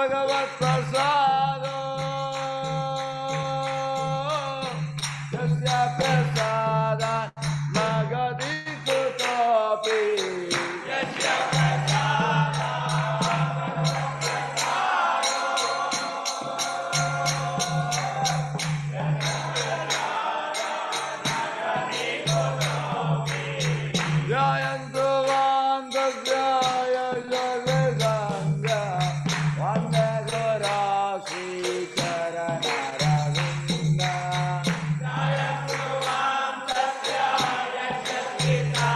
Bhagavat Prasado Jasya Prasada Magadi Kutopi Jasya Prasada Jayantu Vandasya Jagadanga Vande Gora Sri Charanaravindra Jayantu Vandasya Jagadanga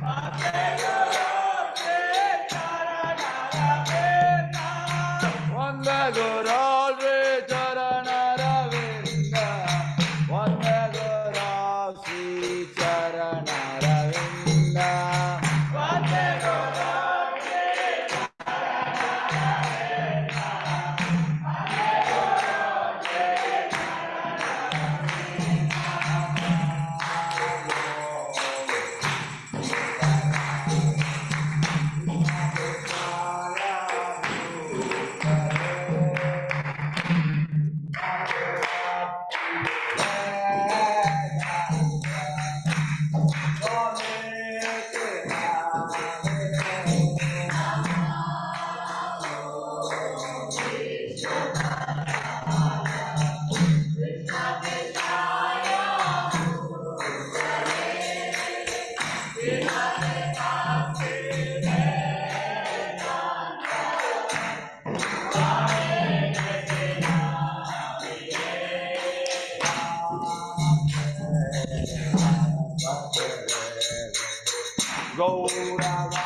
Vande Gora Sri Charanaravindra Vande Gora Sri Charanaravindra Vande Gora Sri Charanaravindra Vande Gora Gaurava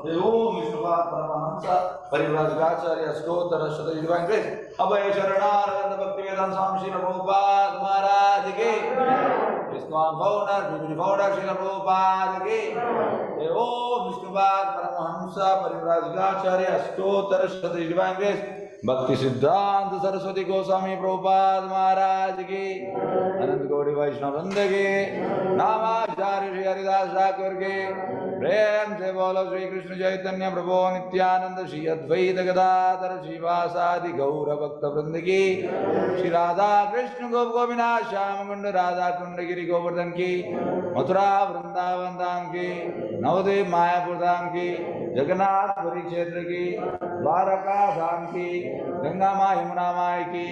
ओम विष्णुपाद परमहंस परिव्राजकाचार्य अष्टोत्तर शत divine grace अभय शरणारविंद भक्ति वेदांत स्वामी श्रील प्रभुपाद महाराज की ISKCON founder बीबी founder Srila Prabhupada की ओम विष्णुपाद परमहंस परिव्राजकाचार्य अष्टोत्तर शत divine grace भक्ति सिद्धांत सरस्वती गोस्वामी प्रभुपाद महाराज की अनंत कोटि वैष्णव वृंद की नामाचार्य श्री हरिदास ठाकुर के प्रेम से बोलो श्री कृष्ण चैतन्य प्रभु नित्यानंद श्री अद्वैत गदाधर श्रीवासादि गौर भक्त वृंद की श्री राधा कृष्ण गोप गोविनाथ श्याम कुंड राधा कुंड गिरी गोवर्धन की मथुरा वृंदावन धाम की नवद्वीप मायापुर धाम की जगन्नाथपुरी क्षेत्र की द्वारका धाम की गंगा माँ यमुना माई की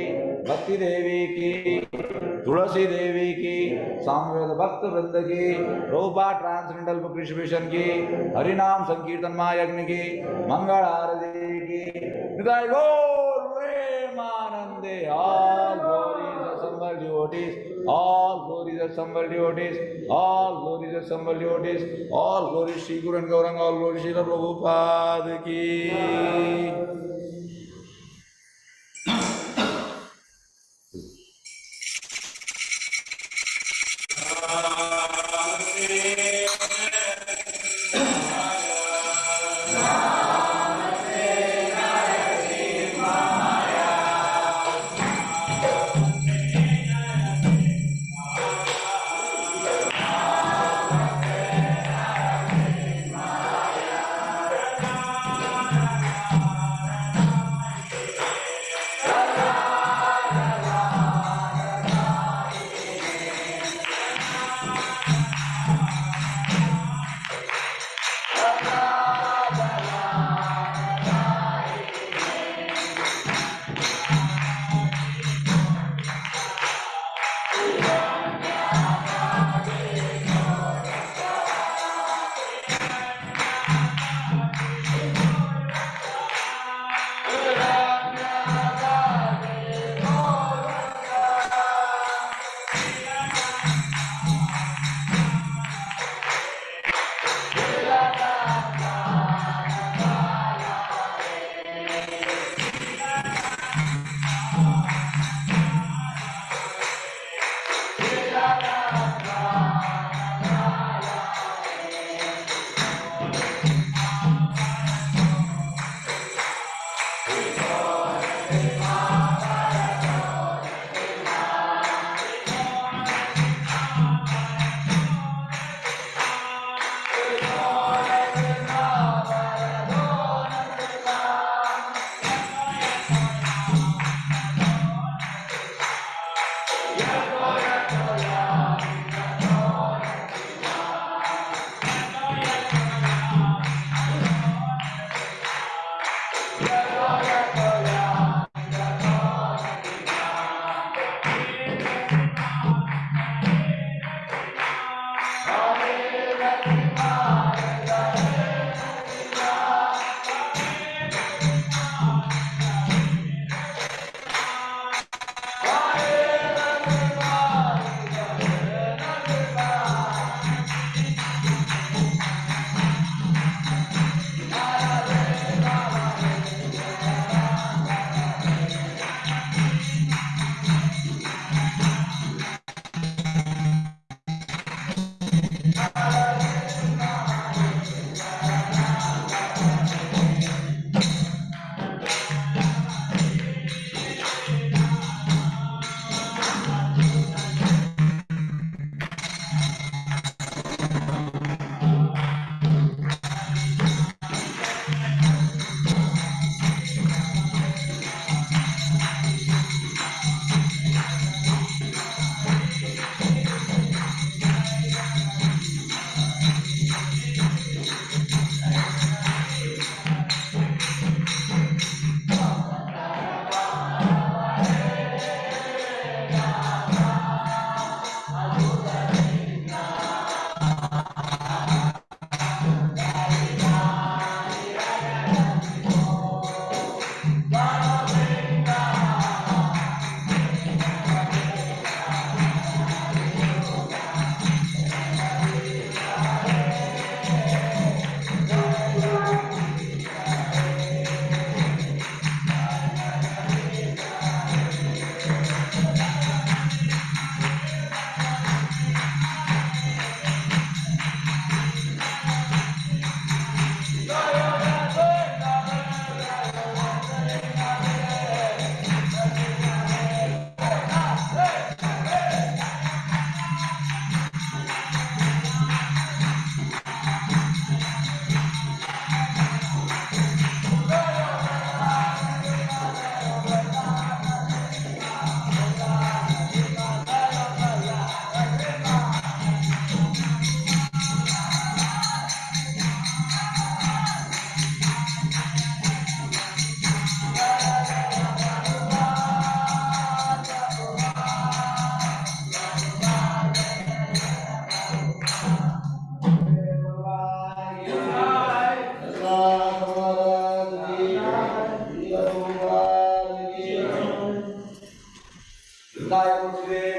भक्ति देवी की तुलसी देवी की सामवेद भक्त वृंद की रूपा ट्रांसेंडेंटल बुक डिस्ट्रीब्यूशन की हरिनाम संकीर्तन महायज्ञ की मंगल आरती की निताय गौर प्रेमानंदे all glories assemble devotees all glories assemble devotees all glories assemble devotees all glories Shri Guru and Gauranga all glories Shri Prabhupada की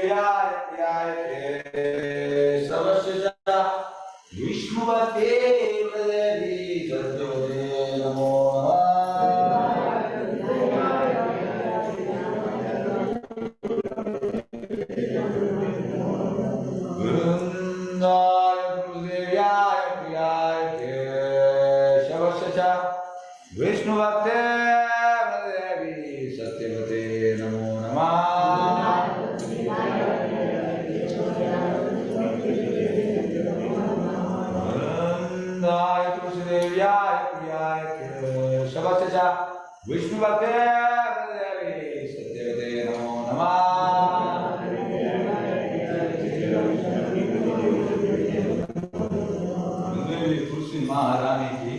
तुलसीदेव्याय प्रियाय केशवस्य विष्णुपते देवी सत्यवते नमो वृन्दाय तुलसीदेव्याय प्रियाय केशवस्य विष्णुपते देवी सत्यवते नमो नमः तुलसीदेव्याय प्रियाय केशवस्य विष्णुपते देवी सत्यवते नमो नमः तुलसी महारानी की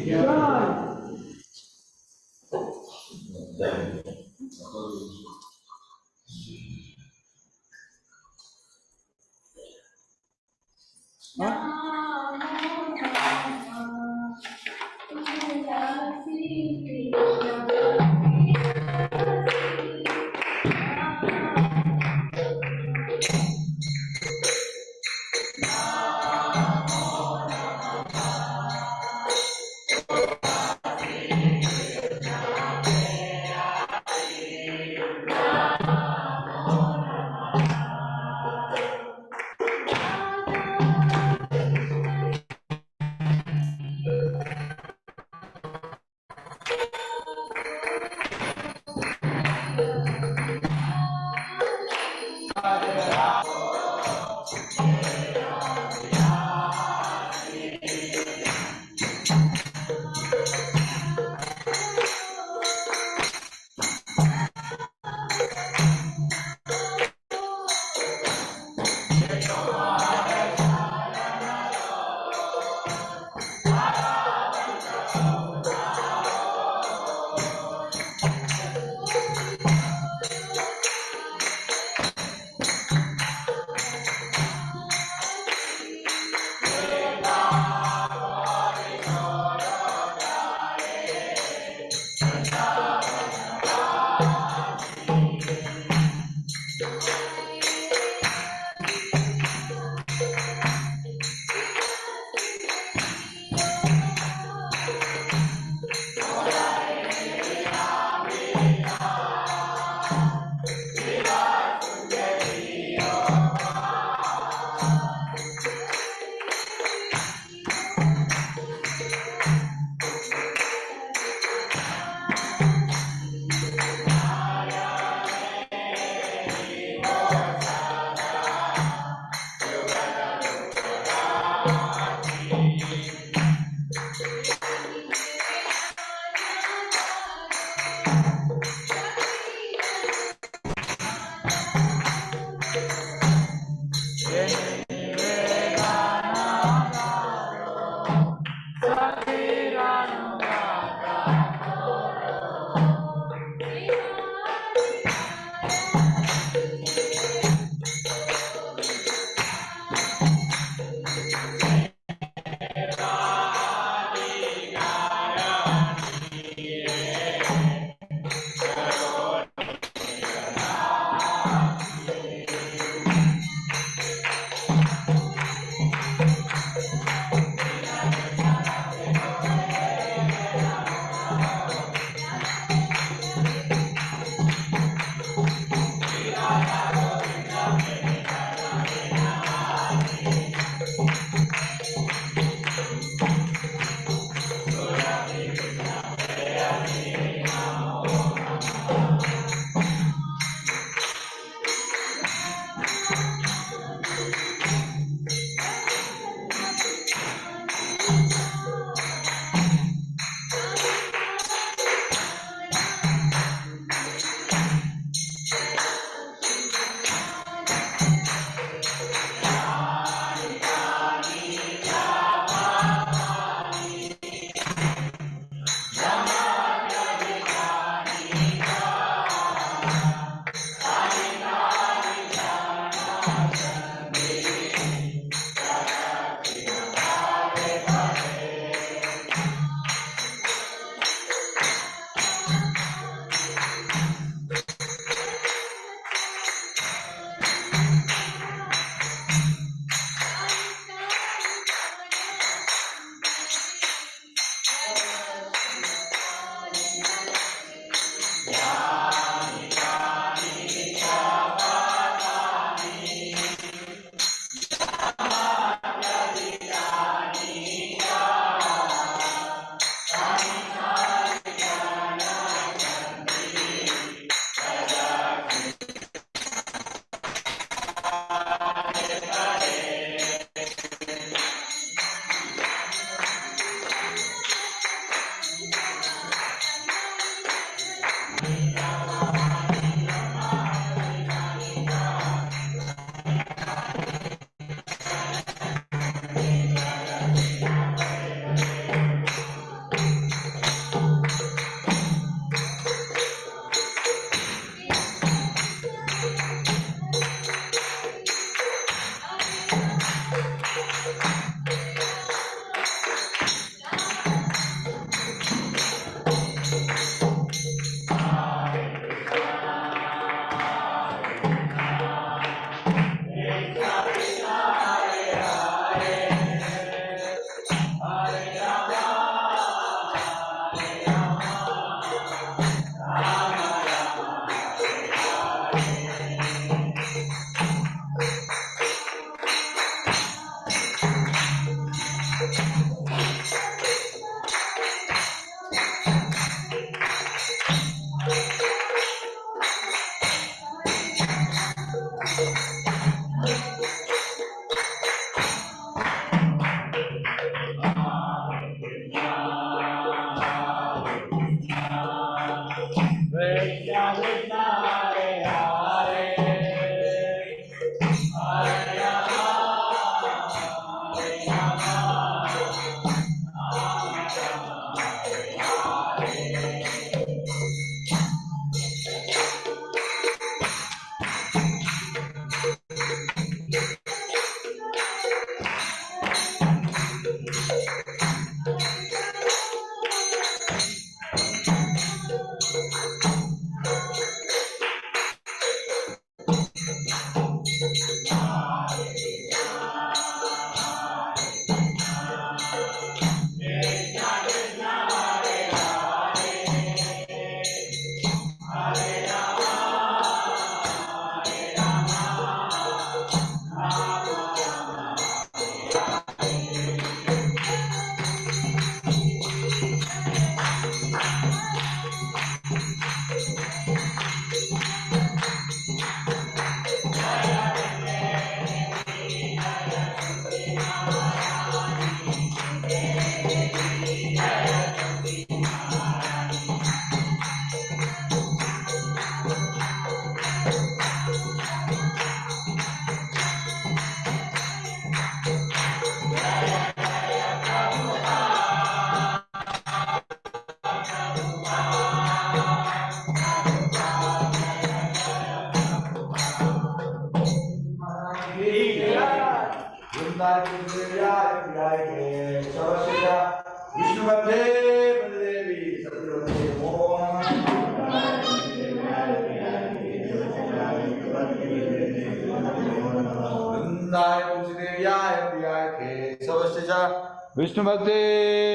विष्णु भक्ति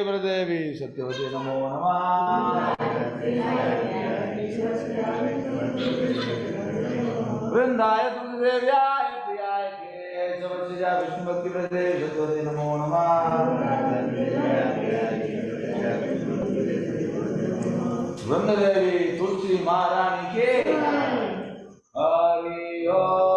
प्रदेवी सत्यवती नमो नमः। वृंदाय तुलसीदेव्याय प्रियाय केशवस्य विष्णु भक्ति प्रदेवी सत्यवती नमो नमः। वृंददेवी तुलसी महारानी के हरि ओम।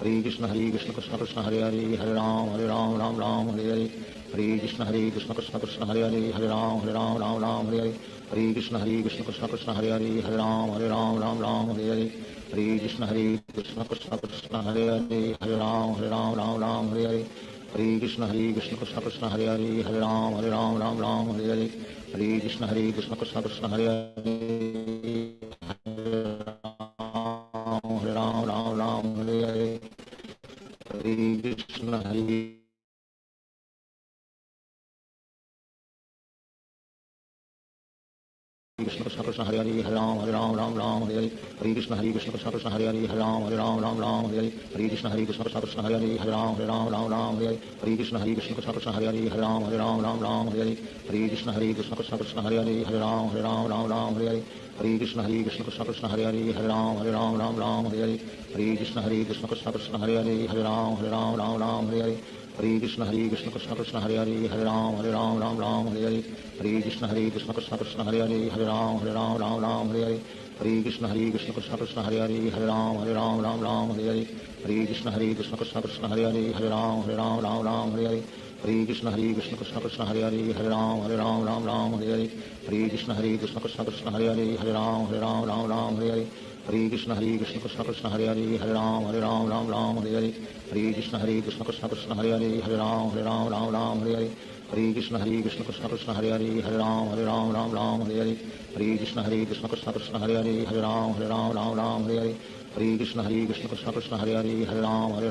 हरे कृष्ण कृष्ण कृष्ण हरे हरे राम राम राम हरे हरे हरे कृष्ण कृष्ण कृष्ण हरे हरे राम राम हरे हरे हरे कृष्ण कृष्ण कृष्ण हरे हरे राम राम हरे हरे हरे कृष्ण कृष्ण कृष्ण हरे हरे राम राम हरे हरे हरे कृष्ण कृष्ण कृष्ण कृष्ण हरे हरे राम राम हरे हरे हरे कृष्ण कृष्ण कृष्ण कृष्ण हरे हरे राम हरे हरे हरे कृष्ण कृष्ण कृष्ण कृष्ण हरे हरे राम राम हरे हरे हरे कृष्ण कृष्ण कृष्ण हरे हरे राम राम हरे हरे हरे कृष्ण कृष्ण कृष्ण कृष्ण हरे हरे राम राम हरे हरे हरे कृष्ण कृष्ण कृष्ण कृष्ण हरे हरे राम राम हरे हरे हरे कृष्ण कृष्ण कृष्ण कृष्ण हरे हरे राम राम हरे हरे हरे कृष्ण कृष्ण कृष्ण कृष्ण हरे हरे राम राम हरे हरे हरे कृष्ण कृष्ण कृष्ण कृष्ण हरे हरे राम राम हरे हरे हरे कृष्ण कृष्ण कृष्ण हरे हरे राम हरे हरे हरे कृष्ण कृष्ण कृष्ण हरे हरे राम हरे हरे हरे कृष्ण कृष्ण कृष्ण हरे हरे राम हरे हरे हरे कृष्ण कृष्ण कृष्ण कृष्ण हरे हरे राम हरे हरे हरे कृष्ण कृष्ण कृष्ण हरे हरे राम हरे हरे हरे कृष्ण कृष्ण कृष्ण कृष्ण हरे हरे राम हरे हरे हरे कृष्ण कृष्ण कृष्ण हरे हरे राम हरे हरे हरे कृष्ण कृष्ण कृष्ण कृष्ण हरे हरे राम हरे हरे हरे कृष्ण कृष्ण कृष्ण हरे हरे राम हरे हरे हरे कृष्ण कृष्ण कृष्ण कृष्ण हरे हरे राम हरे हरे हरे कृष्ण कृष्ण कृष्ण कृष्ण हरे हरे राम हरे हरे हरे कृष्ण कृष्ण कृष्ण कृष्ण हरे हरे राम हरे हरे हरे कृष्ण कृष्ण कृष्ण कृष्ण हरे हरे राम हरे हरे हरे कृष्ण कृष्ण कृष्ण कृष्ण हरे हरे राम हरे हरे हरे कृष्ण कृष्ण कृष्ण कृष्ण हरे हरे राम हरे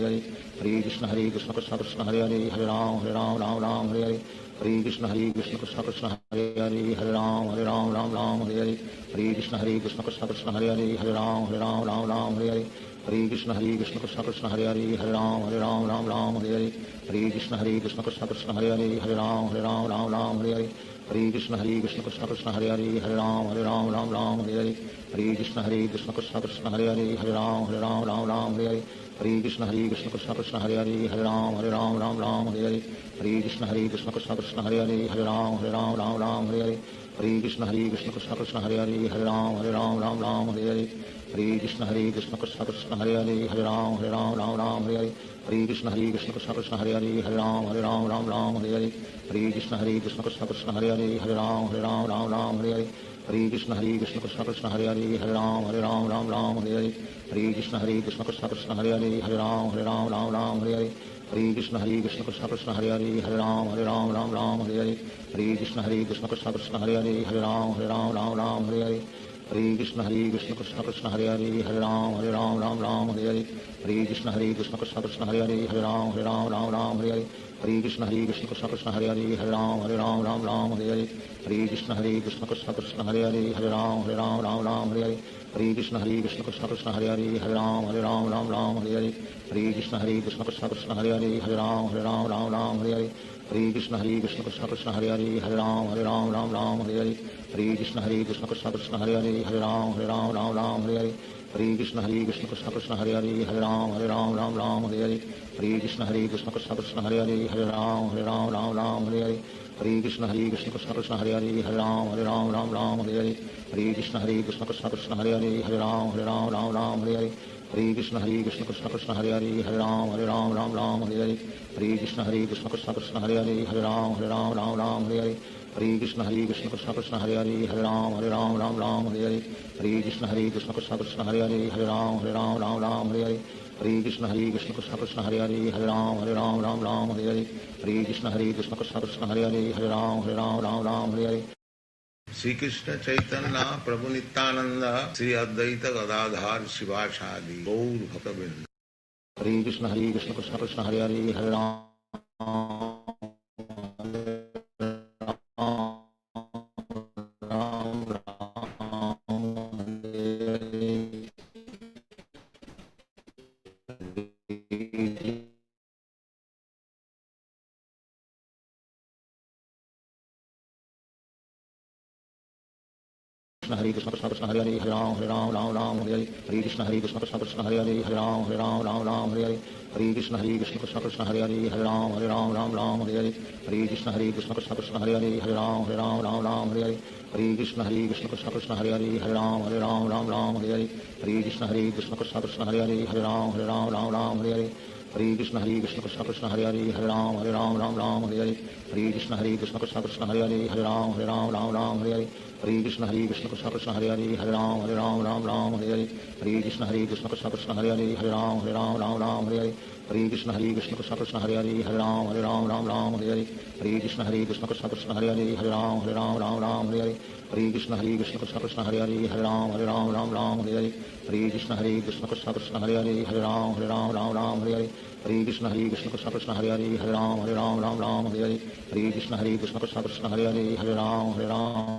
हरे हरे कृष्ण कृष्ण कृष्ण कृष्ण हरे हरे राम हरे हरे हरे कृष्ण कृष्ण कृष्ण कृष्ण हरे हरे राम हरे हरे हरे कृष्ण कृष्ण कृष्ण कृष्ण हरे हरे राम हरे हरे हरे कृष्ण कृष्ण कृष्ण कृष्ण हरे हरे राम हरे हरे हरे कृष्ण कृष्ण कृष्ण कृष्ण हरे हरे राम हरे हरे हरे कृष्ण कृष्ण कृष्ण कृष्ण हरे हरे राम हरे हरे हरे कृष्ण कृष्ण कृष्ण कृष्ण हरे हरे राम हरे हरे हरे कृष्ण कृष्ण कृष्ण कृष्ण हरे हरे राम हरे हरे हरे कृष्ण कृष्ण कृष्ण कृष्ण हरे हरे राम हरे हरे हरे कृष्ण कृष्ण कृष्ण कृष्ण हरे हरे राम हरे हरे हरे कृष्ण कृष्ण कृष्ण कृष्ण हरे हरे राम हरे हरे हरे कृष्ण कृष्ण कृष्ण कृष्ण हरे हरे राम हरे हरे हरे कृष्ण कृष्ण कृष्ण कृष्ण हरे हरे राम हरे हरे हरे कृष्ण कृष्ण कृष्ण कृष्ण हरे हरे राम हरे हरे हरे कृष्ण कृष्ण कृष्ण कृष्ण हरे हरे राम हरे हरे हरे कृष्ण कृष्ण कृष्ण कृष्ण हरे हरे राम हरे हरे हरे कृष्ण कृष्ण कृष्ण कृष्ण हरे हरे राम हरे हरे हरे कृष्ण कृष्ण कृष्ण कृष्ण हरे हरे राम हरे हरे हरे कृष्ण कृष्ण कृष्ण कृष्ण हरे हरे राम हरे हरे हरे कृष्ण कृष्ण कृष्ण कृष्ण हरे हरे राम हरे हरे हरे कृष्ण कृष्ण कृष्ण कृष्ण हरे हरे राम हरे हरे हरे कृष्ण कृष्ण कृष्ण कृष्ण हरे हरे राम हरे हरे हरे कृष्ण कृष्ण कृष्ण कृष्ण हरे हरे राम हरे हरे हरे कृष्ण कृष्ण कृष्ण कृष्ण हरे हरे राम हरे हरे हरे कृष्ण कृष्ण कृष्ण कृष्ण हरे हरे राम हरे हरे हरे कृष्ण कृष्ण कृष्ण कृष्ण हरे हरे राम हरे हरे हरे कृष्ण कृष्ण कृष्ण कृष्ण हरे हरे राम हरे हरे हरे कृष्ण कृष्ण कृष्ण कृष्ण हरे हरे राम हरे हरे हरे कृष्ण कृष्ण कृष्ण कृष्ण हरे हरे राम हरे हरे हरे कृष्ण कृष्ण कृष्ण कृष्ण हरे हरे राम हरे हरे हरे कृष्ण कृष्ण कृष्ण कृष्ण हरे हरे राम हरे हरे श्री कृष्ण चैतन्य प्रभु नित्यानंद श्री अद्वैत गदाधार शिवासादि गौर भक्तवृंद। हरे Krishna Krishna Krishna Hare Hare Ram Krishna Hare Krishna Krishna Krishna Hare Hare Hare Ram Ram Ram Hare Hare Hare Krishna Hare Krishna Krishna Krishna Hare Hare Hare Ram Ram Hare Hare Hare Krishna Hare Krishna Krishna Krishna Hare Hare Hare Ram Ram Hare Hare Hare Krishna Hare Krishna Krishna Krishna Hare Hare Hare Ram Ram Hare Hare Hare Krishna Hare Krishna Krishna Krishna Hare Hare Hare Ram Hare Hare Hare Krishna Hare Krishna Krishna Krishna Hare Hare Hare Ram Hare Hare Hare Krishna Hare Krishna Krishna Krishna Hare Hare Hare Ram Hare Hare Hare Krishna Hare Krishna Krishna Krishna Hare Hare Hare Ram Hare Hare Hare Krishna Hare Krishna Krishna Krishna Hare Hare Hare Ram Hare Hare Hare Krishna Hare Krishna Krishna Krishna Hare Hare Hare Ram Hare Hare Hare Krishna Hare Krishna Krishna Krishna Hare Hare Hare Ram Hare Hare Hare Krishna Hare Krishna Krishna Krishna Hare Hare Hare Ram Hare Hare Hare Krishna Hare Krishna Krishna Krishna Hare Hare Hare Ram Hare Hare Hare Krishna Hare Krishna Krishna Krishna Hare Hare Hare Ram Hare Hare Hare Krishna Hare Krishna Krishna Krishna Hare Hare Hare Ram Hare Hare Hare Krishna Hare Krishna Krishna Krishna Hare Hare Hare Ram Hare Hare Hare Hare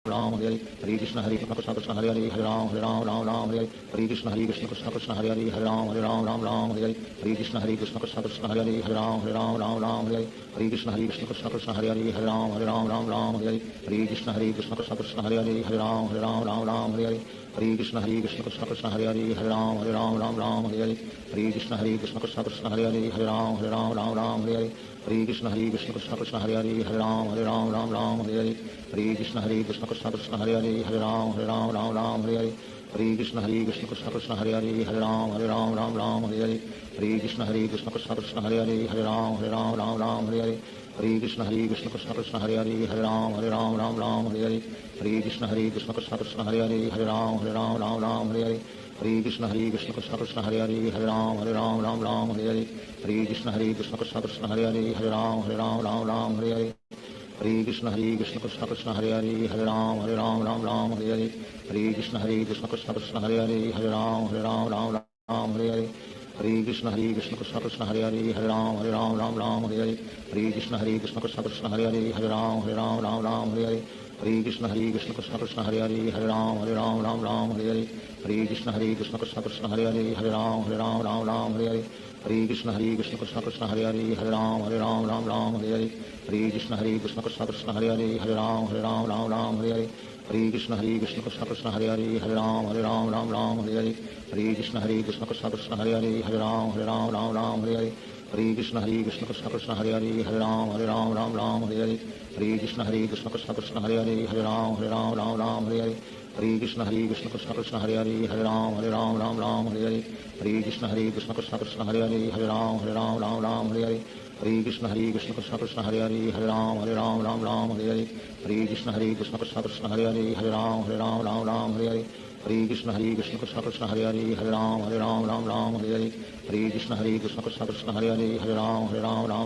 Ram Hare Krishna Hare Krishna Krishna Krishna Hare Hare Hare Ram Hare Hare Hare Krishna Hare Krishna Krishna Krishna Hare Hare Hare Ram Hare Hare Hare Krishna Hare Krishna Krishna Krishna Hare Hare Hare Ram Hare Hare Hare Krishna Hare Krishna Krishna Krishna Hare Hare Hare Ram Hare Hare Hare Krishna Hare Krishna Krishna Krishna Hare Hare Hare Ram Hare Hare Hare Krishna Hare Krishna Krishna Krishna Hare Hare Hare Ram Hare Hare Hare Krishna Hare Krishna Krishna Krishna Hare Hare Hare Ram Hare Hare Hare Krishna Hare Krishna Krishna Krishna Hare Hare Hare Ram Hare Hare Hare Krishna Hare Krishna Krishna Krishna Hare Hare Hare Ram Hare Hare Hare Krishna Hare Krishna Krishna Krishna Hare Hare Hare Ram Hare Hare Hare Krishna Hare Krishna Krishna Krishna Hare Hare Hare Ram Hare Hare Hare Krishna Hare Krishna Krishna Krishna Hare Hare Hare Ram Hare Hare Hare Krishna Hare Krishna Krishna Krishna Hare Hare Hare Ram Hare Hare Hare Krishna Hare Krishna Krishna Krishna Hare Hare Hare Ram Hare Hare Hare Krishna Hare Krishna Krishna Krishna Hare Hare Hare Ram Hare Hare Hare Krishna Hare Krishna Krishna Krishna Hare Hare Hare Ram Hare Hare Hare Krishna Hare Krishna Krishna Krishna Hare Hare Hare Ram Hare Hare Hare Krishna Hare Krishna Krishna Krishna Hare Hare Hare Ram Hare Hare Hare Krishna Hare Krishna Krishna Krishna Hare Hare Hare Ram Hare Hare Hare Krishna Hare Krishna Krishna Krishna Hare Hare Hare Ram Hare Hare Hare Krishna Hare Krishna Krishna Krishna Hare Hare Hare Ram Hare Hare Hare Krishna Hare Krishna Krishna Krishna Hare Hare Hare Ram Hare Hare Hare Krishna Hare Krishna Krishna Krishna Hare Hare Hare Ram Hare Hare Hare Krishna Hare Krishna Krishna Krishna Hare Hare Hare Ram Hare Hare Hare Krishna Hare Krishna Krishna Krishna Hare Hare Hare Ram Hare Hare Hare Krishna Hare Krishna Krishna Krishna Hare Hare Hare Ram Hare Hare Hare Krishna Hare Krishna Krishna Krishna Hare Hare Hare Ram Hare Hare Hare Krishna Hare Krishna Krishna Krishna Hare Hare Hare Ram Hare Hare Hare Krishna Hare Krishna Krishna Krishna Hare Hare Hare Ram Hare Hare Hare Krishna Hare Krishna Krishna Krishna Hare Hare Hare Ram Hare Hare Hare Krishna Hare Krishna Krishna Krishna Hare Hare Hare Ram Hare Hare Hare Krishna Hare Krishna Krishna Krishna Hare Hare Hare Ram Hare Hare Hare Krishna Hare Krishna Krishna Krishna Hare Hare Hare Ram Hare Hare Hare Krishna Hare Krishna Krishna Krishna Hare Hare Hare Ram Hare Hare Hare Krishna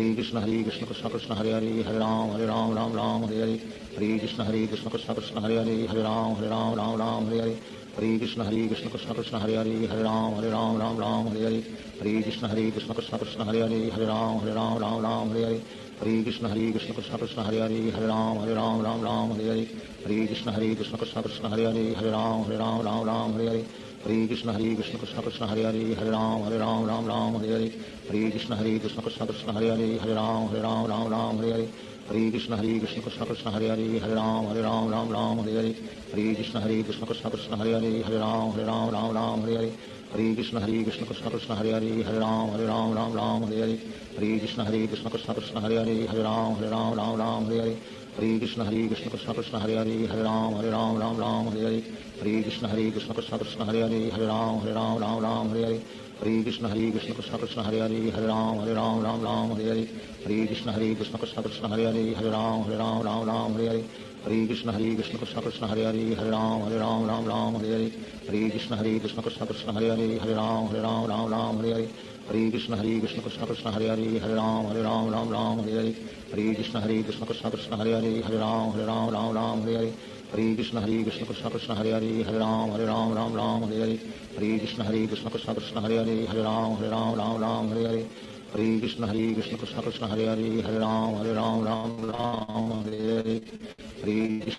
Hare Krishna Krishna Krishna Hare Hare Hare Ram Hare Hare Hare Krishna Hare Krishna Krishna Krishna Hare Hare Hare Ram Hare Hare Hare Krishna Hare Krishna Krishna Krishna Hare Hare Hare Ram Hare Hare Hare Krishna Hare Krishna Krishna Krishna Hare Hare Hare Ram Hare Hare Hare Krishna Hare Krishna Krishna Krishna Hare Hare Hare Ram Hare Hare Hare Krishna Hare Krishna Krishna Krishna Hare Hare Hare Ram Hare Hare Hare Krishna Hare Krishna Krishna Krishna Hare Hare Hare Ram Hare Hare Hare Krishna Hare Krishna Krishna Krishna Hare Hare Hare Ram Hare Hare Hare Krishna Hare Krishna Krishna Krishna Hare Hare Hare Ram Hare Hare Hare Krishna Hare Krishna Krishna Krishna Hare Hare Hare Ram Hare Hare Hare Krishna Hare Krishna Krishna Krishna Hare Hare Hare Ram Hare Hare Hare Krishna Hare Krishna Krishna Krishna Hare Hare Hare Ram Hare Hare Hare Krishna Hare Krishna Krishna Krishna Hare Hare Hare Ram Hare Hare Hare Krishna Hare Krishna Krishna Krishna Hare Hare Hare Ram Hare Hare Hare Krishna Hare Krishna Krishna Krishna Hare Hare Hare Ram Hare Hare Hare Krishna Hare Krishna Krishna Krishna Hare Hare Hare Ram Hare Hare Hare Krishna Hare Krishna Krishna Krishna Hare Hare Hare Ram Hare Hare Hare Krishna Hare Krishna Krishna Krishna Hare Hare Hare Ram Hare Hare Hare Krishna Hare Krishna Krishna Krishna Hare Hare Hare Ram Hare Hare हरे कृष्ण कृष्ण कृष्ण हरे हरे हरे राम राम राम हरे हरे हरे कृष्ण कृष्ण कृष्ण हरे हरे राम राम हरे हरे हरे कृष्ण कृष्ण कृष्ण हरे हरे राम राम राम हरे हरे हरे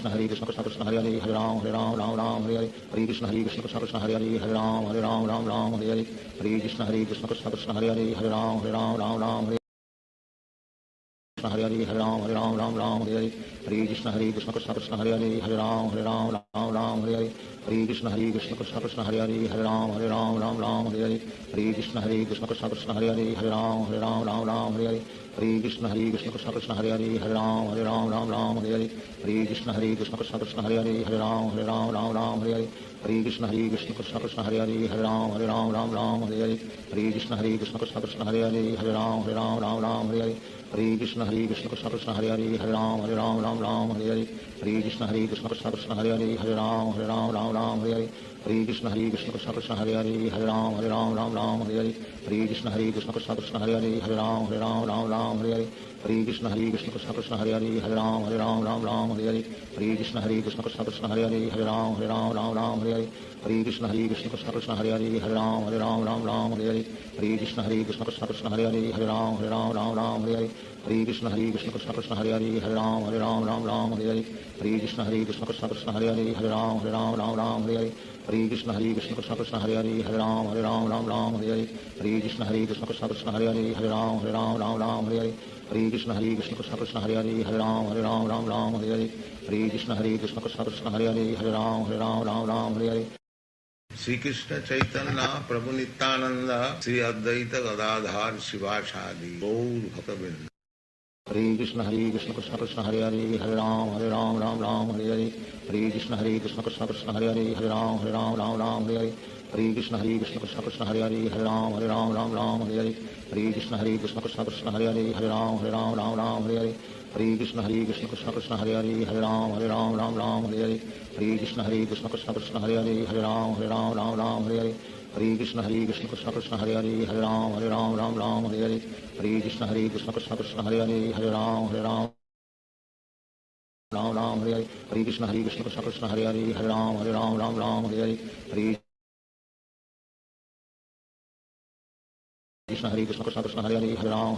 हरे कृष्ण कृष्ण कृष्ण हरे हरे राम राम हरे हरे हरे कृष्ण कृष्ण कृष्ण हरे हरे राम राम हरे हरे हरे कृष्ण कृष्ण कृष्ण हरे हरे राम राम हरे हरे हरे राम राम हरे हरे हरे कृष्ण कृष्ण कृष्ण कृष्ण हरे राम राम हरे हरे हरे कृष्ण कृष्ण कृष्ण हरे राम राम हरे हरे हरे कृष्ण कृष्ण कृष्ण कृष्ण हरे राम राम हरे हरे हरे कृष्ण कृष्ण कृष्ण कृष्ण हरे राम राम हरे हरे हरे कृष्ण कृष्ण कृष्ण कृष्ण हरे राम राम हरे हरे हरे कृष्ण कृष्ण कृष्ण कृष्ण हरे राम राम हरे हरे हरे कृष्ण कृष्ण कृष्ण कृष्ण हरे राम राम हरे हरे हरे कृष्ण कृष्ण कृष्ण कृष्ण हरे राम राम हरे हरे हरे कृष्ण कृष्ण कृष्ण कृष्ण हरे राम राम हरे हरे हरे कृष्ण कृष्ण कृष्ण कृष्ण हरे राम राम हरे हरे हरे कृष्ण कृष्ण कृष्ण कृष्ण हरे राम राम हरे हरे हरे कृष्ण कृष्ण कृष्ण कृष्ण हरे राम राम हरे हरे हरे कृष्ण कृष्ण कृष्ण कृष्ण हरे राम राम हरे हरे हरे कृष्ण कृष्ण कृष्ण कृष्ण हरे राम राम हरे हरे हरे कृष्ण कृष्ण कृष्ण कृष्ण हरे राम राम हरे हरे हरे कृष्ण कृष्ण कृष्ण कृष्ण हरे राम राम हरे हरे हरे कृष्ण कृष्ण कृष्ण कृष्ण हरे राम राम हरे हरे हरे कृष्ण कृष्ण कृष्ण कृष्ण हरे राम राम हरे हरे हरे कृष्ण कृष्ण कृष्ण कृष्ण हरे राम राम हरे हरे हरे कृष्ण कृष्ण कृष्ण कृष्ण हरे राम राम हरे हरे हरे कृष्ण कृष्ण कृष्ण कृष्ण हरे राम राम हरे हरे श्री कृष्ण चैतन्य प्रभु नित्यानंद श्री अद्वैत गदाधार शिवासादि गौर भक्तवृंद। हरे कृष्ण कृष्ण कृष्ण हरे राम राम हरे हरे हरे कृष्ण कृष्ण कृष्ण कृष्ण हरे राम राम हरे हरे हरे कृष्ण कृष्ण कृष्ण हरे राम राम हरे हरे हरे कृष्ण कृष्ण कृष्ण कृष्ण हरे राम राम हरे हरे हरे कृष्ण कृष्ण कृष्ण कृष्ण हरे राम राम हरे हरे हरे कृष्ण कृष्ण कृष्ण कृष्ण हरे राम राम हरे हरे हरे कृष्ण कृष्ण कृष्ण कृष्ण हरे राम राम हरे हरे हरे कृष्ण कृष्ण कृष्ण कृष्ण हरे राम राम हरे हरे हरे कृष्ण कृष्ण कृष्ण कृष्ण हरे राम हरे हरे हरे कृष्ण कृष्ण कृष्ण कृष्ण हरे राम राम हरे हरे हरे कृष्ण कृष्ण कृष्ण कृष्ण हरे राम राम हरे हरे हरे कृष्ण कृष्ण कृष्ण कृष्ण हरे राम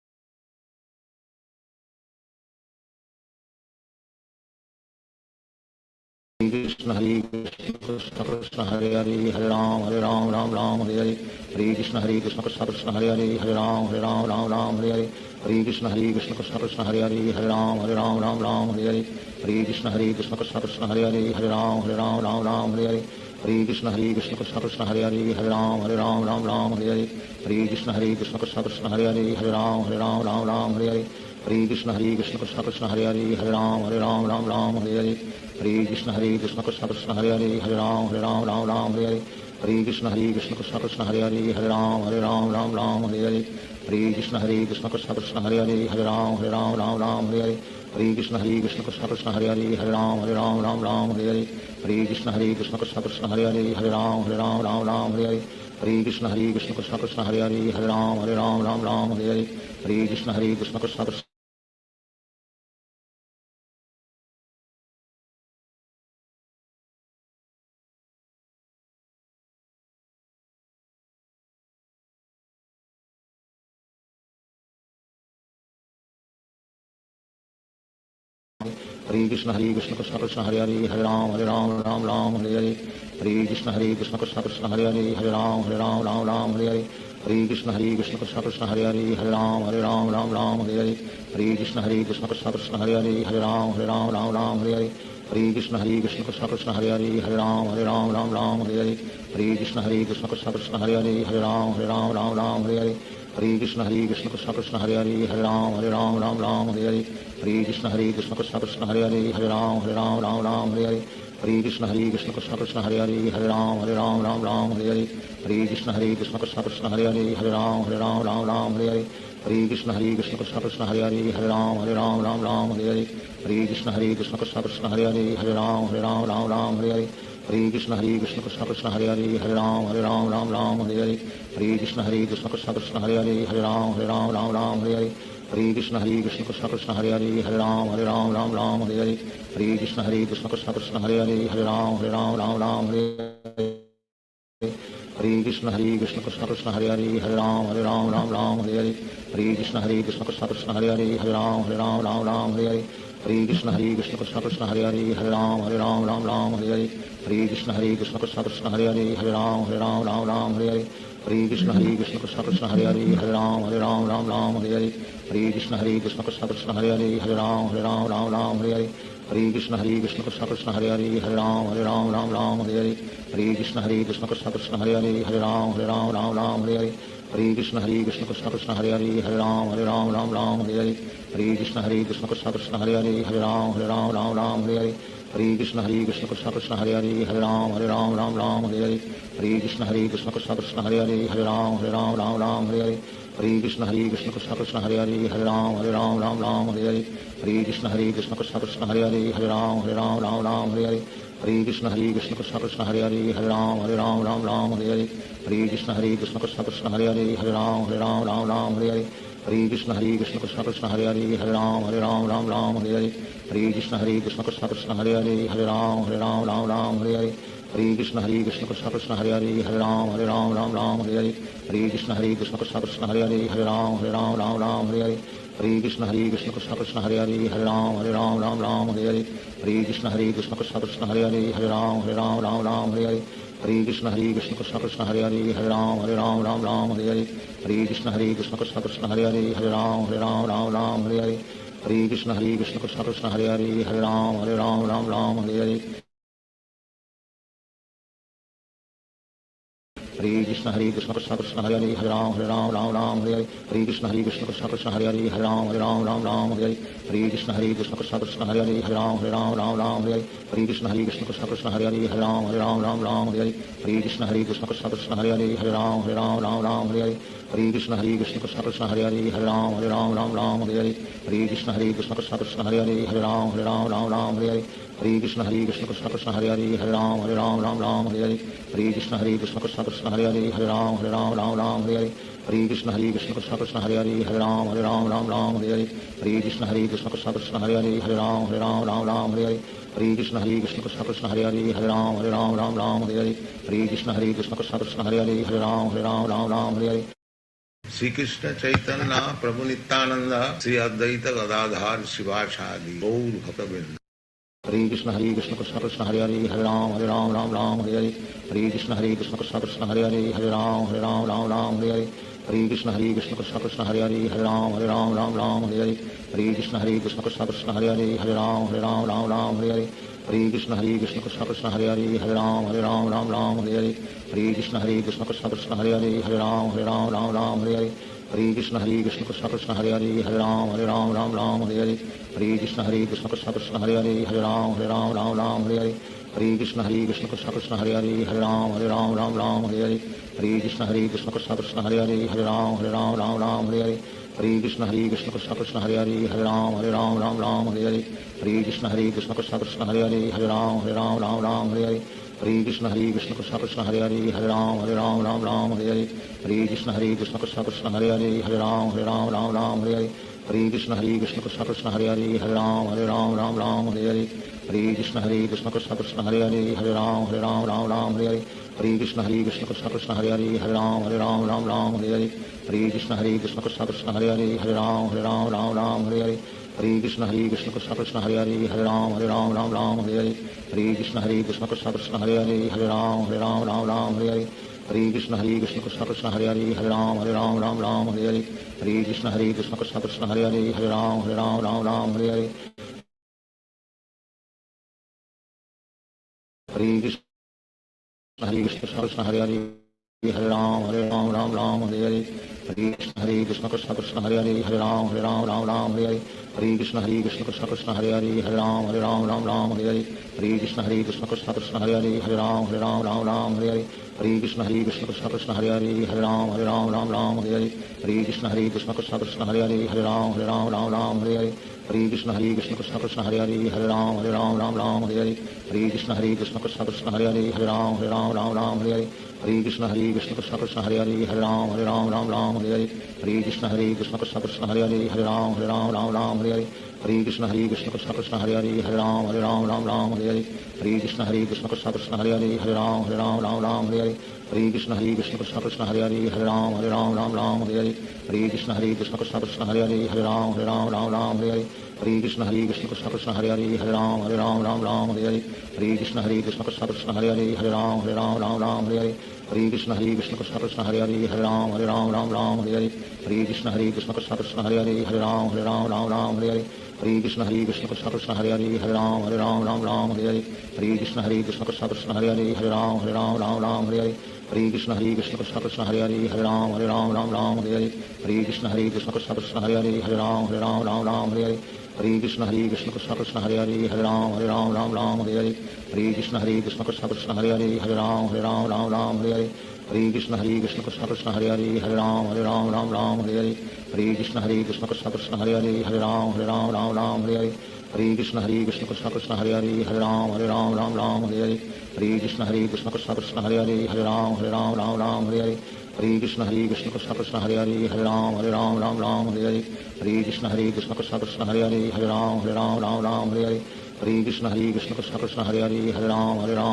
राम हरे हरे कृष्ण कृष्ण कृष्ण हरे राम राम हरे हरे कृष्ण कृष्ण कृष्ण कृष्ण हरे राम राम हरे हरे कृष्ण कृष्ण कृष्ण कृष्ण हरे राम राम हरे हरे हरे कृष्ण कृष्ण कृष्ण हरे राम राम हरे हरे हरे कृष्ण कृष्ण कृष्ण हरे राम राम हरे हरे हरे कृष्ण कृष्ण कृष्ण कृष्ण हरे राम हरे हरे हरे कृष्ण कृष्ण कृष्ण हरे राम हरे हरे हरे कृष्ण कृष्ण कृष्ण कृष्ण हरे राम हरे हरे हरे कृष्ण कृष्ण कृष्ण हरे राम हरे हरे हरे कृष्ण कृष्ण कृष्ण कृष्ण हरे Ram Hare Hare Hare Krishna Krishna Krishna Hare Hare Hare Ram Ram Ram Hare Hare Hare Krishna Krishna Krishna Hare Hare Hare Ram Ram Hare Hare Hare Krishna Krishna Krishna Hare Hare Hare Ram Ram Hare Hare Hare Krishna Krishna Krishna Hare Hare Hare Ram Ram Hare Hare Hare Krishna Krishna Krishna Hare Hare Hare Ram Ram Hare Hare Hare Krishna Krishna Krishna Hare Krishna Krishna Krishna Hare Hare Hare Ram Hare Hare Hare Krishna Krishna Krishna Hare Hare Hare Ram Hare Hare Hare Krishna Krishna Krishna Hare Hare Hare Ram Hare Hare Hare Krishna Krishna Krishna Hare Hare Hare Ram Hare Hare Hare Krishna Krishna Krishna Hare Hare Hare Ram Hare Hare Hare Krishna Krishna Krishna Hare Hare Hare Ram Hare Hare Hare Krishna Krishna Krishna Hare Hare Hare Ram Hare Hare Hare Krishna Krishna Krishna Hare Hare Hare Ram Hare Hare Hare Krishna Krishna Krishna Hare Hare Hare Ram Hare Hare Hare Krishna Krishna Krishna Hare Hare Hare Ram Hare Hare Hare Krishna Krishna Krishna Hare Hare Hare Ram Hare Hare Hare Krishna Krishna Krishna Hare Hare Hare Ram Hare Hare Hare Krishna Krishna Krishna Hare Hare Hare Ram Hare Hare Hare Krishna Krishna Krishna Hare Hare Hare Ram Hare Hare Hare Krishna Krishna Krishna Hare Hare Hare Ram Hare Hare Hare Krishna Krishna Krishna Hare Hare Hare Ram Hare Hare Hare Krishna Krishna Krishna Hare Hare Hare Ram Hare Hare Hare Krishna Krishna Krishna Hare Hare Hare Ram Hare Hare Hare Krishna Krishna Krishna Hare Hare Hare Ram Hare Hare Hare Krishna Krishna Krishna Hare Hare Hare Ram Hare Hare Hare Krishna Krishna Krishna Hare Hare Hare Ram Hare Hare Hare Krishna Krishna Krishna Hare Hare Hare Ram Hare Hare Hare Krishna Krishna Krishna Hare Hare Hare Ram Hare Hare Hare Krishna Krishna Krishna Hare Hare Hare Ram Hare Hare Hare Krishna Krishna Krishna Hare Hare Hare Ram Hare Hare Hare Krishna Krishna Krishna Hare Hare Hare Ram Hare Hare Hare Krishna Krishna Krishna Hare Hare Hare Ram Hare Hare Hare Krishna Krishna Krishna Hare Hare Hare Ram Hare Hare Hare Krishna Krishna Krishna Hare Hare Hare Ram Hare Hare Hare Krishna Krishna Krishna Hare Hare Hare Ram Hare Hare Hare Krishna Krishna Krishna Hare Hare Hare Ram Hare Hare Hare Krishna Krishna Krishna Hare Hare Hare Ram Hare Hare Hare Krishna Krishna Krishna Hare Hare Hare Ram Hare Hare Hare Krishna Krishna Krishna Hare Hare Hare Ram Hare Hare Hare Krishna Krishna Krishna Hare Hare Hare Ram Hare Hare Hare Krishna Krishna Krishna Hare Hare Hare Ram Hare Hare Hare Krishna Krishna Krishna Hare Hare Hare Ram Hare Hare Hare Krishna Krishna Krishna Hare Hare Hare Ram Hare Hare Hare Krishna Krishna Krishna Hare Hare Hare Ram Hare Hare Hare Krishna Krishna Krishna Hare Hare Hare Ram Hare Hare Hare Krishna Krishna Krishna Hare Hare Hare Ram Hare Hare Hare Krishna Krishna Krishna Hare Hare Hare Ram Hare Hare Hare Krishna Krishna Krishna Hare Hare Hare Ram Hare Hare Krishna Krishna Krishna Hare Hare Hare Ram Hare Hare Krishna Krishna Krishna Hare Hare Hare Ram Hare Hare Krishna Krishna Krishna Hare Hare Hare Ram Hare Hare Hare Krishna Krishna Krishna Hare Hare Hare Ram Hare Hare Hare Krishna Krishna Krishna Hare Hare Hare Ram Hare Hare Hare Krishna Krishna Krishna Hare Hare Hare Ram Hare Hare Hare Krishna Krishna Krishna Hare Hare Hare Ram Hare Hare Hare Krishna Krishna Krishna Hare Hare Hare Ram Hare Hare Krishna Krishna Krishna Hare Hare Hare Ram Hare Hare Krishna Krishna Krishna Hare Hare Hare Ram Hare Hare Krishna Krishna Krishna Hare Hare Hare Ram Hare Shri Krishna Chaitanya प्रभु नित्यानंद श्री अद्वैत गदाधार शिवासादि गौर भक्तवृंद Hare Krishna Krishna Krishna Hare Hare Hare Ram Hare Hare Hare Krishna Krishna Krishna Hare Hare Hare Ram Hare Hare Hare Krishna Krishna Krishna Hare Hare Hare Ram Hare Hare Krishna Krishna Krishna Hare Hare Hare Ram Hare Hare Krishna Krishna Krishna Hare Hare Hare Ram Hare Hare Krishna Krishna Krishna Hare Hare Hare Ram Hare Hare Krishna Krishna Krishna Hare Hare Hare Ram Hare Hare Krishna Krishna Krishna Hare Hare Hare Ram Hare Hare हरे Krishna Krishna Krishna Hare Hare Ram Ram Ram Hare Hare Hare Krishna Krishna Krishna Hare Hare Ram Ram Hare Hare Hare Krishna Krishna Krishna Hare Hare Ram Ram Hare Hare Hare Krishna Krishna Krishna Hare Hare Ram Ram Hare Hare Hare Krishna Krishna Krishna Hare Hare Ram Ram Hare Hare Hare Krishna Krishna Krishna Hare Hare Ram Ram Hare Hare Hare Krishna Krishna Krishna Hare Hare Ram Ram Hare Hare Hare Krishna Krishna Krishna Hare Hare Ram Ram Hare Hare Hare Krishna Krishna Krishna Hare Hare Ram Ram Hare Hare Hare Krishna Krishna Krishna Hare Hare Ram Ram Hare Hare Hare Krishna Krishna Krishna Hare Hare Ram Ram Hare Hare Hare Krishna Krishna Krishna Hare Hare Ram Ram Hare Hare Hare Krishna Krishna Krishna Hare Hare Ram Ram Hare Hare Hare Krishna Krishna Krishna Hare Hare Ram Ram Hare Hare Hare Krishna Krishna Krishna Hare Hare Ram Ram Hare Hare Hare Krishna Krishna Krishna Hare Hare Ram Ram Hare Hare Hare Krishna Krishna Krishna Hare Hare Ram Ram Hare Hare Hare Krishna Krishna Krishna Hare Hare Ram Ram Hare Hare Hare Krishna Krishna Krishna Hare Hare Ram Ram Hare Hare Hare Krishna Krishna Krishna Hare Hare Ram Ram Hare Hare Hare Krishna Krishna Krishna Hare Hare Ram Ram Hare Hare Hare Krishna Krishna Krishna Hare Hare Ram Ram Hare Hare Hare Krishna Krishna Krishna Hare Hare Ram Ram Hare Hare Hare Krishna Krishna Krishna Hare Hare Ram Ram Hare Hare Hare Krishna Krishna Krishna Hare Hare Ram Ram Hare Hare Hare Krishna Krishna Krishna Hare Hare Ram Ram Hare Hare Hare Krishna Krishna Krishna Hare Hare Ram Ram Hare Hare Hare Krishna Krishna Krishna Hare Hare Ram Ram Hare Hare Hare Krishna Krishna Krishna Hare Hare Ram Ram Hare Hare Hare Krishna Krishna Krishna Hare Hare Ram Ram Hare Hare Hare Krishna Krishna Krishna Hare Hare Ram Ram Hare Hare Hare Krishna Krishna Krishna Hare Hare Ram Ram Hare Hare Hare Krishna Krishna Krishna Hare Hare Ram Ram Hare Hare Hare Krishna Krishna Krishna Hare Hare Ram Ram Hare Hare Hare Krishna Krishna Krishna Hare Hare Ram Ram Hare Hare Hare Krishna Krishna Krishna Hare Hare Ram Ram Hare Hare Hare Krishna Krishna Krishna Hare Hare Ram Ram Hare Hare Hare Krishna Krishna Krishna Hare Hare Ram Ram Hare Hare Hare Krishna Krishna Krishna Hare Hare Ram Ram Hare Hare Hare Krishna Krishna Krishna Hare Hare Ram Ram Hare Hare Hare Krishna Krishna Krishna Hare Hare Ram Ram Hare Hare Hare Krishna Krishna Krishna Hare Hare Ram Ram Hare Hare Hare Krishna Krishna Krishna Hare Hare Ram Ram Hare Hare Hare Krishna Krishna Krishna Hare Hare Ram Ram Hare Hare Hare Krishna Krishna Krishna Hare Hare Ram Ram Hare Hare Hare Krishna Krishna Krishna Hare Hare Ram Ram Hare Hare Hare Krishna Krishna Krishna Hare Hare Ram Hare Hare Hare Krishna Krishna Krishna Hare Hare Ram Ram Hare Hare Hare Krishna Krishna Krishna Hare Hare Ram Ram Hare Hare Hare Krishna Krishna Krishna Hare Hare Ram Ram Hare Hare Hare Krishna Krishna Krishna Hare Hare Ram Ram Hare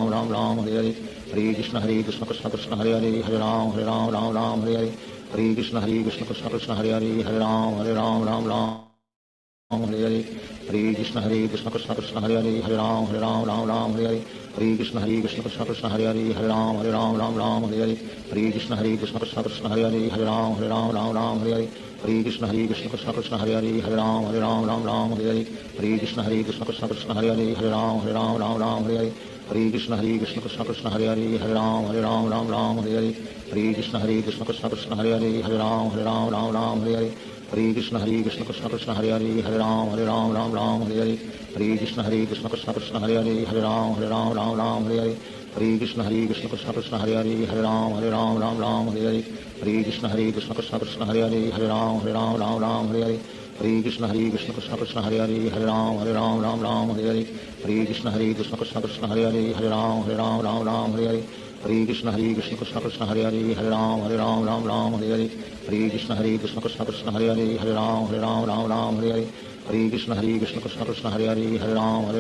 Hare Hare Krishna Krishna Krishna Hare Hare Ram Ram Hare Hare Hare Krishna Krishna Krishna Hare Hare Ram Ram Hare Hare Hare Krishna Krishna Krishna Hare Hare Ram Ram Hare Hare Hare Krishna Krishna Krishna Hare Hare Ram Ram Hare Hare Hare Krishna Krishna Krishna Hare Hare Ram Ram Hare Hare Hare Krishna Krishna Krishna Hare Hare Ram Ram Hare Hare Hare Krishna Krishna Krishna Hare Hare Ram Ram Hare Hare Hare Krishna Krishna Krishna Hare Hare Ram Ram Hare Hare Hare Krishna Krishna Krishna Hare Hare Ram Ram Hare Hare Hare Krishna Krishna Krishna Hare Hare Ram Ram Hare Hare Hare Krishna Krishna Krishna Hare Hare Ram Ram Hare Hare Hare Krishna Krishna Krishna Hare Hare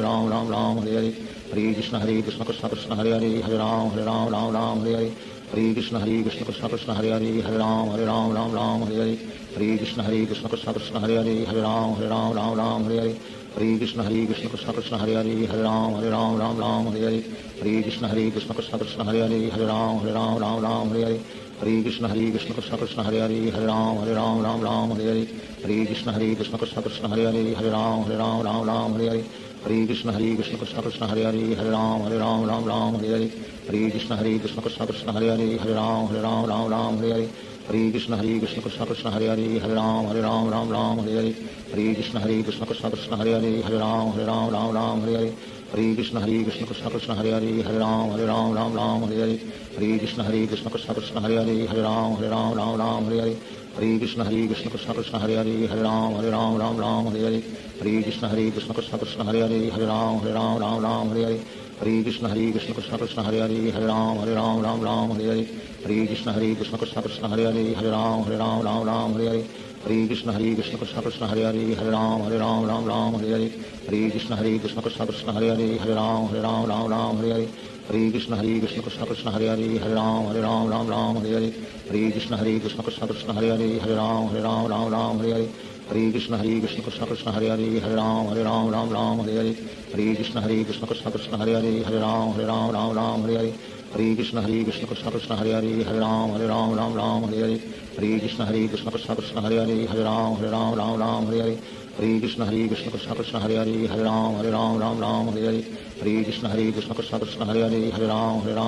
Ram Ram Hare Hare Hare Krishna Krishna Krishna Hare Hare Ram Ram Hare Hare Hare Krishna Krishna Krishna Hare Hare Ram Ram Hare Hare Hare Krishna Krishna Krishna Hare Hare Ram Ram Hare Hare Hare Krishna Krishna Krishna Hare Hare Ram Ram Hare Hare Hare Krishna Krishna Krishna Hare Hare Ram Ram Hare Hare Hare Krishna Krishna Krishna Hare Hare Ram Ram Hare Hare Hare Krishna Krishna Krishna Hare Hare Ram Ram Hare Hare Hare Krishna Krishna Krishna Hare Hare Ram Ram Hare Hare Hare Krishna Krishna Krishna Hare Hare Ram Ram Hare Hare Hare Krishna Krishna Krishna Hare Hare Ram Ram Hare Hare Hare Krishna Krishna Krishna Hare Hare Ram Ram Hare Hare Hare Krishna Krishna Krishna Hare Hare Hare Ram Ram Ram Hare Hare Hare Krishna Krishna Krishna Hare Hare Hare Ram Ram Hare Hare Hare Krishna Krishna Krishna Hare Hare Hare Ram Ram Hare Hare Hare Krishna Krishna Krishna Hare Hare Hare Ram Ram Hare Hare Hare Krishna Krishna Krishna Hare Hare Hare Ram Ram Hare Hare Hare Krishna Krishna Krishna Hare Hare Hare Ram Ram Hare Hare Hare Krishna Krishna Krishna Hare Hare Hare Ram Ram Hare Hare Hare Krishna Krishna Krishna Hare Hare Hare Ram Hare Hare Hare Krishna Krishna Krishna Hare Hare Hare Ram Hare Hare Hare Krishna Krishna Krishna Hare Hare Hare Ram Hare Hare Hare Krishna Krishna Krishna Hare Hare Hare Ram Hare Hare Hare Krishna Krishna Krishna Hare Hare Hare Ram Hare Hare Hare Krishna Krishna Krishna Hare Hare Hare Ram Hare Hare Hare Krishna Krishna Krishna Hare Hare Hare Ram Hare Hare Hare Krishna Krishna Krishna Hare Hare Hare Ram Hare Hare Hare Krishna Krishna Krishna Hare Hare Hare Ram Hare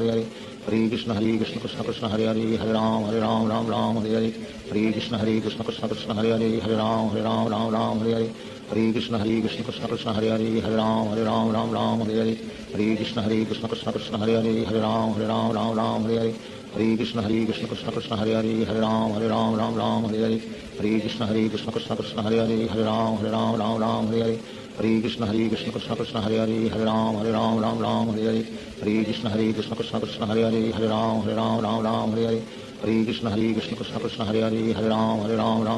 Hare Hare Krishna Krishna Krishna Hare Hare Hare Ram Hare Hare Hare Krishna Krishna Krishna Hare Hare Hare Ram Hare Hare Hare Krishna Krishna Krishna Hare Hare Hare Ram Hare Hare Hare Krishna Krishna Krishna Hare Hare Hare Ram Hare Hare Hare Krishna Krishna Krishna Hare Hare Hare Ram Hare Hare Hare Krishna Krishna Krishna Hare Hare Hare Ram Hare Hare Hare Krishna Krishna Krishna Hare Hare Hare Ram Hare Hare Hare Krishna Krishna Krishna Hare Hare Hare Ram Hare Hare Hare Krishna Krishna Krishna Hare Hare Hare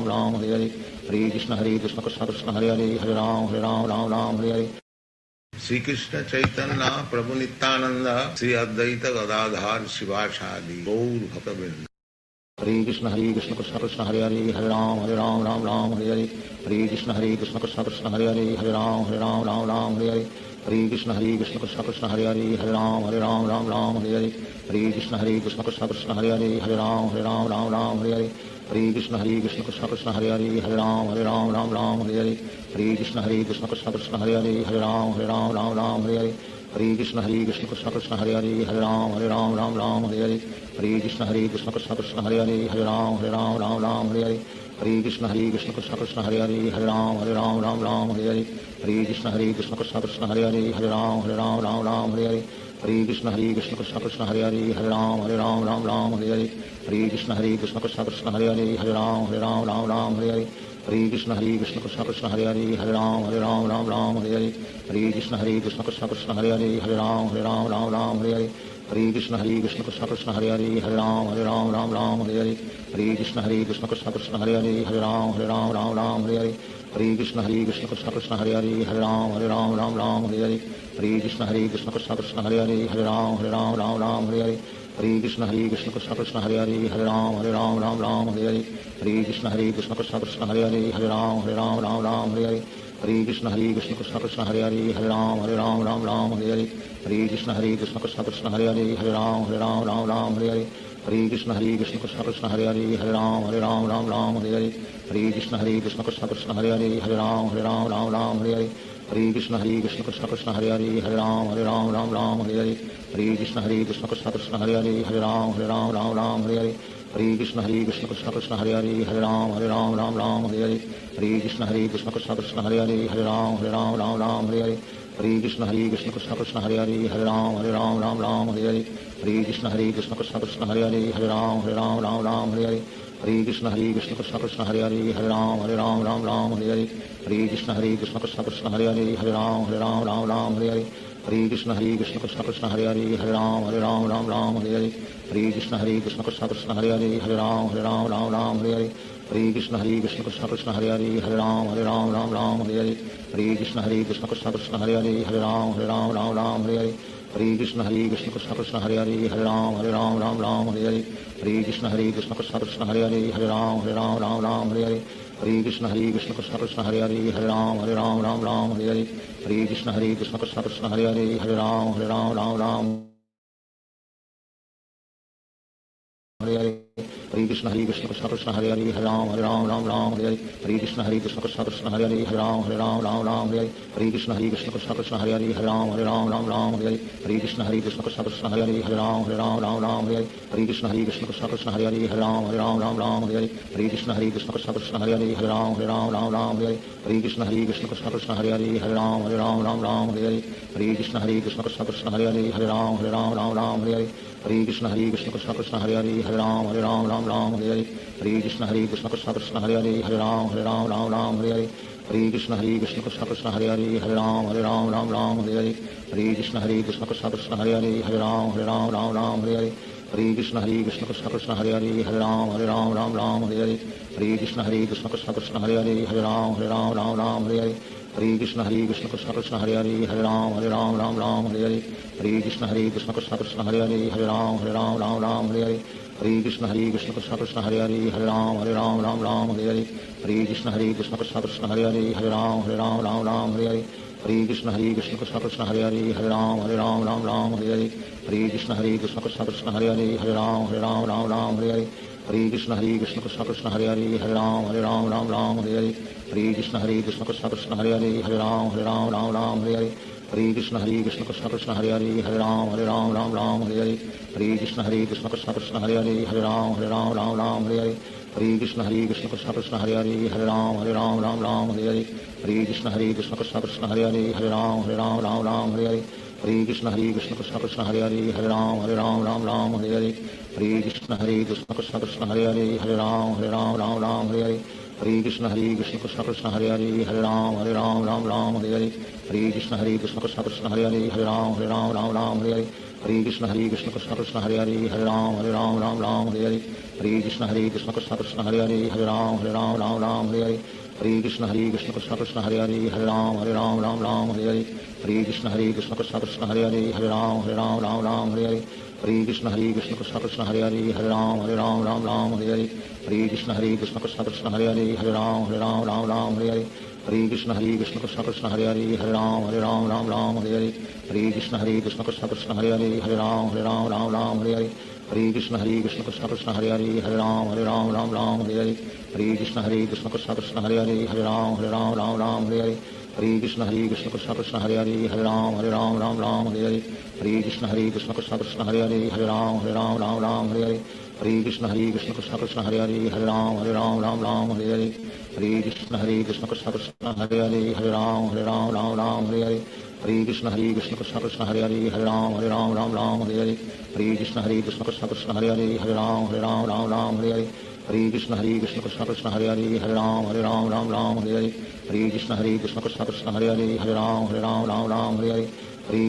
Ram Hare Hare Hare Krishna Krishna Krishna Hare Hare Hare Ram Hare Hare Shri Krishna Chaitanya प्रभु नित्यानंद श्री अद्वैत गदाधर शिवासादि गौर भक्तवृंद Hare Krishna Krishna Krishna Hare Hare Hare Ram Hare Hare Hare Krishna Krishna Krishna Hare Hare Hare Ram Hare Hare Hare Krishna Krishna Krishna Hare Hare Hare Ram Hare Hare Hare Krishna Krishna Krishna Hare Hare Hare Ram Hare Hare Hare Krishna Krishna Krishna Hare Hare Hare Ram Hare Hare Hare Krishna Krishna Krishna Hare Hare Hare Ram Hare Hare Hare Krishna Krishna Krishna Hare Hare Hare Ram Hare Hare Hare Krishna Krishna Krishna Hare Hare Hare Ram Hare Hare Hare Krishna Krishna Krishna Hare Hare Hare Ram Hare Hare Hare Krishna Krishna Krishna Hare Hare Hare Ram Hare Hare Hare Krishna Krishna Krishna Hare Hare Hare Ram Hare Hare Hare Krishna Krishna Krishna Hare Hare Hare Ram Hare Hare Hare Krishna Krishna Krishna Hare Hare Hare Ram Hare Hare Hare Krishna Krishna Krishna Hare Hare Hare Ram Hare Hare Hare Krishna Krishna Krishna Hare Hare Hare Ram Hare Hare Hare Krishna Krishna Krishna Hare Hare Hare Ram Hare Hare Hare Krishna Krishna Krishna Hare Hare Hare Ram Hare Hare Hare Krishna Krishna Krishna Hare Hare Hare Ram Hare Hare Hare Krishna Krishna Krishna Hare Hare Hare Ram Hare Hare Krishna Krishna Krishna Hare Hare Hare Ram Hare Hare Krishna Krishna Krishna Hare Hare Hare Ram Hare Hare Krishna Krishna Krishna Hare Hare Hare Ram Hare Hare Krishna Krishna Krishna Hare Hare Hare Ram Hare Hare Krishna Krishna Krishna Hare Hare Hare Ram Hare Hare Krishna Krishna Krishna Hare Hare Hare Ram Hare Hare Krishna Krishna Krishna Hare Hare Hare Ram Hare Hare Krishna Krishna Krishna Hare Hare Hare Ram Hare Hare Krishna Krishna Krishna Hare Hare Hare Ram Hare Hare Krishna Krishna Krishna Hare Hare Hare Ram Hare Hare Krishna Krishna Krishna Hare Hare Hare Ram Hare Hare Krishna Krishna Krishna Hare Hare Hare Ram Hare Krishna Krishna Krishna Hare Hare Hare Ram Hare Krishna Krishna Krishna Hare Hare Hare Ram Hare Krishna Krishna Krishna Hare Hare Hare Ram Hare Krishna Krishna Krishna Hare Hare Hare Ram Hare Krishna Krishna Krishna Hare Hare Hare Ram Hare Krishna Krishna Krishna Hare Hare Hare Ram Hare Krishna Krishna Krishna Hare Hare Hare Ram Hare Krishna Krishna Krishna Hare Hare Hare Ram Hare Krishna Krishna Krishna Hare Hare Hare Ram Hare Hare Krishna Krishna Krishna Hare Hare Hare Ram Ram Ram Hare Hare Hare Krishna Krishna Krishna Hare Hare Hare Ram Ram Hare Hare Hare Krishna Krishna Krishna Hare Hare Hare Ram Ram Hare Hare Hare Krishna Krishna Krishna Hare Hare Hare Ram Ram Hare Hare Hare Krishna Krishna Krishna Hare Hare Hare Ram Ram Hare Hare Hare Krishna Krishna Krishna Hare Hare Hare Ram Ram Hare Hare Hare Krishna Krishna Krishna Hare Hare Hare Ram Ram Hare Hare Hare Krishna Krishna Krishna Hare Hare Hare Ram Ram Hare Hare Hare Krishna Krishna Krishna Hare Hare Hare Ram Ram Hare Hare Hare Krishna Krishna Krishna Hare Hare Hare Ram Ram Hare Hare Hare Krishna Krishna Krishna Hare Hare Hare Ram Ram Hare Hare Hare Krishna Krishna Krishna Hare Hare Hare Ram Ram Hare Hare Hare Krishna Krishna Krishna Hare Hare Hare Ram Hare Hare Hare Krishna Krishna Krishna Hare Hare Hare Ram Hare Hare Hare Krishna Krishna Krishna Hare Hare Hare Ram Hare Hare Hare Krishna Krishna Krishna Hare Hare Hare Ram Hare Hare Hare Krishna Krishna Krishna Hare Hare Hare Ram Hare Hare Hare Krishna Krishna Krishna Hare Hare Hare Ram Hare Hare Hare Krishna Krishna Krishna Hare Hare Hare Ram Hare Hare Hare Krishna Krishna Krishna Hare Hare Hare Ram Hare Hare Hare Krishna Krishna Krishna Hare Hare Hare Ram Hare Hare Hare Krishna Krishna Krishna Hare Hare Hare Ram Hare Hare Hare Krishna Krishna Krishna Hare Hare Hare Ram Hare Hare Hare Krishna Krishna Krishna Hare Hare Hare Ram Hare Hare Hare Krishna Krishna Krishna Hare Hare Hare Ram Hare Hare Hare Krishna Krishna Krishna Hare Hare Hare Ram Hare Hare Hare Krishna Krishna Krishna Hare Hare Hare Ram Hare Hare Hare Krishna Krishna Krishna Hare Hare Hare Ram Hare Hare Hare Krishna Krishna Krishna Hare Hare Hare Ram Hare Hare Hare Krishna Krishna Krishna Hare Hare Hare Ram Hare Hare Hare Krishna Krishna Krishna Hare Hare Hare Ram Hare Hare Hare Krishna Krishna Krishna Hare Hare Hare Ram Hare Hare Hare Krishna Krishna Krishna Hare Hare Hare Ram Hare Hare Hare Krishna Krishna Krishna Hare Hare Hare Ram Hare Hare Hare Krishna Krishna Krishna Hare Hare Hare Ram Hare Hare Hare Krishna Krishna Krishna Hare Hare Hare Ram Hare Hare Hare Krishna Krishna Krishna Hare Hare Hare Ram Hare Hare Hare Krishna Krishna Krishna Hare Hare Hare Ram Hare Hare Hare Krishna Krishna Krishna Hare Hare Hare Ram Hare Hare Hare Krishna Krishna Krishna Hare Hare Hare Ram Hare Hare Hare Krishna Krishna Krishna Hare Hare Hare Ram Hare Hare Krishna Krishna Krishna Hare Hare Hare Ram Hare Hare Krishna Krishna Krishna Hare Hare Hare Ram Hare Hare Krishna Krishna Krishna Hare Hare Hare Ram Hare Hare Krishna Krishna Krishna Hare Hare Hare Ram Hare Hare Krishna Krishna Krishna Hare Hare Hare Ram Hare Hare Krishna Krishna Krishna Hare Hare Hare Ram Hare Hare Krishna Krishna Krishna Hare Hare Hare Ram Hare Hare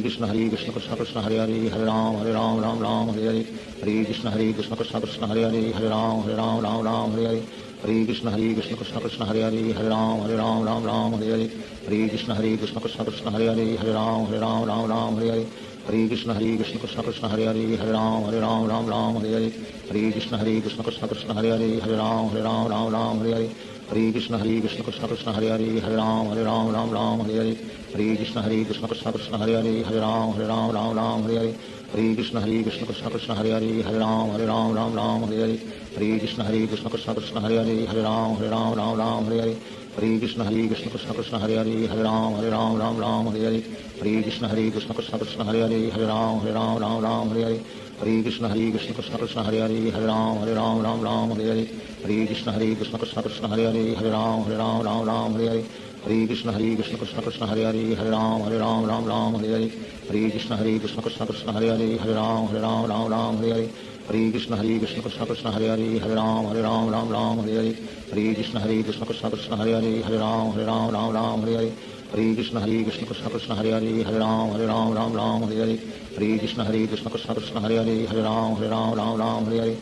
Krishna Krishna Krishna Hare Hare Hare Ram Hare Hare Krishna Krishna Krishna Hare Hare Hare Ram Hare Hare Krishna Krishna Krishna Hare Hare Hare Ram Hare Hare Krishna Krishna Krishna Hare Hare Hare Ram Hare Hare Krishna Krishna Krishna Hare Hare Hare Ram Hare Hare Krishna Krishna Krishna Hare Hare Hare Ram Hare Hare Krishna Krishna Krishna Hare Hare Hare Ram Hare Hare Krishna Krishna Krishna Hare Hare Hare Ram Hare Hare Krishna Krishna Krishna Hare Hare Hare Ram Hare Hare Krishna Krishna Krishna Hare Hare Hare Ram Hare Hare Krishna Krishna Krishna Hare Hare Hare Ram Hare Hare Krishna Krishna Krishna Hare Hare Hare Ram Hare Hare Krishna Krishna Krishna Hare Hare Hare Ram Hare Hare Krishna Krishna Krishna Hare Hare Hare Ram Hare Hare Krishna Krishna Krishna Hare Hare Hare Ram Hare Hare Krishna Krishna Krishna Hare Hare Hare Ram Hare Hare Krishna Krishna Krishna Hare Hare Hare Ram Hare Hare Krishna Krishna Krishna Hare Hare Hare Ram Hare Hare Krishna Krishna Krishna Hare Hare Hare Ram Hare Hare Krishna Krishna Krishna Hare Hare Hare Ram Hare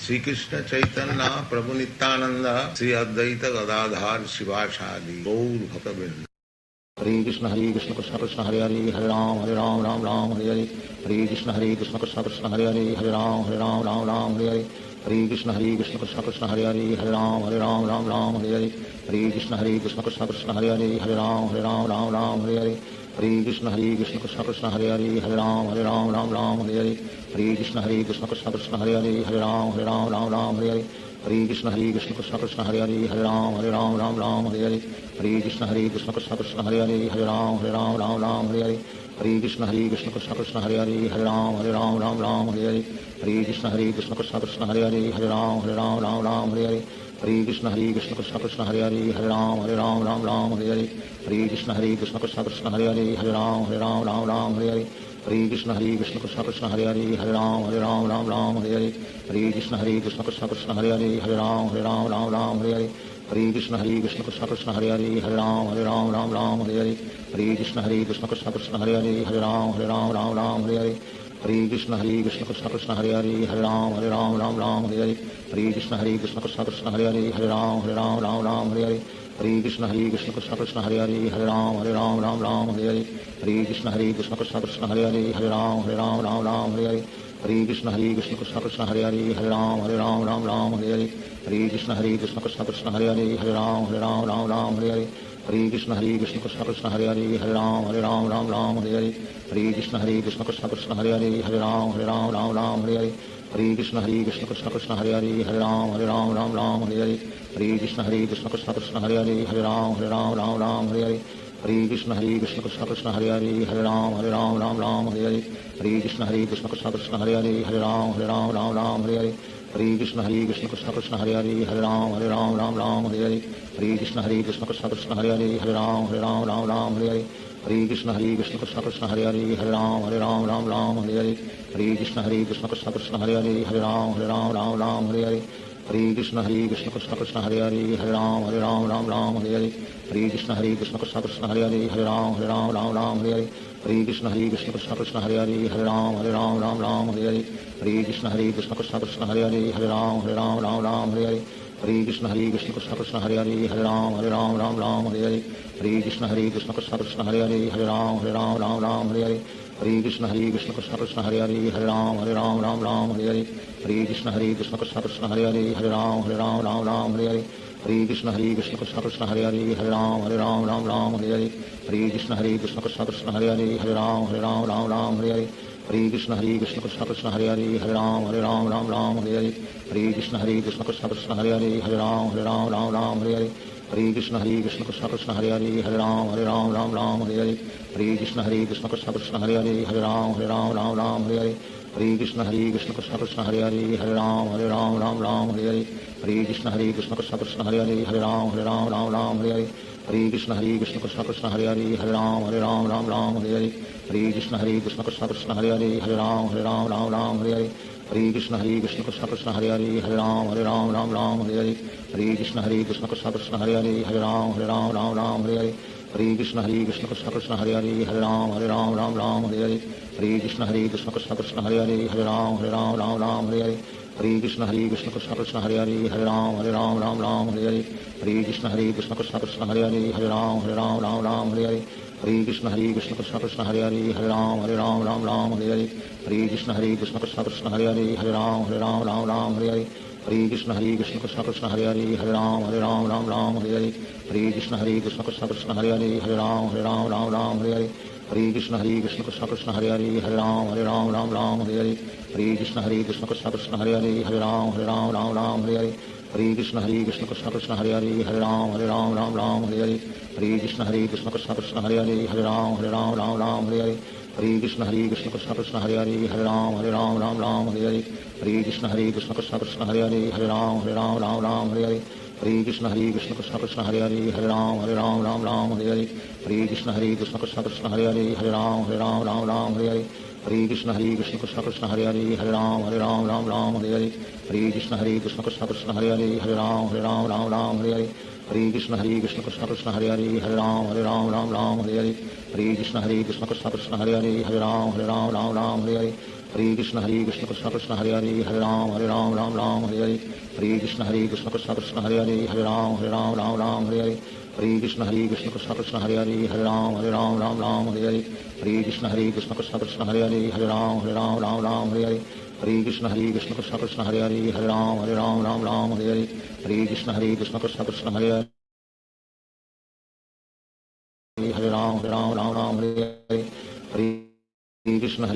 Shri Krishna Chaitanya प्रभु नित्यानंद श्री अद्वैत गदाधार शिवासादि गौर भक्तवृंद Hare Krishna Krishna Krishna Hare Hare Hare Ram Hare Hare Hare Krishna Krishna Krishna Hare Hare Hare Ram Hare Hare Krishna Krishna Krishna Hare Hare Hare Ram Hare Krishna Krishna Krishna Hare Hare Hare Ram Hare हरे Krishna Krishna Krishna Hare Hare Hare Ram Ram Ram Hare Hare Hare Krishna Krishna Krishna Hare Hare Hare Ram Ram Hare Hare Hare Krishna Krishna Krishna Hare Hare Hare Ram Ram Hare Hare Hare Krishna Krishna Krishna Hare Hare Hare Ram Ram Hare Hare Hare Krishna Krishna Krishna Hare Hare Hare Ram Hare Hare Hare Krishna Krishna Krishna Hare Hare Hare Ram Hare Hare Hare Krishna Krishna Krishna Hare Hare Hare Ram Hare Hare Hare Krishna Krishna Krishna Hare Hare Hare Ram Hare Hare Hare Krishna Krishna Krishna Hare Hare Hare Ram Hare Hare Hare Krishna Krishna Krishna Hare Hare Hare Ram Hare Hare Hare Krishna Krishna Krishna Hare Hare Hare Ram Hare Hare Hare Krishna Krishna Krishna Hare Hare Hare Ram Hare Hare Hare Krishna Krishna Krishna Hare Hare Hare Ram Hare Hare Hare Krishna Krishna Krishna Hare Hare Hare Ram Hare Hare Hare Krishna Krishna Krishna Hare Hare Hare Ram Hare Hare Hare Krishna Krishna Krishna Hare Hare Hare Ram Hare Hare Hare Krishna Krishna Krishna Hare Hare Hare Ram Hare Hare Hare Krishna Krishna Krishna Hare Hare Hare Ram Hare Hare Hare Krishna Krishna Krishna Hare Hare Hare Ram Hare Hare Hare Krishna Krishna Krishna Hare Hare Hare Ram Hare Hare Hare Krishna Krishna Krishna Hare Hare Hare Ram Hare Hare Hare Krishna Krishna Krishna Hare Hare Hare Ram Hare Hare Hare Krishna Krishna Krishna Hare Hare Hare Ram Hare Hare Hare Krishna Krishna Krishna Hare Hare Hare Ram Hare Hare Hare Krishna Krishna Krishna Hare Hare Hare Ram Hare Hare Hare Krishna Krishna Krishna Hare Hare Hare Ram Hare Hare Hare Krishna Krishna Krishna Hare Hare Hare Ram Hare Hare Hare Krishna Krishna Krishna Hare Hare Hare Ram Hare Hare Hare Krishna Krishna Krishna Hare Hare Hare Ram Hare Hare Hare Krishna Krishna Krishna Hare Hare Hare Ram Hare Hare Hare Krishna Krishna Krishna Hare Hare Hare Ram Hare Hare Hare Krishna Krishna Krishna Hare Hare Hare Ram Hare Hare Hare Krishna Krishna Krishna Hare Hare Hare Ram Hare Hare Hare Krishna Krishna Krishna Hare Hare Hare Ram Hare Hare Hare Krishna Krishna Krishna Hare Hare Hare Ram Hare Hare Hare Krishna Krishna Krishna Hare Hare Hare Ram Hare Hare Hare Krishna Krishna Krishna Hare Hare Hare Ram Hare Hare Hare Krishna Krishna Krishna Hare Hare Hare Ram Hare Hare Hare Krishna Krishna Krishna Hare Hare Hare Ram Hare Hare Hare Krishna Krishna Krishna Hare Hare Hare Ram Hare Hare Hare Krishna Krishna Krishna Hare Hare Hare Ram Hare Hare Hare Krishna Krishna Krishna Hare Hare Hare Ram Hare Hare Hare Krishna Krishna Krishna Hare Hare Hare Ram Hare Hare Hare Krishna Krishna Krishna Hare Hare Hare Ram Hare Hare Hare Krishna Krishna Krishna Hare Hare Hare Ram Hare Hare Hare Krishna Krishna Krishna Hare Hare Hare Ram Hare Hare Hare Krishna Krishna Krishna Hare Hare Hare Ram Hare Hare Hare Krishna Krishna Krishna Hare Hare Hare Ram Hare Hare Hare Krishna Krishna Krishna Hare Hare Hare Ram Hare Hare Hare Krishna Krishna Krishna Hare Hare Hare Ram Hare Hare Hare Krishna Krishna Krishna Hare Hare Hare Ram Hare Hare Hare Krishna Krishna Krishna Hare Hare Hare Ram Hare Hare Hare Krishna Krishna Krishna Hare Hare Hare Ram Hare Hare Hare Krishna Krishna Krishna Hare Hare Hare Ram Hare Hare Hare Krishna Krishna Krishna Hare Hare Hare Ram Hare Hare Hare Krishna Krishna Krishna Hare Hare Hare Ram Hare Hare Hare Krishna Krishna Krishna Hare Hare Hare Ram Hare Hare Hare Krishna Krishna Krishna Hare Hare Hare Ram Hare Hare Hare Krishna Krishna Krishna Hare Hare Hare Ram Hare Hare Hare Krishna Krishna Krishna Hare Hare Hare Ram Hare Hare Hare Krishna Krishna Krishna Hare Hare Hare Ram Hare Hare Hare Krishna Krishna Krishna Hare Hare Hare Ram Hare Hare Hare Krishna Krishna Krishna Hare Hare Hare Ram Hare Hare Hare Krishna Krishna Krishna Hare Hare Hare Ram Hare Hare Hare Krishna Krishna Krishna Hare Hare Hare Ram Hare Hare Hare Krishna Krishna Krishna Hare Hare Hare Ram Hare Hare Hare Krishna Krishna Krishna Hare Hare Hare Ram Hare Hare Hare Krishna Krishna Krishna Hare Hare Hare Ram Hare Hare Hare Krishna Krishna Krishna Hare Hare Hare Ram Hare Hare Hare Krishna Krishna Krishna Hare Hare Hare Ram Hare Hare Hare Krishna Krishna Krishna Hare Hare Hare Ram Hare Hare Hare Krishna Krishna Krishna Hare Hare Hare Ram Hare Hare Hare Krishna Krishna Krishna Hare Hare Hare Ram Hare Hare Hare Krishna Krishna Krishna Hare Hare Hare Ram Ram Ram Hare Hare Hare Krishna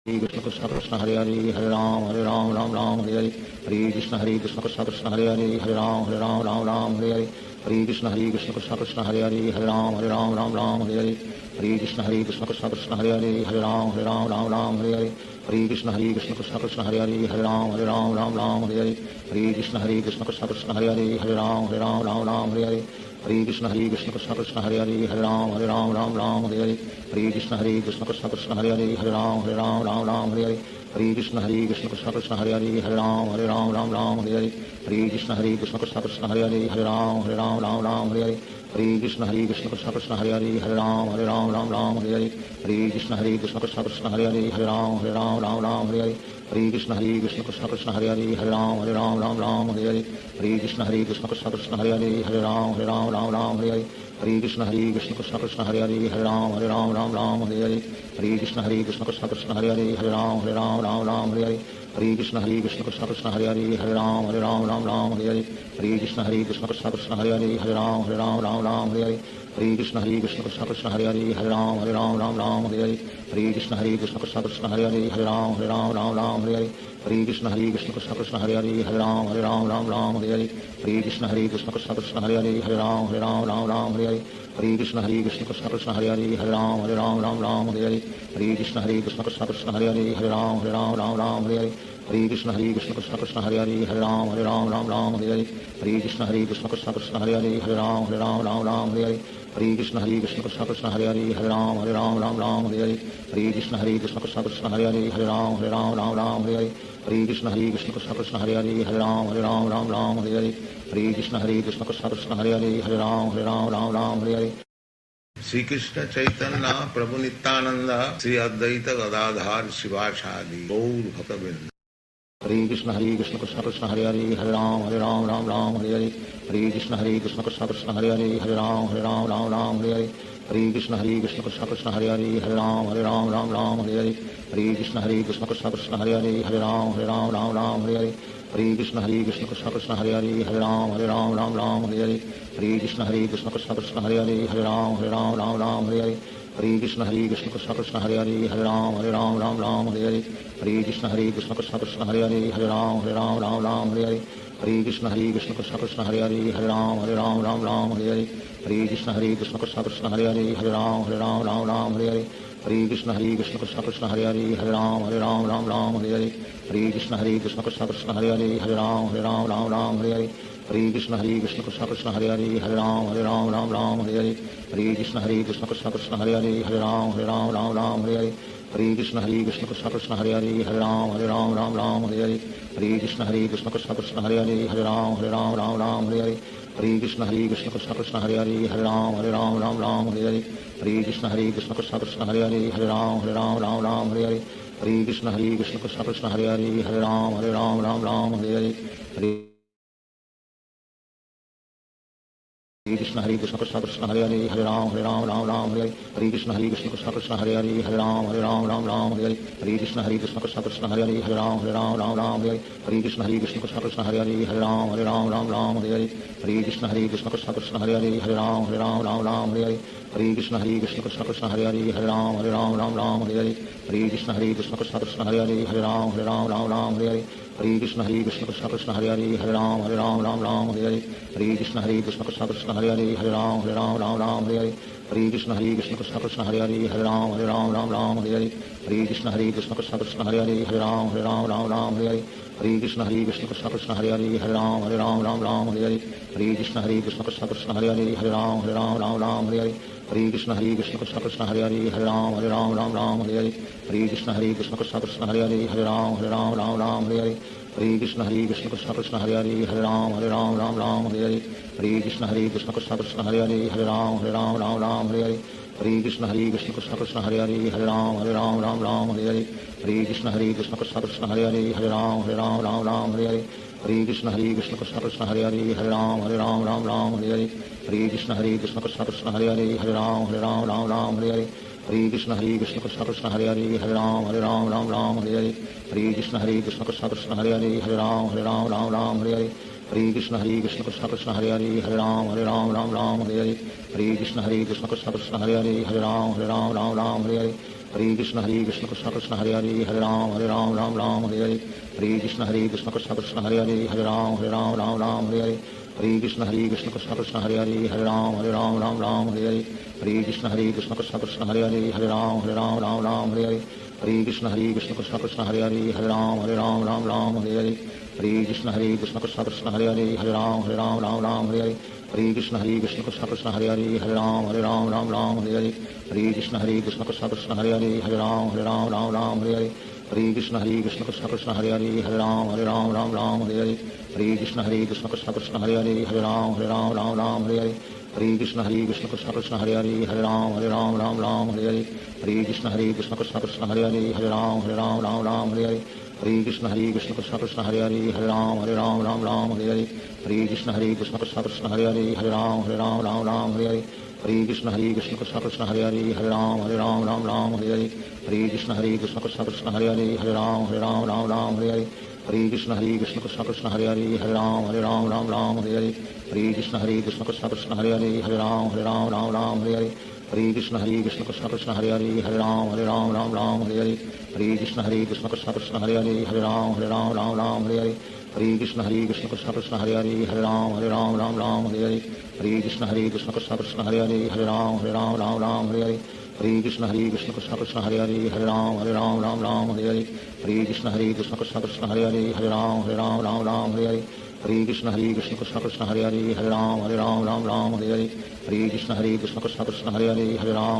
Krishna Krishna Hare Hare Hare Ram Ram Ram Hare Hare Hare Krishna Krishna Krishna Hare Hare Hare Ram Ram Hare Hare Hare Krishna Krishna Krishna Hare Hare Hare Ram Ram Hare Hare Hare Krishna Krishna Krishna Hare Hare Hare Ram Ram Hare Hare Hare Krishna Krishna Krishna Hare Hare Hare Ram Ram Hare Hare Hare Krishna Krishna Krishna Hare Hare Hare Ram Ram Hare Hare Hare Krishna Krishna Krishna Hare Hare Hare Ram Ram Hare Hare Hare Krishna Krishna Krishna Hare Hare Hare Ram Ram Hare Hare Hare Krishna Krishna Krishna Hare Hare Hare Ram Ram Hare Hare Hare Krishna Krishna Krishna Hare Hare Hare Ram Ram Hare Hare Hare Krishna Krishna Krishna Hare Hare Hare Ram Ram Hare Hare Hare Krishna Krishna Krishna Hare Hare Hare Ram Ram Hare Hare Hare Krishna Krishna Krishna Hare Hare Hare Ram Ram Hare Hare Hare Krishna Krishna Krishna Hare Hare Hare Ram Ram Hare Hare Hare Krishna Krishna Krishna Hare Hare Hare Ram Hare Hare Hare Krishna Krishna Krishna Hare Hare Hare Ram Ram Hare Hare Hare Krishna Krishna Krishna Hare Hare Hare Ram Ram Hare Hare Hare Krishna Krishna Krishna Hare Hare Hare Ram Ram Hare Hare Hare Krishna Krishna Krishna Hare Hare Hare Ram Hare Hare Hare Krishna Krishna Krishna Hare Hare Hare Ram Ram Hare Hare Hare Krishna Krishna Krishna Hare Hare Hare Ram Ram Hare Hare Hare Krishna Krishna Krishna Hare Hare Hare Ram Ram Hare Hare Hare Krishna Krishna Krishna Hare Hare Hare Ram Ram Hare Hare Hare Krishna Krishna Krishna Hare Hare Hare Ram Ram Hare Hare Hare Krishna Krishna Krishna Hare Hare Hare Ram Hare Hare Hare Krishna Krishna Krishna Hare Hare Hare Ram Hare Hare Hare Krishna Krishna Krishna Hare Hare Hare Ram Hare Hare Hare Krishna Krishna Krishna Hare Hare Hare Ram Hare Hare Hare Krishna Krishna Krishna Hare Hare Hare Ram Hare Hare Hare Krishna Krishna Krishna Hare Hare Hare Ram Hare Hare Shri Krishna Chaitanya प्रभु नित्यानंद श्री अद्वैत गदाधार शिवासादि गौर भक्तवृंद Hare Krishna Krishna Krishna Hare Hare Hare Ram Ram Hare Hare Hare Krishna Krishna Krishna Hare Hare Hare Ram Hare Hare Hare Krishna Krishna Krishna Hare Hare Hare Ram Hare Hare Hare Krishna Krishna Krishna Hare Hare Hare Ram Hare Hare Hare Krishna Krishna Krishna Hare Hare Hare Ram Hare Hare Hare Krishna Krishna Krishna Hare Hare Hare Ram Hare Hare Hare Krishna Krishna Krishna Hare Hare Hare Ram Hare Hare Hare Krishna Krishna Krishna Hare Hare Hare Ram Hare Hare Hare Krishna Krishna Krishna Hare Hare Hare Ram Hare Hare Hare Krishna Krishna Krishna Hare Hare Hare Ram Hare Hare Hare Krishna Krishna Krishna Hare Hare Hare Ram Hare Hare Hare Krishna Krishna Krishna Hare Hare Hare Ram Hare Hare Hare Krishna Krishna Krishna Hare Hare Hare Ram Hare Hare Hare Krishna Krishna Krishna Hare Hare Hare Ram Hare Hare Hare Krishna Krishna Krishna Hare Hare Hare Ram Hare Hare Hare Krishna Krishna Krishna Hare Hare Hare Ram Hare Hare Hare Krishna Krishna Krishna Hare Hare Hare Ram Hare Hare Hare Krishna Krishna Krishna Hare Hare Hare Ram Hare Hare Hare Krishna Krishna Krishna Hare Hare Hare Ram Hare Hare Hare Krishna Krishna Krishna Hare Hare Hare Ram Hare Hare Krishna Krishna Krishna Hare Hare Hare Ram Hare Hare Krishna Krishna Krishna Hare Hare Hare Ram Hare Hare Krishna Krishna Krishna Hare Hare Hare Ram Hare Hare Krishna Krishna Krishna Hare Hare Hare Ram Hare Hare Hare Krishna Krishna Krishna Hare Hare Hare Ram Hare Hare Hare Krishna Krishna Krishna Hare Hare Hare Ram Hare Hare Hare Krishna Krishna Krishna Hare Hare Hare Ram Hare Hare Hare Krishna Krishna Krishna Hare Hare Hare Ram Hare Hare Hare Krishna Krishna Krishna Hare Hare Hare Ram Hare Hare Hare Krishna Krishna Krishna Hare Hare Hare Ram Hare Hare Hare Krishna Krishna Krishna Hare Hare Hare Ram Hare Hare Krishna Krishna Krishna Hare Hare Hare Ram Hare Hare Hare Krishna Krishna Krishna Hare Hare Hare Ram Hare Hare Hare Krishna Krishna Krishna Hare Hare Hare Ram Hare Hare Hare Krishna Krishna Krishna Hare Hare Hare Ram Hare Hare Krishna Krishna Krishna Hare Hare Hare Ram Hare Hare Krishna Krishna Krishna Hare Hare Hare Ram Hare Hare Krishna Krishna Krishna Hare Hare Hare Ram Hare Hare Krishna Krishna Krishna Hare Hare Hare Ram Hare Hare Krishna Krishna Krishna Hare Hare Hare Ram Hare Hare Krishna Krishna Krishna Hare Hare Hare Ram Hare Hare Krishna Krishna Krishna Hare Hare Hare Ram Hare Hare Hare Krishna Krishna Krishna Hare Hare Hare Ram Ram Ram Hare Hare Hare Krishna Krishna Krishna Hare Hare Hare Ram Ram Hare Hare Hare Krishna Krishna Krishna Hare Hare Hare Ram Ram Hare Hare Hare Krishna Krishna Krishna Hare Hare Hare Ram Ram Hare Hare Hare Krishna Krishna Krishna Hare Hare Hare Ram Ram Hare Hare Hare Krishna Krishna Krishna Hare Hare Hare Ram Hare Hare Hare Krishna Krishna Krishna Hare Hare Hare Ram Hare Hare Hare Krishna Krishna Krishna Hare Hare Hare Ram Hare Hare Hare Krishna Krishna Krishna Hare Hare Hare Ram Hare Hare Hare Krishna Krishna Krishna Hare Hare Hare Ram Hare Hare Hare Krishna Krishna Krishna Hare Hare Hare Ram Hare Hare Hare Krishna Krishna Krishna Hare Hare Hare Ram Hare Hare Hare Krishna Krishna Krishna Hare Hare Hare Ram Hare Hare Hare Krishna Krishna Krishna Hare Hare Hare Ram Hare Hare Hare Krishna Krishna Krishna Hare Hare Hare Ram Hare Hare Hare Krishna Krishna Krishna Hare Hare Hare Ram Hare Hare Hare Krishna Krishna Krishna Hare Hare Hare Ram Hare Hare Hare Krishna Krishna Krishna Hare Hare Hare Ram Hare Hare Hare Krishna Krishna Krishna Hare Hare Hare Ram Hare Hare Hare Krishna Krishna Krishna Hare Hare Hare Ram Hare Hare Hare Krishna Krishna Krishna Hare Hare Hare Ram Hare Hare Hare Krishna Krishna Krishna Hare Hare Hare Ram Hare Hare Hare Krishna Krishna Krishna Hare Hare Hare Ram Hare Hare Hare Krishna Krishna Krishna Hare Hare Hare Ram Hare Hare Hare Krishna Krishna Krishna Hare Hare Hare Ram Hare Hare Hare Krishna Krishna Krishna Hare Hare Hare Ram Hare Hare Hare Krishna Krishna Krishna Hare Hare Hare Ram Hare Hare Hare Krishna Krishna Krishna Hare Hare Hare Ram Hare Hare Hare Krishna Krishna Krishna Hare Hare Hare Ram Hare Hare Hare Krishna Krishna Krishna Hare Hare Hare Ram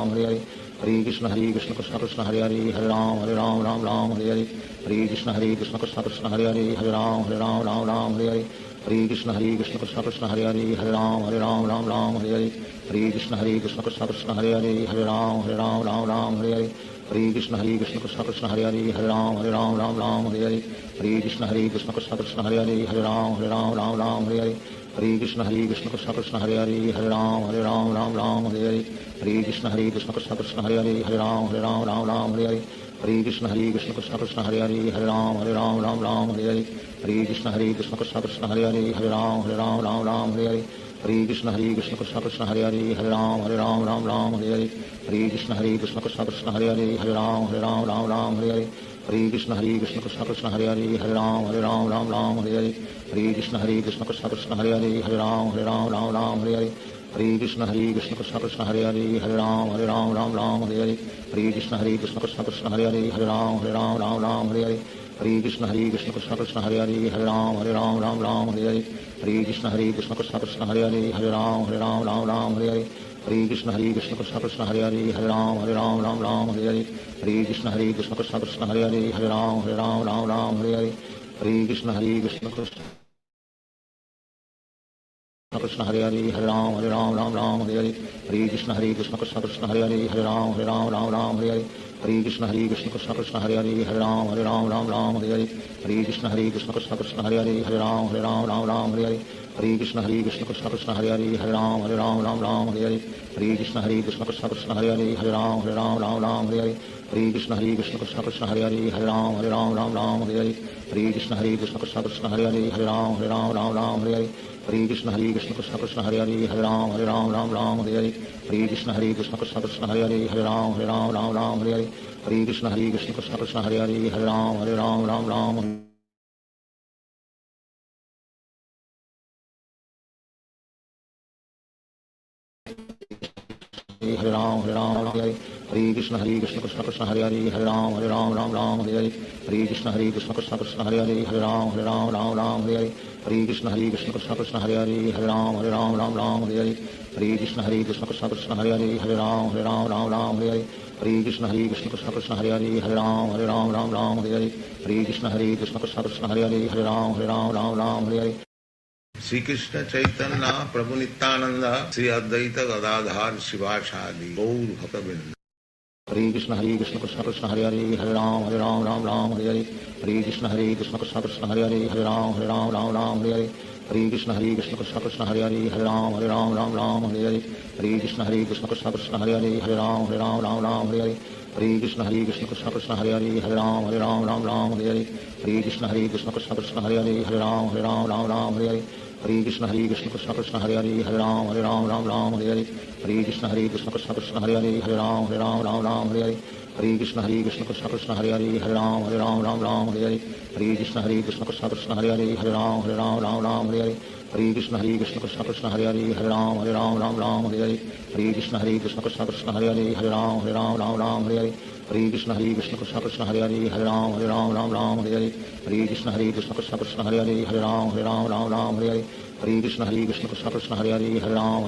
Hare Hare Hare Krishna Krishna Krishna Hare Hare Hare Ram Hare Hare Hare Krishna Krishna Krishna Hare Hare Hare Ram Hare Hare Hare Krishna Krishna Krishna Hare Hare Hare Ram Hare Hare Krishna Krishna Krishna Hare Hare Hare Ram Hare Hare Krishna Krishna Krishna Hare Hare Hare Ram Hare Hare Krishna Krishna Krishna Hare Hare Hare Ram Hare Hare Krishna Krishna Krishna Hare Hare Hare Ram Hare Hare Krishna Krishna Krishna Hare Hare Hare Ram Hare Hare Krishna Krishna Krishna Hare Hare Hare Ram Hare Hare Krishna Krishna Krishna Hare Hare Hare Ram Hare Hare Krishna Krishna Krishna Hare Hare Hare Ram Hare Hare Krishna Krishna Krishna Hare Hare Hare Ram Hare Hare Krishna Krishna Krishna Hare Hare Hare Ram Hare Hare Krishna Krishna Krishna Hare Hare Hare Ram Hare Hare Krishna Krishna Krishna Hare Hare Hare Ram Hare Hare Krishna Krishna Krishna Hare Hare Hare Ram Hare Hare Krishna Krishna Krishna Hare Hare Hare Ram Hare Hare Krishna Krishna Krishna Hare Hare Hare Ram Hare Hare Krishna Krishna Krishna Hare Hare Hare Ram Hare Hare Krishna Krishna Krishna Hare Hare Hare Ram Hare Hare Krishna Krishna Krishna Hare Hare Hare Ram Hare Hare Krishna Krishna Krishna Hare Hare Hare Ram Hare Hare Krishna Krishna Krishna Hare Hare Hare Ram Hare Krishna Krishna Krishna Hare Hare Hare Ram Hare Krishna Krishna Krishna Hare Hare Hare Ram Hare Krishna Krishna Krishna Hare Hare Hare Ram Hare Krishna Krishna Krishna Hare Hare Hare Ram Hare Krishna Krishna Krishna Hare Hare Hare Ram Hare Krishna Krishna Krishna Hare Hare Hare Ram Hare Ram Hare Krishna Krishna Krishna Hare Hare Hare Ram Hare Krishna Krishna Krishna Hare Hare Hare Ram Hare Krishna Krishna Krishna Hare Hare Hare Ram Hare Krishna Krishna Krishna Hare Hare Hare Ram Hare Krishna Krishna Krishna Hare Hare Hare Ram Hare Krishna Krishna Krishna Hare Hare Hare Ram Hare Shri Krishna Chaitanya प्रभु नित्यानंद श्री अद्वैत गदाधार शिवासादि गौर भक्तवृंद Hare Krishna Krishna Krishna Hare Hare Hare Ram Hare Hare Hare Krishna Krishna Krishna Hare Hare Hare Ram Hare Hare Hare Krishna Krishna Krishna Hare Hare Hare Ram Hare Hare Krishna Krishna Krishna Hare Hare Hare Ram Hare Hare हरे Krishna Krishna Krishna Hare Hare Ram Ram Ram Hare Hare Hare Krishna Krishna Krishna Hare Hare Ram Ram Ram Hare Hare Hare Krishna Krishna Krishna Hare Hare Ram Ram Hare Hare Hare Krishna Krishna Krishna Hare Hare Ram Ram Hare Hare Hare Krishna Krishna Krishna Hare Hare Ram Ram Hare Hare Hare Krishna Krishna Krishna Hare Hare Ram Ram Hare Hare Hare Krishna Krishna Krishna Hare Hare Ram Ram Hare Hare Hare Krishna Krishna Krishna Hare Hare Ram Ram Hare Hare Hare Krishna Krishna Krishna Hare Hare Ram Ram Hare Hare Hare Krishna Krishna Krishna Hare Hare Ram Ram Hare Hare Hare Krishna Krishna Krishna Hare Hare Ram Ram Hare Hare Hare Krishna Krishna Krishna Hare Hare Ram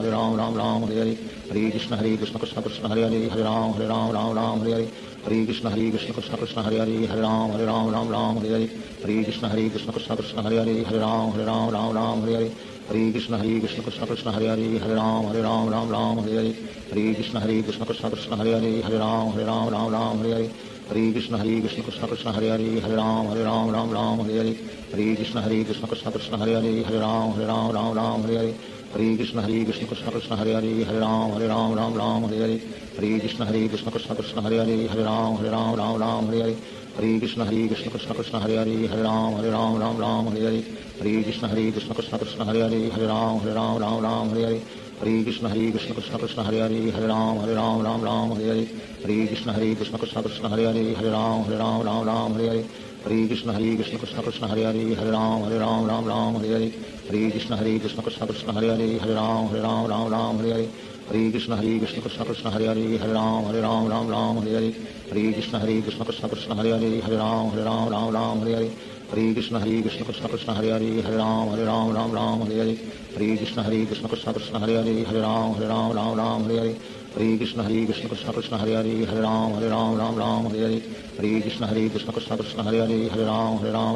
Ram Hare Hare Hare Krishna Krishna Krishna Hare Hare Ram Ram Hare Hare Hare Krishna Krishna Krishna Hare Hare Ram Ram Hare Hare Hare Krishna Krishna Krishna Hare Hare Ram Ram Hare Hare Hare Krishna Krishna Krishna Hare Hare Ram Ram Hare Hare Hare Krishna Krishna Krishna Hare Hare Ram Ram Hare Hare Hare Krishna Krishna Krishna Hare Hare Ram Ram Hare Hare Hare Krishna Krishna Krishna Hare Hare Ram Ram Hare Hare Hare Krishna Krishna Krishna Hare Hare Ram Ram Hare Hare Hare Krishna Krishna Krishna Hare Hare Ram Ram Hare Hare Hare Krishna Krishna Krishna Hare Hare Ram Ram Hare Hare Hare Krishna Krishna Krishna Hare Hare Ram Ram Hare Hare Hare Krishna Krishna Krishna Hare Hare Ram Ram Hare Hare Hare Krishna Krishna Krishna Hare Hare Ram Ram Hare Hare Hare Krishna Krishna Krishna Hare Hare Ram Ram Hare Hare Hare Krishna Krishna Krishna Hare Hare Ram Ram Hare Hare Hare Krishna Krishna Krishna Hare Hare Ram Ram Hare Hare Hare Krishna Krishna Krishna Hare Hare Ram Ram Hare Hare Hare Krishna Krishna Krishna Hare Hare Ram Ram Hare Hare Hare Krishna Krishna Krishna Hare Hare Ram Ram Hare Hare Hare Krishna Krishna Krishna Hare Hare Ram Ram Hare Hare Hare Krishna Krishna Krishna Hare Hare Ram Ram Hare Hare Hare Krishna Krishna Krishna Hare Hare Ram Ram Hare Hare Hare Krishna Krishna Krishna Hare Hare Ram Ram Hare Hare Hare Krishna Krishna Krishna Hare Hare Ram Ram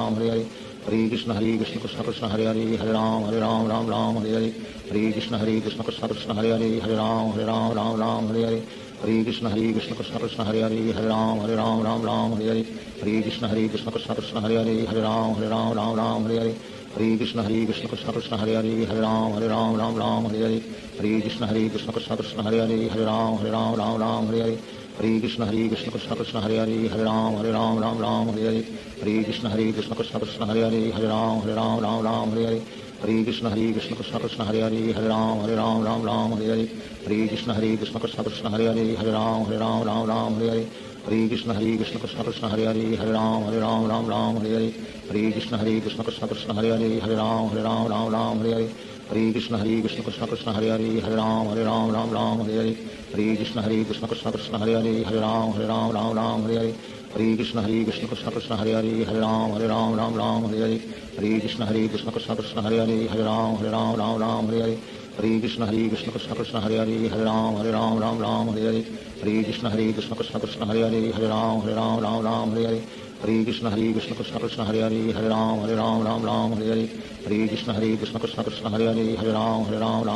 Hare Hare Hare Krishna Krishna Krishna Hare Hare Ram Ram Hare Hare Hare Krishna Krishna Krishna Hare Hare Ram Ram Hare Hare Hare Krishna Krishna Krishna Hare Hare Ram Ram Hare Hare Hare Krishna Krishna Krishna Hare Hare Ram Ram Hare Hare Hare Krishna Krishna Krishna Hare Hare Ram Ram Hare Hare Hare Krishna Krishna Krishna Hare Hare Ram Ram Hare Hare Hare Krishna Krishna Krishna Hare Hare Ram Ram Hare Hare Hare Krishna Krishna Krishna Hare Hare Ram Ram Hare Hare Hare Krishna Krishna Krishna Hare Hare Ram Ram Hare Hare Hare Krishna Krishna Krishna Hare Hare Ram Ram Hare Hare Hare Krishna Krishna Krishna Hare Hare Ram Ram Hare Hare Hare Krishna Krishna Krishna Hare Hare Ram Ram Hare Hare Hare Krishna Krishna Krishna Hare Hare Ram Ram Hare Hare Hare Krishna Krishna Krishna Hare Hare Ram Ram Hare Hare Hare Krishna Krishna Krishna Hare Hare Ram Ram Hare Hare Hare Krishna Krishna Krishna Hare Hare Ram Ram Hare Hare Hare Krishna Krishna Krishna Hare Hare Ram Ram Hare Hare Hare Krishna Krishna Krishna Hare Hare Ram Ram Hare Hare Hare Krishna Krishna Krishna Hare Hare Ram Ram Hare Hare Hare Krishna Krishna Krishna Hare Hare Ram Ram Hare Hare Hare Krishna Krishna Krishna Hare Hare Ram Ram Hare Hare Hare Krishna Krishna Krishna Hare Hare Ram Ram Hare Hare Hare Krishna Krishna Krishna Hare Hare Ram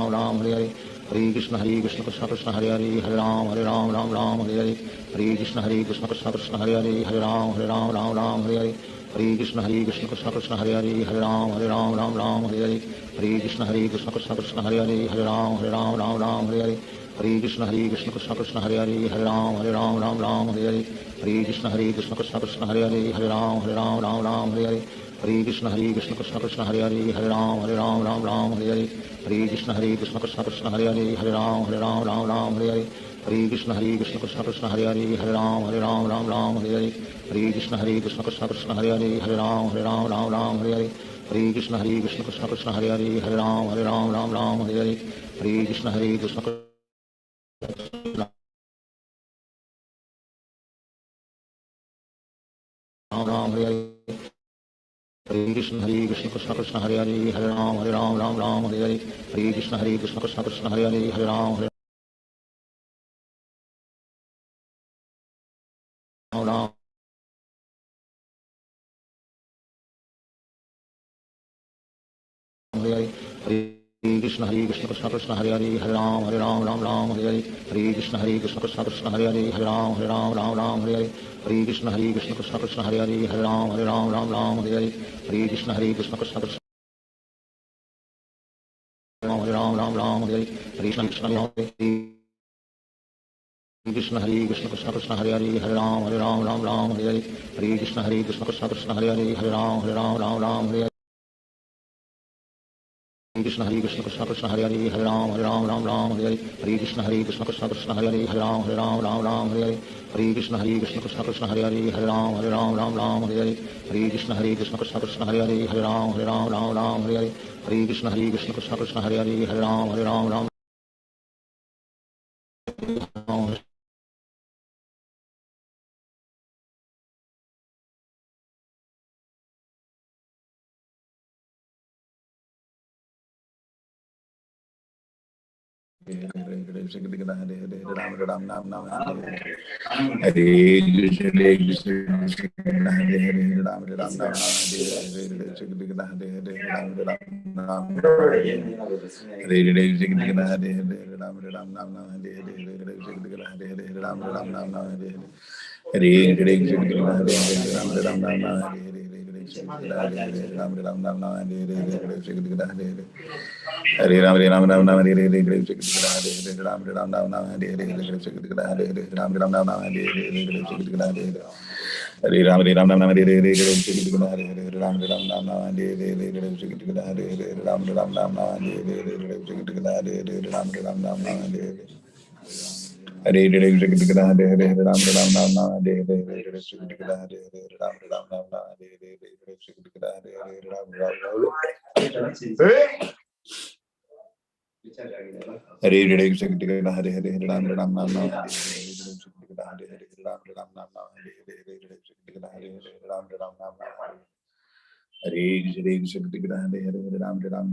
Ram Hare Hare Hare Krishna Krishna Krishna Hare Hare Ram Ram Hare Hare Hare Krishna Krishna Krishna Hare Hare Ram Ram Hare Hare Hare Krishna Krishna Krishna Hare Hare Ram Ram Hare Hare Hare Krishna Krishna Krishna Hare Hare Ram Ram Hare Hare Hare Krishna Krishna Ram Hare Hare Hare Krishna Krishna Krishna Hare Hare Ram Ram Hare Hare Hare Krishna Krishna Krishna Hare Hare Ram Ram Hare Hare Hare Krishna Krishna Krishna Hare Hare Ram Ram Hare Hare Hare Krishna Krishna Krishna Hare Hare Ram Ram Hare Hare Hare Krishna Krishna Krishna Hare Hare Ram Ram Hare Hare Hare Krishna Krishna Krishna Ram Hare Hare Hare Krishna Krishna Krishna Hare Krishna Krishna Krishna Hare Hare Hare Ram Ram Ram Hare Hare Hare Krishna Krishna Krishna Hare Hare Hare Ram Ram Hare Hare Krishna Krishna Krishna Hare Hare Hare Ram Ram Hare Hare Hare Krishna Krishna Krishna Hare Hare Hare Ram Ram Hare Hare Hare Krishna Krishna Krishna Hare Hare Hare Ram Hare Hare Hare Krishna Krishna Krishna Hare Hare Hare Ram Hare Hare Hare Krishna Krishna Krishna Hare Hare Hare Ram Hare Ram Hare Hare Hare Ram Hare Hare Hare Ram Hare Ram Hare Ram Hare Hare Hare Ram Hare Hare Krishna Krishna Krishna Hare Hare Hare Ram Ram Hare Krishna Krishna Krishna Hare Hare Hare Ram Hare Hare Hare Krishna Krishna Krishna Hare Hare Hare Ram Hare Hare Hare Krishna Krishna Krishna Hare Hare Hare Ram Hare Hare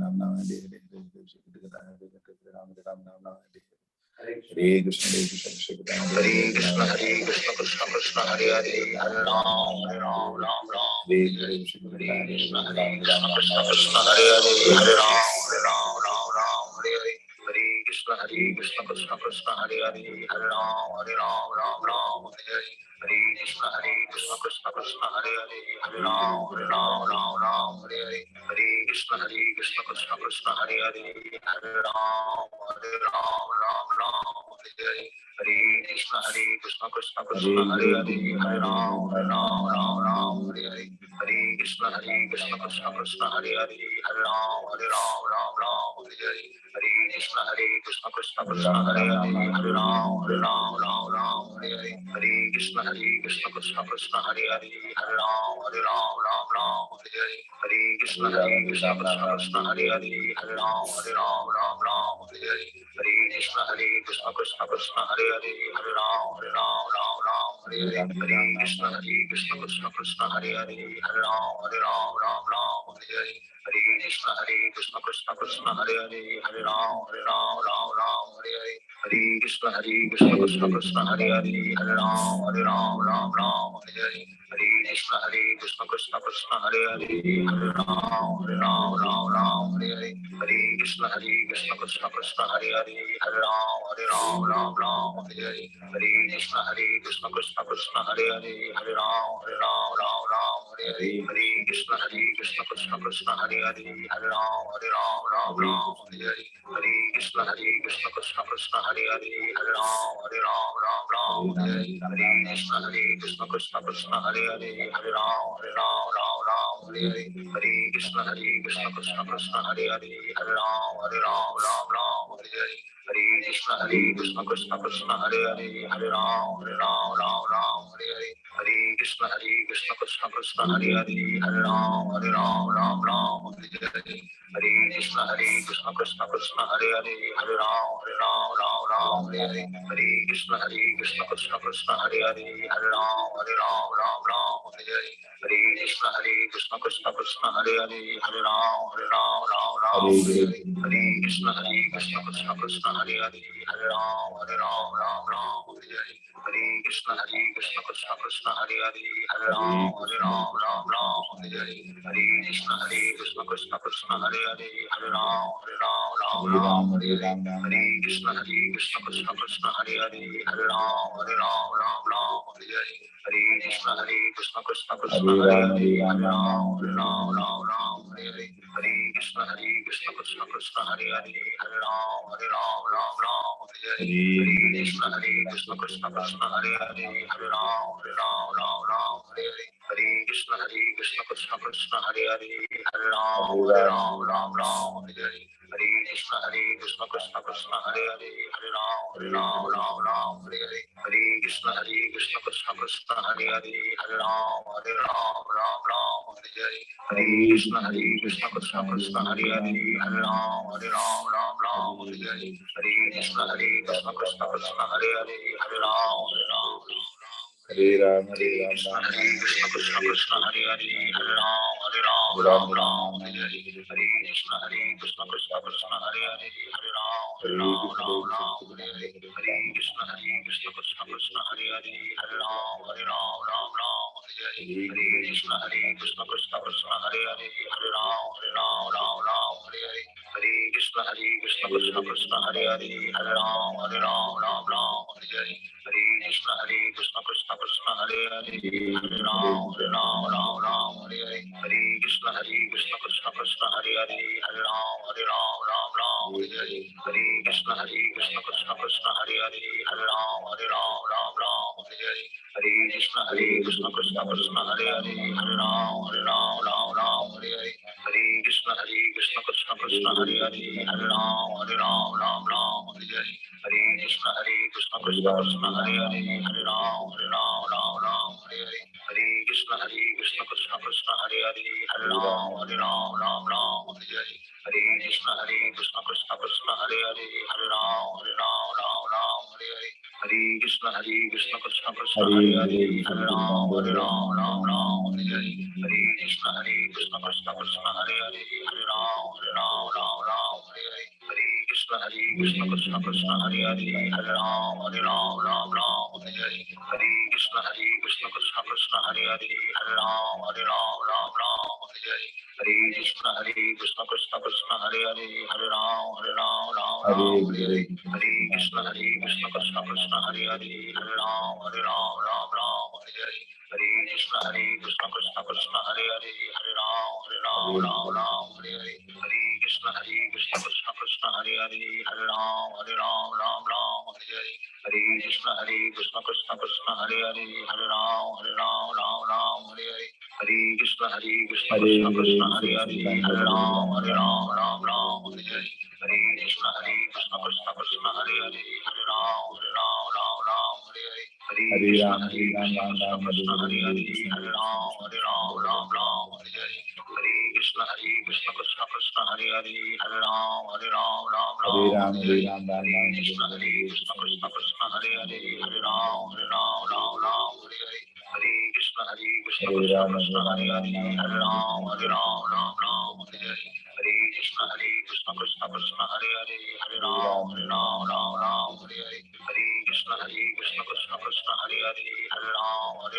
Hare Krishna Krishna Krishna Hare Hare Hare Ram Hare Hare Hare Krishna Krishna Krishna Hare Hare Hare Ram Hare Hare Hare Krishna Krishna Krishna Hare Hare Hare Ram Hare Hare Hare Krishna Krishna Krishna Hare Hare Hare Ram Hare Hare Hare Krishna Krishna Krishna Hare Hare Hare Ram Hare Hare Hare Krishna Krishna Krishna Hare Hare Hare Ram Hare Hare Hare Krishna Krishna Krishna Hare Hare Hare Ram Hare Hare Krishna Krishna Krishna Hare Hare Hare Ram Hare Hare Hare Krishna Krishna Krishna Hare Hare Hare Ram Hare Hare Krishna Krishna Krishna Hare Hare Hare Ram Hare Hare Krishna Krishna Krishna Hare Hare Hare Ram Hare Hare Krishna Krishna Krishna Hare Hare Hare Ram Hare Hare Krishna Krishna Krishna Hare Hare Hare Ram Hare Hare Krishna Krishna Krishna Hare Hare Hare Ram Hare Hare Krishna Krishna Krishna Hare Hare Hare Ram Hare Hare Krishna Krishna Krishna Hare Hare Hare Ram Hare Hare Krishna Krishna Krishna Hare Hare Hare Ram Hare Hare Krishna Krishna Krishna Hare Hare Hare Ram Hare Hare Krishna Krishna Krishna Hare Hare Hare Ram Hare Hare Krishna Krishna Krishna Hare Hare Hare Ram Hare Hare Krishna Krishna Krishna Hare Hare Hare Ram Hare Hare Krishna Krishna Krishna Hare Hare Hare Ram Hare Krishna Krishna Krishna Hare Hare Hare Ram Hare Krishna Krishna Krishna Hare Hare Hare Ram Hare Krishna Krishna Krishna Hare Hare Hare Ram Hare Krishna Krishna Krishna Hare Hare Hare Ram Hare Krishna Krishna Krishna Hare Hare Hare Ram Hare Hare Krishna Krishna Krishna Hare Hare Hare Ram Ram Ram Hare Hare Hare Krishna Krishna Krishna Hare Hare Hare Ram Ram Hare Hare Hare Krishna Krishna Krishna Hare Hare Hare Ram Ram Hare Hare Hare Krishna Krishna Krishna Hare Hare Hare Ram Hare Hare Hare Krishna Krishna Krishna Hare Hare Hare Ram Hare Hare Hare Krishna Krishna Krishna Hare Hare Hare Ram Hare Hare Hare Krishna Krishna Krishna Hare Hare Hare Ram Hare Ram Krishna Krishna Hare Hare Hare Ram Hare Hare Hare Krishna Krishna Krishna Hare Hare Hare Ram Hare Hare Hare Krishna Krishna Krishna Hare Hare Hare Ram Hare Hare Hare Krishna Krishna Krishna Hare Hare Hare Ram Hare Hare Hare Krishna Krishna Krishna Hare Hare Hare Ram Hare Hare Hare Krishna Krishna Krishna Hare Hare Hare Ram Hare Hare Hare Krishna Krishna Krishna Hare Hare Hare Ram Hare Hare Hare Krishna Krishna Krishna Hare Hare Hare Ram Hare Hare Hare Krishna Krishna Krishna Hare Hare Hare Ram Hare Hare Hare Krishna Krishna Krishna Hare Hare Hare Ram Hare Hare Hare Krishna Krishna Krishna Hare Hare Hare Ram Hare Hare Hare Krishna Krishna Krishna Hare Hare Hare Ram Hare Hare Hare Krishna Krishna Krishna Hare Hare Hare Ram Hare Hare Hare Krishna Krishna Krishna Hare Hare Hare Ram Hare Hare Hare Krishna Krishna Krishna Hare Hare Hare Ram Hare Hare Hare Krishna Krishna Krishna Hare Hare Hare Ram Hare Hare Hare Krishna Krishna Krishna Hare Hare Hare Ram Hare Hare Hare Krishna Krishna Krishna Hare Hare Hare Ram Hare Hare Hare Krishna Krishna Krishna Hare Hare Hare Ram Hare Hare Hare Krishna Krishna Krishna Hare Hare Hare Ram Hare Hare Hare Krishna Krishna Krishna Hare Hare Hare Ram Hare Hare Hare Krishna Krishna Krishna Hare Hare Hare Ram Hare Hare Hare Krishna Krishna Krishna Hare Hare Hare Ram Hare Hare Hare Krishna Krishna Krishna Hare Hare Hare Ram Hare Hare Hare Krishna Krishna Krishna Hare Hare Hare Ram Hare Hare Hare Krishna Krishna Krishna Hare Hare Hare Ram Hare Hare Hare Krishna Krishna Krishna Hare Hare Hare Ram Hare Hare Hare Krishna Krishna Krishna Hare Hare Hare Ram Hare Hare Hare Krishna Krishna Krishna Hare Hare Hare Ram Hare Hare Hare Krishna Krishna Krishna Hare Hare Hare Ram Hare Hare Hare Krishna Krishna Krishna Hare Hare Hare Ram Hare Hare Hare Krishna Krishna Krishna Hare Hare Hare Ram Hare Hare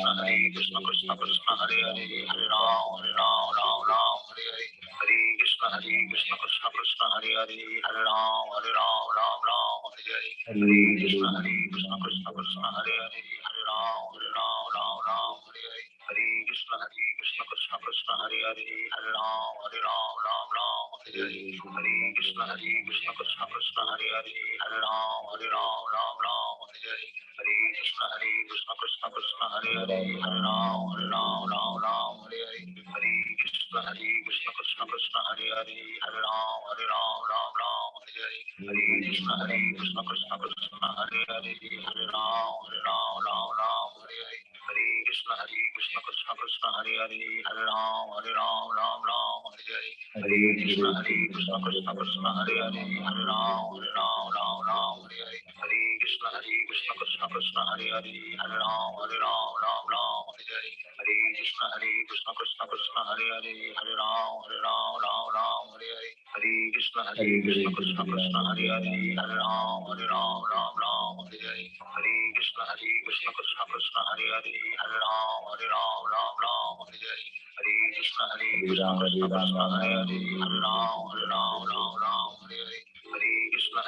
Hare Krishna Krishna Krishna Hare Hare Hare Ram Hare Hare Hare Krishna Krishna Krishna Hare Hare Hare Ram Hare Hare Hare Krishna Krishna Krishna Hare Hare Hare Ram Hare Hare Hare Krishna Krishna Krishna Hare Hare Hare Ram Hare Hare Hare Krishna Krishna Krishna Hare Hare Hare Ram Hare Hare Hare Krishna Krishna Krishna Hare Hare Hare Ram Hare Hare Hare Krishna Krishna Krishna Hare Hare Hare Ram Hare Hare Hare Krishna Krishna Krishna Hare Hare Hare Ram Hare Hare Hare Krishna Krishna Krishna Hare Hare Hare Ram Hare Hare Hare Krishna Krishna Krishna Hare Hare Hare Ram Hare Hare Hare Krishna Krishna Krishna Hare Hare Hare Ram Hare Hare Hare Krishna Krishna Krishna Hare Hare Hare Ram Hare Hare Hare Krishna Krishna Krishna Hare Hare Hare Ram Hare Hare Hare Krishna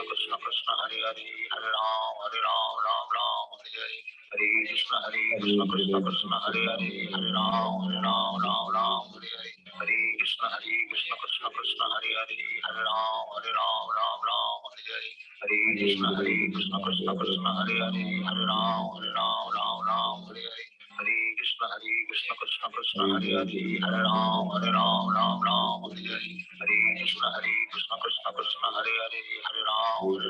Krishna Krishna Hare Hare Hare Ram Hare Hare Hare Krishna Krishna Krishna Hare Hare Hare Ram Ram Ram Hare Hare Hare Krishna Krishna Krishna Hare Hare Hare Ram Ram Hare Hare Hare Krishna Krishna Krishna Hare Hare Hare Ram Ram Hare Hare Hare Krishna Krishna Krishna Hare Hare Hare Ram Ram Hare Hare Hare Krishna Krishna Krishna Hare Hare Hare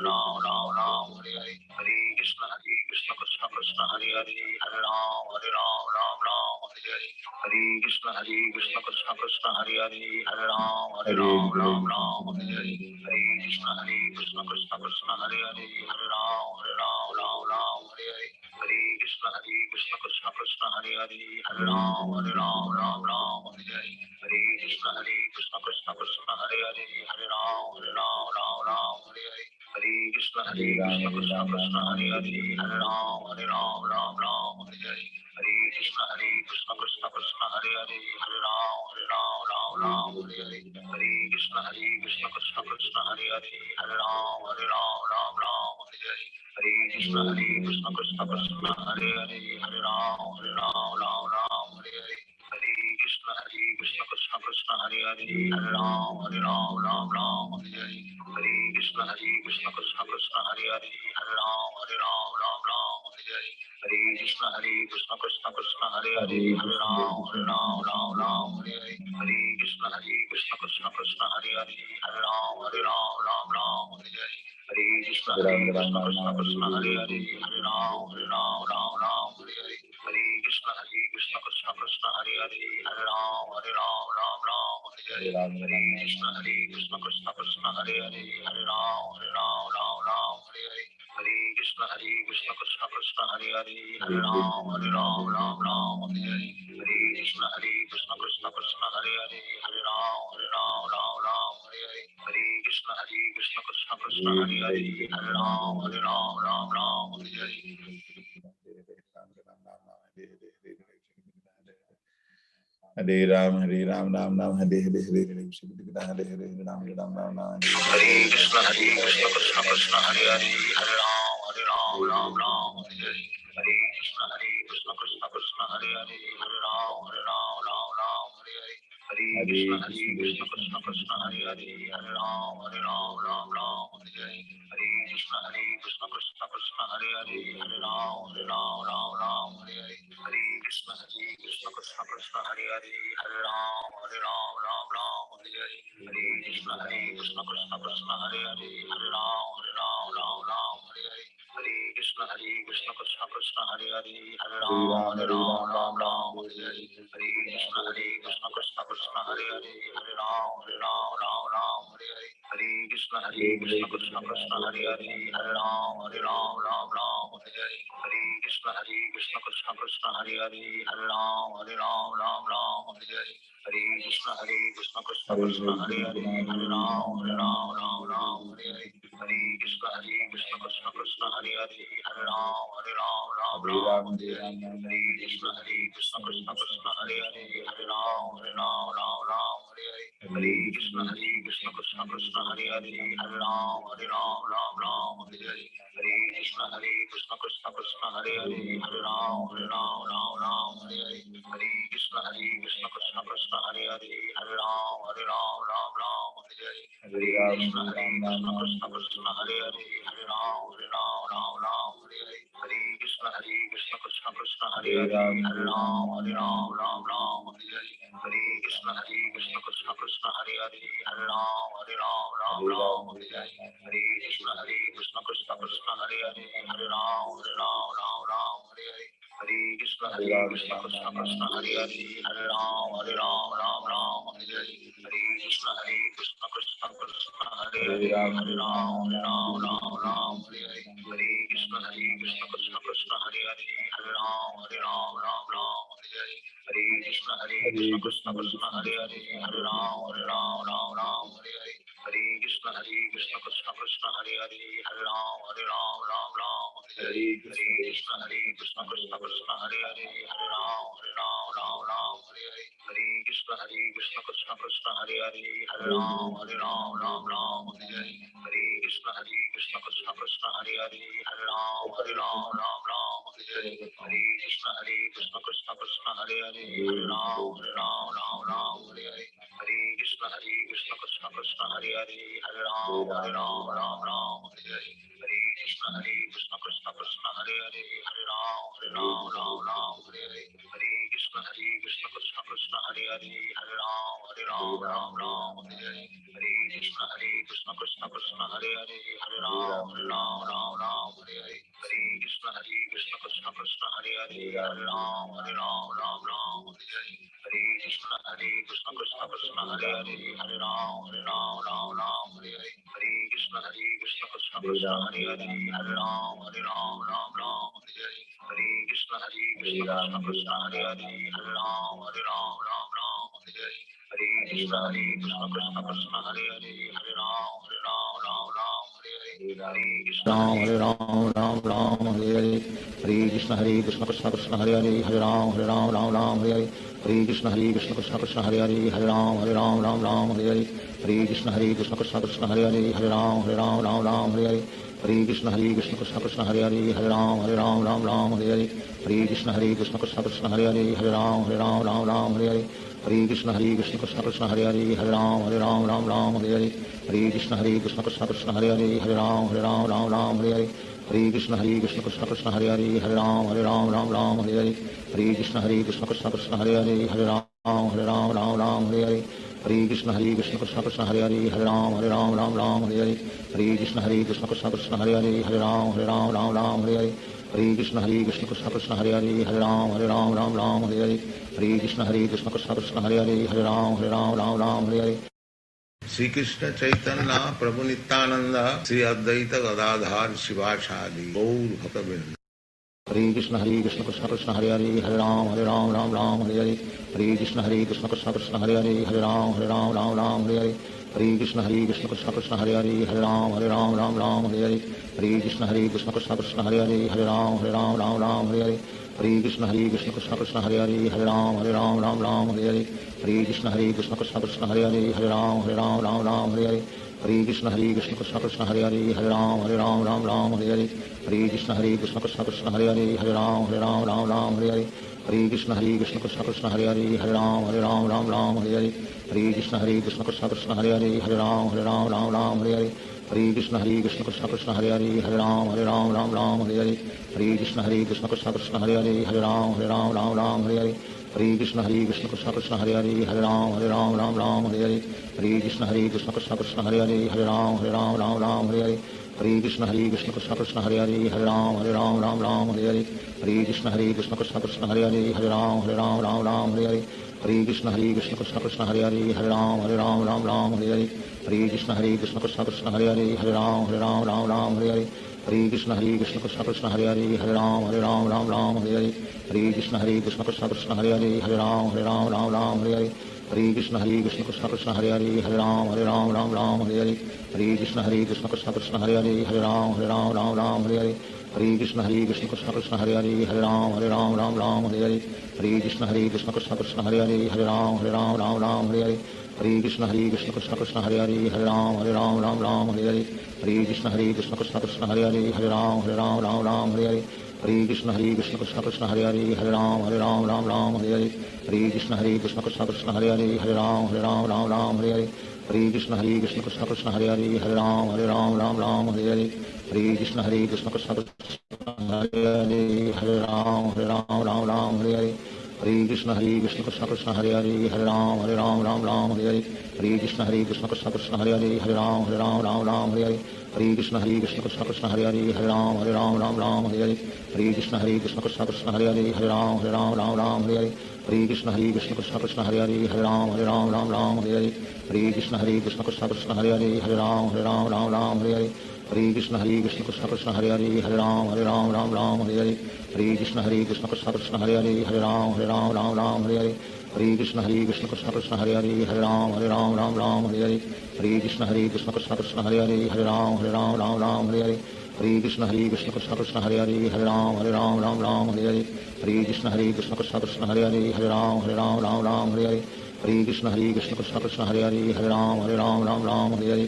Ram Ram Hare Hare Hare Krishna Krishna Krishna Hare Hare Hare Ram Ram Hare Hare Hare Krishna Krishna Krishna Hare Hare Hare Ram Ram Hare Hare Hare Krishna Krishna Krishna Hare Hare Hare Ram Hare Hare Hare Krishna Krishna Krishna Hare Hare Hare Ram Hare Hare Hare Krishna Krishna Krishna Hare Hare Hare Ram Hare Hare Hare Krishna Krishna Krishna Hare Hare Hare Ram Hare Hare Hare Krishna Krishna Krishna Hare Hare Hare Ram Hare Hare Hare Krishna Krishna Krishna Hare Hare Hare Ram Hare Hare Hare Krishna Krishna Krishna Hare Hare Hare Ram Hare Hare Hare Krishna Krishna Krishna Hare Hare Hare Ram Hare Hare Hare Krishna Krishna Krishna Hare Hare Hare Ram Hare Hare Hare Krishna Krishna Krishna Hare Hare Hare Ram Hare Hare Hare Krishna Krishna Krishna Hare Hare Hare Ram Hare Hare Hare Krishna Krishna Krishna Hare Hare Hare Ram Hare Hare Hare Krishna Krishna Krishna Hare Hare Hare Ram Hare Hare Hare Krishna Krishna Krishna Hare Hare Hare Ram Hare Hare Hare Krishna Krishna Krishna Hare Hare Hare Ram Hare Hare Hare Krishna Krishna Krishna Hare Hare Hare Ram Hare Hare Hare Krishna Krishna Krishna Hare Hare Hare Ram Hare Hare Hare Ram Ram Ram Hare Hare Hare Krishna Hare Hare Ram Ram Ram Hare Krishna Krishna Krishna Hare Hare Hare Ram Hare Hare Hare Krishna Krishna Krishna Hare Hare Hare Ram Hare Hare Hare Krishna Krishna Krishna Hare Hare Hare Ram Hare Hare Hare Krishna Krishna Krishna Hare Hare Hare Ram Hare Hare Hare Krishna Krishna Krishna Hare Hare Hare Ram Hare Hare Hare Krishna Krishna Krishna Hare Hare Hare Ram Hare Hare Hare Krishna Krishna Krishna Hare Hare Hare Ram Hare Hare Hare Krishna Krishna Krishna Hare Hare Hare Ram Hare Hare Hare Krishna Krishna Krishna Hare Hare Hare Ram Hare Hare Hare Krishna Krishna Krishna Hare Hare Hare Ram Hare Hare Hare Krishna Krishna Krishna Hare Hare Hare Ram Hare Hare Hare Krishna Krishna Krishna Hare Hare Hare Ram Hare Hare Hare Krishna Krishna Krishna Hare Hare Hare Ram Hare Hare Hare Krishna Krishna Krishna Hare Hare Hare Ram Hare Hare Hare Krishna Krishna Krishna Hare Hare Hare Ram Hare Hare Hare Krishna Krishna Krishna Hare Hare Hare Ram Hare Hare Hare Krishna Krishna Krishna Hare Hare Hare Ram Hare Hare Hare Krishna Krishna Krishna Hare Hare Hare Ram Hare Hare Hare Krishna Krishna Krishna Hare Hare Hare Ram Hare Hare Hare Krishna Krishna Krishna Hare Hare Hare Ram Hare Hare Hare Krishna Krishna Krishna Hare Hare Hare Ram Hare Hare Hare Krishna Krishna Krishna Hare Hare Hare Ram Hare Hare Hare Krishna Krishna Krishna Hare Hare Hare Ram Hare Hare Hare Krishna Krishna Krishna Hare Hare Hare Ram Hare Hare Hare Krishna Krishna Krishna Hare Hare Hare Ram Hare Hare Hare Krishna Krishna Krishna Hare Hare Hare Ram Hare Hare Hare Krishna Krishna Krishna Hare Hare Hare Ram Hare Hare Hare Krishna Krishna Krishna Hare Hare Hare Ram Hare Hare हरे कृष्ण कृष्ण कृष्ण हरे हरे राम राम राम हरे हरे कृष्ण कृष्ण कृष्ण हरे हरे राम राम राम हरे हरे कृष्ण कृष्ण कृष्ण हरे हरे राम राम हरे हरे कृष्ण कृष्ण कृष्ण हरे हरे राम राम हरे हरे कृष्ण कृष्ण कृष्ण हरे हरे राम राम हरे हरे कृष्ण कृष्ण कृष्ण हरे हरे राम राम हरे हरे कृष्ण कृष्ण कृष्ण हरे हरे राम राम हरे हरे कृष्ण कृष्ण कृष्ण हरे हरे राम राम हरे हरे कृष्ण कृष्ण कृष्ण हरे हरे राम राम हरे हरे कृष्ण कृष्ण कृष्ण हरे हरे राम हरे हरे राम राम हरे हरे कृष्ण कृष्ण कृष्ण हरे हरे राम राम हरे हरे कृष्ण कृष्ण कृष्ण हरे हरे राम राम हरे हरे कृष्ण कृष्ण कृष्ण हरे हरे राम हरे हरे कृष्ण कृष्ण कृष्ण हरे हरे राम हरे हरे कृष्ण कृष्ण कृष्ण हरे हरे राम हरे हरे कृष्ण कृष्ण कृष्ण हरे हरे राम हरे हरे कृष्ण कृष्ण कृष्ण हरे हरे राम हरे हरे कृष्ण कृष्ण कृष्ण हरे हरे राम हरे हरे कृष्ण कृष्ण कृष्ण हरे हरे राम हरे हरे कृष्ण कृष्ण कृष्ण कृष्ण हरे हरे राम हरे हरे कृष्ण कृष्ण कृष्ण कृष्ण हरे हरे राम हरे हरे कृष्ण कृष्ण कृष्ण कृष्ण हरे हरे राम हरे हरे कृष्ण कृष्ण कृष्ण कृष्ण हरे हरे राम हरे हरे श्री कृष्ण चैतन्य प्रभु नित्यानंद श्री अद्वैत गदाधार शिवासादि गौर भक्तवृंद। Krishna Krishna Krishna Hare Hare Ram Hare Hare Krishna Krishna Krishna Krishna Hare Hare Ram Hare Hare Krishna Krishna Krishna Krishna Hare Hare Ram Hare Hare Krishna Krishna Krishna Krishna Hare Hare Ram Hare Hare Krishna Krishna Krishna Krishna Hare Hare Ram Hare Hare Krishna Krishna Krishna Krishna Hare Hare Ram Hare Hare Krishna Krishna Krishna Krishna Hare Hare Ram Hare Hare Krishna Krishna Krishna Krishna Hare Hare Ram Hare Hare Krishna Krishna Krishna Krishna Hare Hare Ram Hare Hare Krishna Krishna Krishna Krishna Hare Hare Ram Hare Hare Krishna Krishna Krishna Krishna Hare Hare Ram Hare Hare Krishna Krishna Krishna Krishna Hare Hare Ram Hare Hare Krishna Krishna Krishna Krishna Hare Hare Ram Hare Hare Krishna Krishna Krishna Krishna Hare Hare Ram Hare Hare Krishna Krishna Krishna Krishna Hare Hare Ram Hare Hare Krishna Krishna Krishna Krishna Hare Hare Ram Hare Hare Krishna Krishna Krishna Krishna Hare Hare Ram Hare Hare Krishna Krishna Krishna Krishna Hare Hare Ram Hare Hare Krishna Krishna Krishna Krishna Hare Hare Ram Hare Hare Krishna Krishna Krishna Krishna Hare Hare Ram Hare Hare Krishna Krishna Krishna Krishna Hare Hare Ram Hare Hare Krishna Krishna Krishna Krishna Hare Hare Ram Hare Hare Krishna Krishna Krishna Krishna Hare Hare Ram Hare Hare Krishna Krishna Krishna Krishna Hare Hare Ram Hare Hare Krishna Krishna Krishna Krishna Hare Hare Ram Hare Hare Krishna Krishna Krishna Krishna Hare Hare Ram Hare Hare Krishna Krishna Krishna Krishna Hare Hare Ram Hare Hare Krishna Krishna Krishna Krishna Hare Hare Ram Hare Hare Krishna Krishna Krishna Krishna Hare Hare Ram Hare Hare Krishna Krishna Krishna Krishna Hare Hare Ram Hare Hare Krishna Krishna Krishna Krishna Hare Hare Ram Hare Hare Krishna Krishna Krishna Krishna Hare Hare Ram Hare Hare Krishna Krishna Krishna Krishna Hare Hare Ram Hare Hare Krishna Krishna Krishna Krishna Hare Hare Ram Hare Hare Krishna Krishna Krishna Krishna Hare Hare Ram Hare Hare Krishna Krishna Krishna Krishna Hare Hare Ram Hare Hare Krishna Krishna Krishna Krishna Hare Hare Ram Hare Hare Krishna Krishna Krishna Krishna Hare Hare Ram Hare Hare Krishna Krishna Krishna Krishna Hare Hare Ram Hare Hare Krishna Krishna Krishna Krishna Hare Hare Ram Hare Hare Krishna Krishna Krishna Krishna Hare Hare Ram Hare Hare Krishna Krishna Krishna Krishna Hare Hare Ram Hare Hare Krishna Krishna Krishna Krishna Hare Hare Ram Hare Hare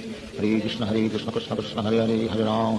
Krishna Krishna Krishna Krishna Hare Hare Ram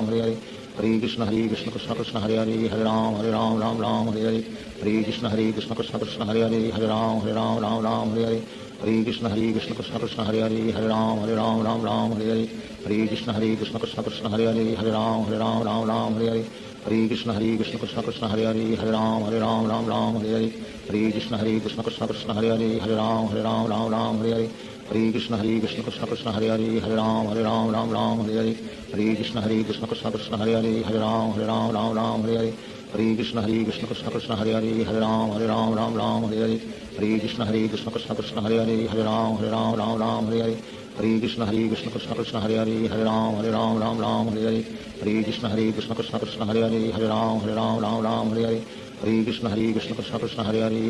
Hare Hare Hare Krishna Krishna Krishna Hare Hare Hare Ram Ram Ram Hare Hare Hare Krishna Krishna Krishna Hare Hare Hare Ram Ram Hare Hare Hare Krishna Krishna Krishna Hare Hare Hare Ram Ram Hare Hare Hare Krishna Krishna Krishna Hare Hare Hare Ram Ram Hare Hare Hare Krishna Krishna Krishna Hare Hare Hare Ram Ram Hare Hare Hare Krishna Krishna Krishna Hare Hare Hare Ram Ram Hare Hare Hare Krishna Krishna Krishna Hare Hare Hare Ram Ram Hare Hare Hare Krishna Krishna Krishna Hare Hare Hare Ram Ram Hare Hare Hare Krishna Krishna Krishna Hare Hare Hare Ram Ram Hare Hare Hare Krishna Krishna Krishna Hare Hare Hare Ram Ram Hare Hare Hare Krishna Krishna Krishna Hare Hare Hare Ram Ram Hare Hare Hare Krishna Krishna Krishna Hare Hare Hare Ram Ram Hare Hare Hare Krishna Krishna Krishna Hare Hare Hare Ram Ram Hare Hare Hare Krishna Krishna Krishna Hare Hare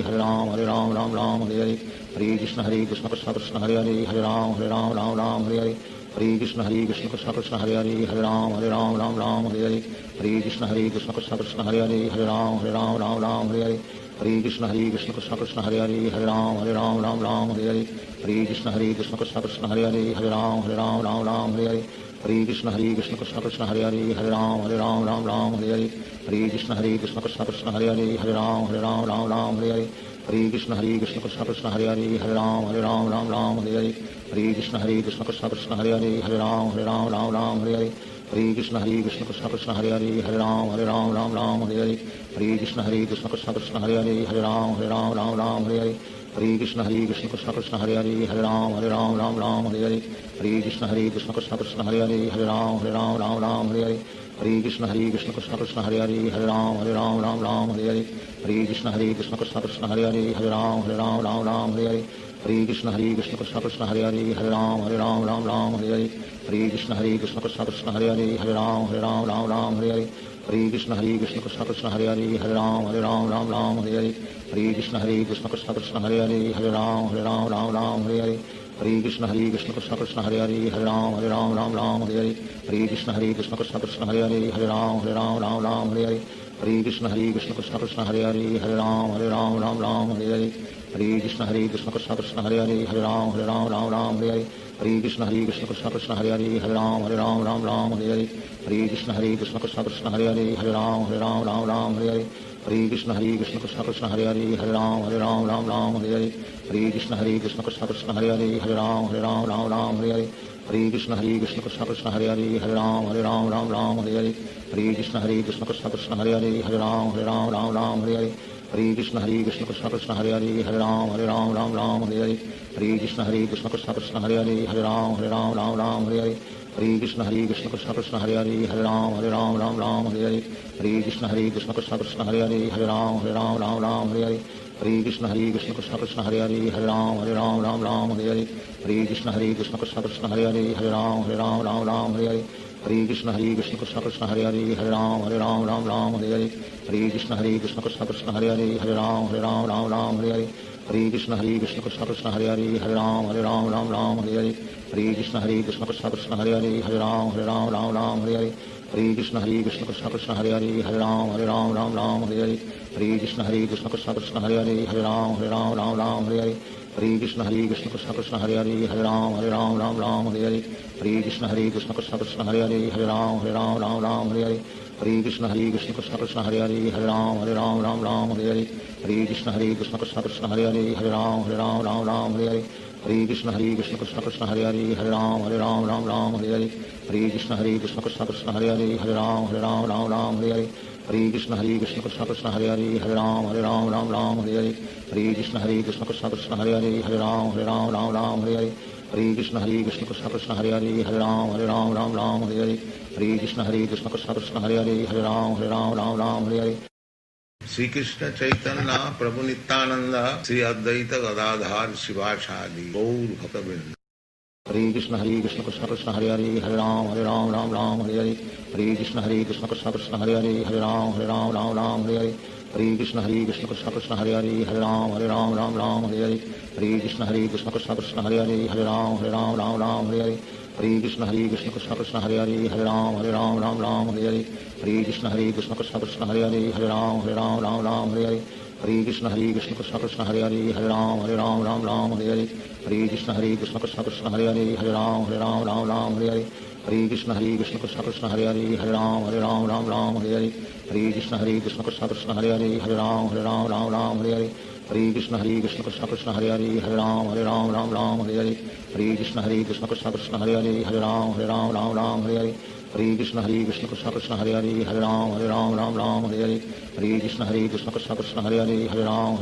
Hare Ram Ram Hare Hare Hare Krishna Krishna Krishna Hare Hare Hare Ram Ram Hare Hare Hare Krishna Krishna Krishna Hare Hare Hare Ram Ram Hare Hare Hare Krishna Krishna Krishna Hare Hare Hare Ram Ram Hare Hare Hare Krishna Krishna Krishna Hare Hare Hare Ram Ram Hare Hare Hare Krishna Krishna Krishna Hare Hare Hare Ram Ram Hare Hare Hare Krishna Krishna Krishna Hare Hare Hare Ram Ram Hare Hare Hare Krishna Krishna Krishna Hare Hare Hare Ram Ram Hare Hare Hare Krishna Krishna Krishna Hare Hare Hare Ram Ram Hare Hare Hare Krishna Krishna Krishna Hare Hare Hare Ram Ram Hare Hare Hare Krishna Krishna Krishna Hare Hare Hare Ram Ram Hare Hare Hare Krishna Krishna Krishna Hare Hare Hare Ram Ram Hare Hare Hare Krishna Krishna Krishna Hare Hare Hare Ram Ram Hare Hare Hare Krishna Krishna Krishna Hare Hare Hare Ram Ram Hare Hare Hare Krishna Krishna Krishna Hare Hare Hare Ram Ram Hare Hare Hare Krishna Krishna Krishna Hare Hare Hare Ram Ram Hare Hare Hare Krishna Krishna Krishna Hare Hare Hare Ram Ram Hare Hare Hare Krishna Krishna Krishna Hare Hare Hare Ram Ram Hare Hare Hare Krishna Krishna Krishna Hare Hare Hare Ram Ram Hare Hare Hare Krishna Krishna Krishna Hare Hare Hare Ram Ram Hare Hare Hare Krishna Krishna Krishna Hare Hare Hare Ram Ram Hare Hare Hare Krishna Krishna Krishna Hare Hare Hare Ram Ram Hare Hare Hare Krishna Krishna Krishna Hare Hare Hare Ram Ram Hare Hare Hare Krishna Krishna Krishna Hare Hare Hare Ram Ram Hare Hare Hare Krishna Krishna Krishna Hare Hare Hare Ram Ram Hare Hare Hare Krishna Krishna Krishna Hare Hare Hare Ram Ram Hare Hare Hare Krishna Krishna Krishna Hare Hare Hare Ram Ram Hare Hare Hare Krishna Krishna Krishna Hare Hare Hare Ram Ram Hare Hare Hare Krishna Krishna Krishna Hare Hare Hare Ram Ram Hare Hare Hare Krishna Krishna Krishna Hare Hare Hare Ram Ram Hare Hare Hare Krishna Krishna Krishna Hare Hare Hare Ram Ram Hare Hare Hare Krishna Krishna Krishna Hare Hare Hare Ram Ram Hare Hare Hare Krishna Krishna Krishna Hare Hare Hare Ram Ram Hare Hare Hare Krishna Krishna Krishna Hare Hare Hare Ram Ram Hare Hare Hare Krishna Krishna Krishna Hare Hare Hare Ram Ram Hare Hare Hare Krishna Krishna Krishna Hare Hare Hare Ram Ram Hare Hare Hare Krishna Krishna Krishna Hare Hare Hare Ram Ram Hare Hare Hare Krishna Krishna Krishna Hare Hare Hare Ram Ram Hare Hare Hare Krishna Krishna Krishna Hare Hare Hare Ram Ram Hare Hare Hare Krishna Krishna Krishna Hare Hare Hare Ram Ram Hare Hare Hare Krishna Krishna Krishna Hare Hare Hare Ram Ram Hare Hare Hare Krishna Krishna Krishna Hare Hare Hare Ram Ram Hare Hare Hare Krishna Krishna Krishna Hare Hare Hare Ram Ram Hare Hare Hare Krishna Krishna Krishna Hare Hare Hare Ram Ram Hare Hare Hare Krishna Krishna Krishna Hare Hare Hare Ram Ram Hare Hare Hare Krishna Krishna Krishna Hare Hare Hare Ram Ram Hare Hare Hare Krishna Krishna Krishna Hare Hare Hare Ram Ram Hare Hare Hare Krishna Krishna Krishna Hare Hare Hare Ram Ram Hare Hare Hare Krishna Krishna Krishna Hare Hare Hare Ram Ram Hare Hare Hare Krishna Krishna Krishna Hare Hare Hare Ram Ram Hare Hare Hare Krishna Krishna Krishna Hare Hare Hare Ram Hare Hare Shri Krishna Chaitanya प्रभु नित्यानंद श्री अद्वैत गदाधार शिवासादि गौर भक्तवृंद Hare Krishna Krishna Krishna Hare Hare Hare Ram Ram Hare Hare Hare Krishna Krishna Krishna Hare Hare Hare Ram Ram Hare Hare Hare Krishna Krishna Krishna Hare Hare Hare Ram Hare Hare Hare Krishna Krishna Krishna Hare Hare Hare Ram Hare Hare Hare Krishna Krishna Krishna Hare Hare Hare Ram Hare Hare Hare Krishna Krishna Krishna Hare Hare Hare Ram Hare Hare Hare Krishna Krishna Krishna Hare Hare Hare Ram Ram Hare Hare Hare Krishna Krishna Krishna Hare Hare Hare Ram Ram Hare Hare Hare Krishna Krishna Krishna Hare Hare Hare Ram Ram Hare Hare Hare Krishna Krishna Krishna Hare Hare Hare Ram Ram Ram Hare Hare Hare Krishna Krishna Krishna Hare Hare Hare Ram Ram Hare Hare Hare Krishna Krishna Krishna Hare Hare Hare Ram Ram Hare Hare Hare Krishna Krishna Krishna Hare Hare Hare Ram Ram Hare Hare Hare Krishna Krishna Krishna Hare Hare Hare Ram Ram Hare Hare Hare Krishna Krishna Krishna Hare Hare Hare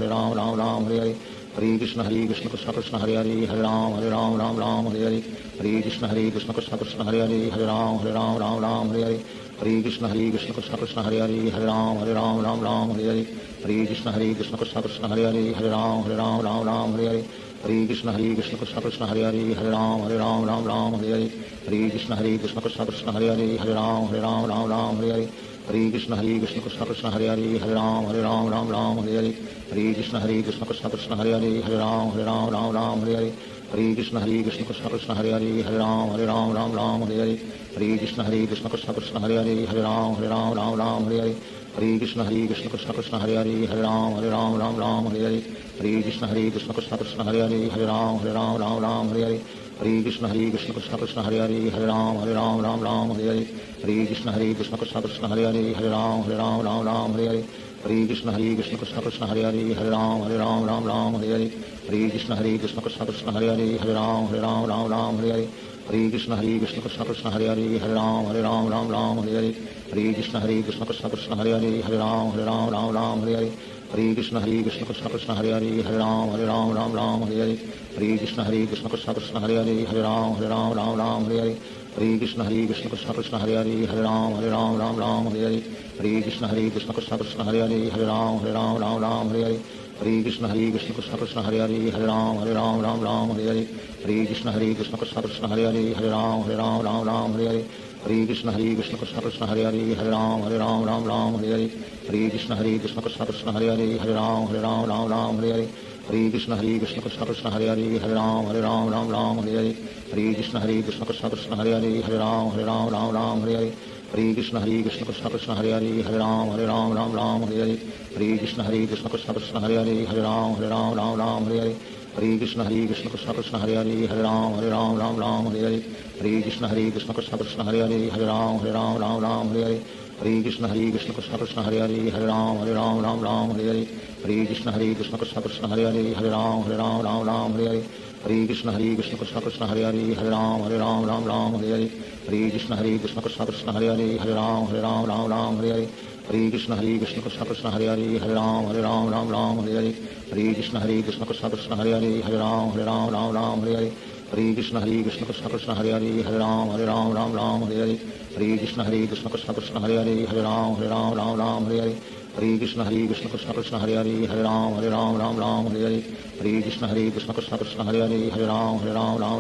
Ram Ram Hare Hare Hare Krishna Krishna Krishna Hare Hare Hare Ram Ram Hare Hare Hare Krishna Krishna Krishna Hare Hare Hare Ram Ram Hare Hare Hare Krishna Krishna Krishna Hare Hare Hare Ram Ram Hare Hare Hare Krishna Krishna Krishna Hare Hare Hare Ram Ram Hare Hare Hare Krishna Krishna Krishna Hare Hare Hare Ram Ram Hare Hare Hare Krishna Krishna Krishna Hare Hare Hare Ram Ram Hare Hare Hare Krishna Krishna Krishna Hare Hare Hare Ram Ram Hare Hare Hare Krishna Krishna Krishna Hare Hare Hare Ram Ram Hare Hare Hare Krishna Krishna Krishna Hare Hare Hare Ram Ram Hare Hare Hare Krishna Krishna Krishna Hare Hare Hare Ram Ram Hare Hare Hare Krishna Krishna Krishna Hare Hare Hare Ram Ram Hare Hare Hare Krishna Krishna Krishna Hare Hare Hare Ram Ram Hare Hare Hare Krishna Krishna Krishna Hare Hare Hare Ram Ram Hare Hare Hare Krishna Krishna Krishna Hare Hare Hare Ram Ram Hare Hare Hare Krishna Krishna Krishna Hare Hare Hare Ram Ram Hare Hare Hare Krishna Krishna Krishna Hare Hare Hare Ram Ram Hare Hare Hare Krishna Krishna Krishna Hare Hare Hare Ram Ram Hare Hare Hare Krishna Krishna Krishna Hare Hare Hare Ram Ram Hare Hare Hare Krishna Krishna Krishna Hare Hare Hare Ram Ram Hare Hare Hare Krishna Krishna Krishna Hare Hare Hare Ram Ram Hare Hare Hare Krishna Krishna Krishna Hare Hare Hare Ram Ram Hare Hare Hare Krishna Krishna Krishna Hare Hare Hare Ram Ram Hare Hare Hare Krishna Krishna Krishna Hare Hare Hare Ram Ram Hare Hare Hare Krishna Krishna Krishna Hare Hare Hare Ram Ram Hare Hare Hare Krishna Krishna Krishna Hare Hare Hare Ram Ram Hare Hare Hare Krishna Krishna Krishna Hare Hare Hare Ram Ram Hare Hare Hare Krishna Krishna Krishna Hare Hare Hare Ram Ram Hare Hare Hare Krishna Krishna Krishna Hare Hare Hare Ram Ram Hare Hare Hare Krishna Krishna Krishna Hare Hare Hare Ram Ram Hare Hare Hare Krishna Krishna Krishna Hare Hare Hare Ram Ram Hare Hare Hare Krishna Krishna Krishna Hare Hare Hare Ram Ram Hare Hare Hare Krishna Krishna Krishna Hare Hare Hare Ram Ram Hare Hare Hare Krishna Krishna Krishna Hare Hare Hare Ram Ram Hare Hare Hare Krishna Krishna Krishna Hare Hare Hare Ram Ram Hare Hare Hare Krishna Krishna Krishna Hare Hare Hare Ram Ram Hare Hare Hare Krishna Krishna Krishna Hare Hare Hare Ram Ram Hare Hare Hare Krishna Krishna Krishna Hare Hare Hare Ram Ram Hare Hare Hare Krishna Krishna Krishna Hare Hare Hare Ram Ram Hare Hare Hare Krishna Krishna Krishna Hare Hare Hare Ram Ram Hare Hare Hare Krishna Krishna Krishna Hare Hare Hare Ram Ram Hare Hare Hare Krishna Krishna Krishna Hare Hare Hare Ram Ram Hare Hare Hare Krishna Krishna Krishna Hare Hare Hare Ram Ram Hare Hare Hare Krishna Krishna Krishna Hare Hare Hare Ram Ram Hare Hare Hare Krishna Krishna Krishna Hare Hare Hare Ram Ram Hare Hare Hare Krishna Krishna Krishna Hare Hare Hare Ram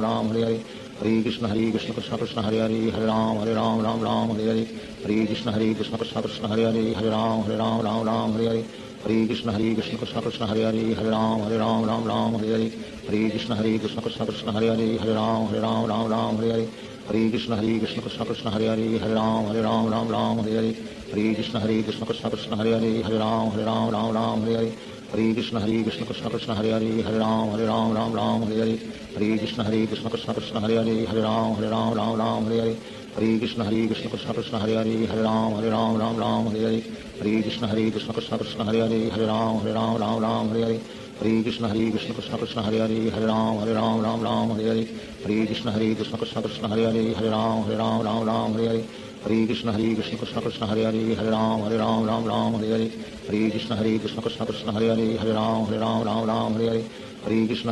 Ram Hare Hare Hare Krishna Krishna Krishna Hare Hare Hare Ram Ram Hare Hare Hare Krishna Krishna Krishna Hare Hare Hare Ram Ram Hare Hare Hare Krishna Krishna Krishna Hare Hare Hare Ram Ram Hare Hare Hare Krishna Krishna Krishna Hare Hare Hare Ram Ram Hare Hare Hare Krishna Krishna Krishna Hare Hare Hare Ram Ram Hare Hare Hare Krishna Krishna Krishna Hare Hare Hare Ram Ram Hare Hare Hare Krishna Krishna Krishna Hare Hare Hare Ram Ram Hare Hare Hare Krishna Krishna Krishna Hare Hare Hare Ram Ram Hare Hare Hare Krishna Krishna Krishna Hare Hare Hare Ram Ram Hare Hare Hare Krishna Krishna Krishna Hare Hare Hare Ram Ram Hare Hare Hare Krishna Krishna Krishna Hare Hare Hare Ram Ram Hare Hare Hare Krishna Krishna Krishna Hare Hare Hare Ram Ram Hare Hare Hare Krishna Krishna Krishna Hare Hare Hare Ram Ram Hare Hare Hare Krishna Krishna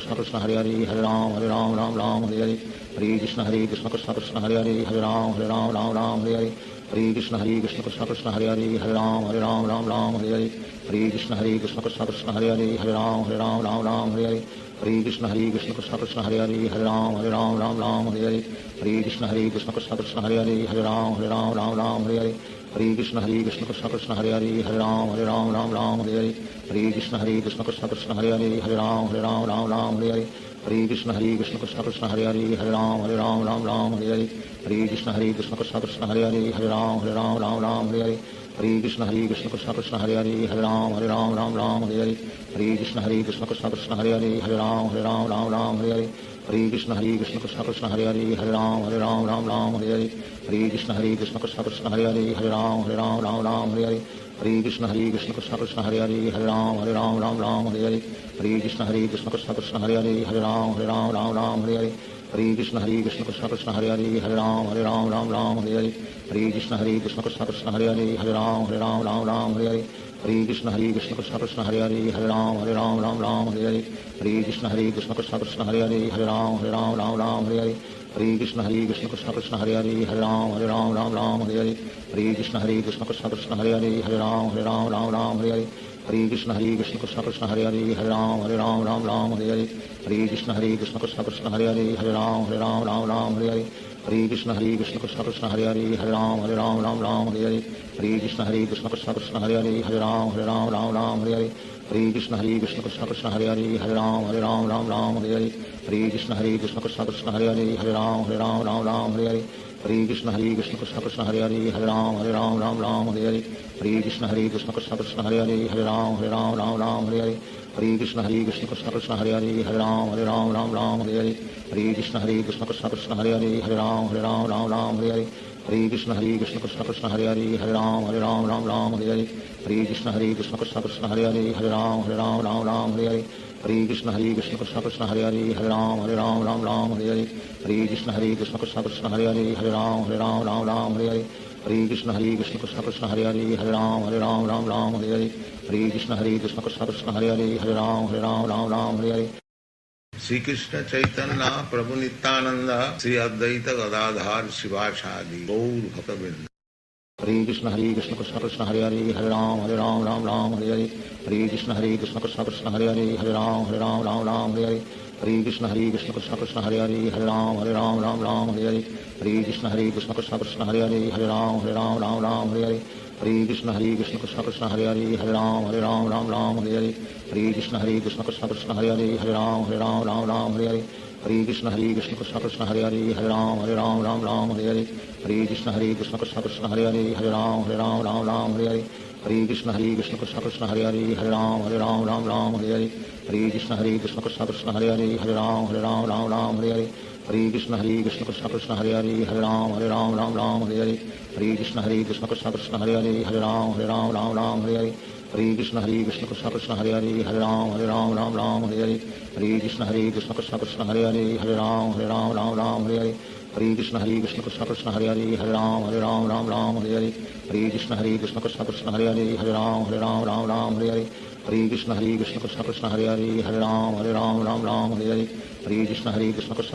Krishna Hare Hare Hare Ram Ram Hare Hare Hare Krishna Krishna Krishna Hare Hare Hare Ram Ram Hare Hare Hare Krishna Krishna Krishna Hare Hare Hare Ram Ram Hare Hare Hare Krishna Krishna Krishna Hare Hare Hare Ram Ram Hare Hare Hare Krishna Krishna Krishna Hare Hare Hare Ram Ram Hare Hare Hare Krishna Krishna Krishna Hare Hare Hare Ram Ram Hare Hare Hare Krishna Krishna Krishna Hare Hare Hare Ram Ram Hare Hare Hare Krishna Krishna Krishna Hare Hare Hare Ram Ram Hare Hare Hare Krishna Krishna Krishna Hare Hare Hare Ram Ram Hare Hare Hare Krishna Krishna Krishna Hare Hare Hare Ram Ram Ram Hare Hare Hare Krishna Krishna Krishna Hare Hare Hare Ram Ram Hare Hare Hare Krishna Krishna Krishna Hare Hare Hare Ram Ram Hare Hare Hare Krishna Krishna Krishna Hare Hare Hare Ram Ram Hare Hare Hare Krishna Krishna Krishna Hare Hare Hare Ram Ram Hare Hare Hare Krishna Krishna Krishna Hare Hare Hare Ram Ram Hare Hare Hare Krishna Krishna Krishna Hare Hare Hare Ram Ram Hare Hare Hare Krishna Krishna Krishna Hare Hare Hare Ram Ram Hare Hare Hare Krishna Krishna Krishna Hare Hare Hare Ram Ram Hare Hare Hare Krishna Krishna Krishna Hare Hare Hare Ram Ram Hare Hare Hare Krishna Krishna Krishna Hare Hare Hare Ram Ram Hare Hare Hare Krishna Krishna Krishna Hare Hare Hare Ram Ram Hare Hare Hare Krishna Krishna Krishna Hare Hare Hare Ram Ram Hare Hare Hare Krishna Krishna Krishna Hare Hare Hare Ram Ram Hare Hare Hare Krishna Krishna Krishna Hare Hare Hare Ram Ram Hare Hare Hare Krishna Krishna Krishna Hare Hare Hare Ram Ram Hare Hare Hare Krishna Krishna Krishna Hare Hare Hare Ram Ram Hare Hare Hare Krishna Krishna Krishna Hare Hare Hare Ram Ram Hare Hare Hare Krishna Krishna Krishna Hare Hare Hare Ram Ram Hare Hare Hare Krishna Krishna Krishna Hare Hare Hare Ram Ram Hare Hare Hare Krishna Krishna Krishna Hare Hare Hare Ram Ram Hare Hare Hare Krishna Krishna Krishna Hare Hare Hare Ram Ram Hare Hare Hare Krishna Krishna Krishna Hare Hare Hare Ram Ram Hare Hare Hare Krishna Krishna Krishna Hare Hare Hare Ram Ram Hare Hare Hare Krishna Krishna Krishna Hare Hare Hare Ram Ram Hare Hare Hare Krishna Krishna Krishna Hare Hare Hare Ram Ram Hare Hare Hare Krishna Krishna Krishna Hare Hare Hare Ram Ram Hare Hare Hare Krishna Krishna Krishna Hare Hare Hare Ram Hare Hare Shri Krishna Chaitanya प्रभु नित्यानंद श्री अद्वैत गदाधार शिवासादि गौर भक्तवृंद Hare Krishna Krishna Krishna Hare Hare Hare Ram Ram Hare Hare Hare Krishna Krishna Krishna Hare Hare Hare Ram Hare Hare Hare Krishna Krishna Krishna Hare Hare Hare Ram Hare Hare Hare Krishna Krishna Krishna Hare Hare Hare Ram Hare Hare Hare Krishna Krishna Krishna Hare Hare Hare Ram Hare Hare Hare Krishna Krishna Krishna Hare Hare Hare Ram Hare Hare Hare Krishna Krishna Krishna Hare Hare Hare Ram Hare Hare Hare Krishna Krishna Krishna Hare Hare Hare Ram Hare Hare Hare Krishna Krishna Krishna Hare Hare Hare Ram Hare Hare Hare Krishna Krishna Krishna Hare Hare Hare Ram Hare Hare Hare Krishna Krishna Krishna Hare Hare Hare Ram Hare Hare Hare Krishna Krishna Krishna Hare Hare Hare Ram Hare Hare Hare Krishna Krishna Krishna Hare Hare Hare Ram Hare Hare Hare Krishna Krishna Krishna Hare Hare Hare Ram Hare Hare Hare Krishna Krishna Krishna Hare Hare Hare Ram Hare Hare Hare Krishna Krishna Krishna Hare Hare Hare Ram Hare Hare Hare Krishna Krishna Krishna Hare Hare Hare Ram Hare Hare Hare Krishna Krishna Krishna Hare Hare Hare Ram Hare Hare Hare Krishna Krishna Krishna Hare Hare Hare Ram Hare Hare Hare Krishna Krishna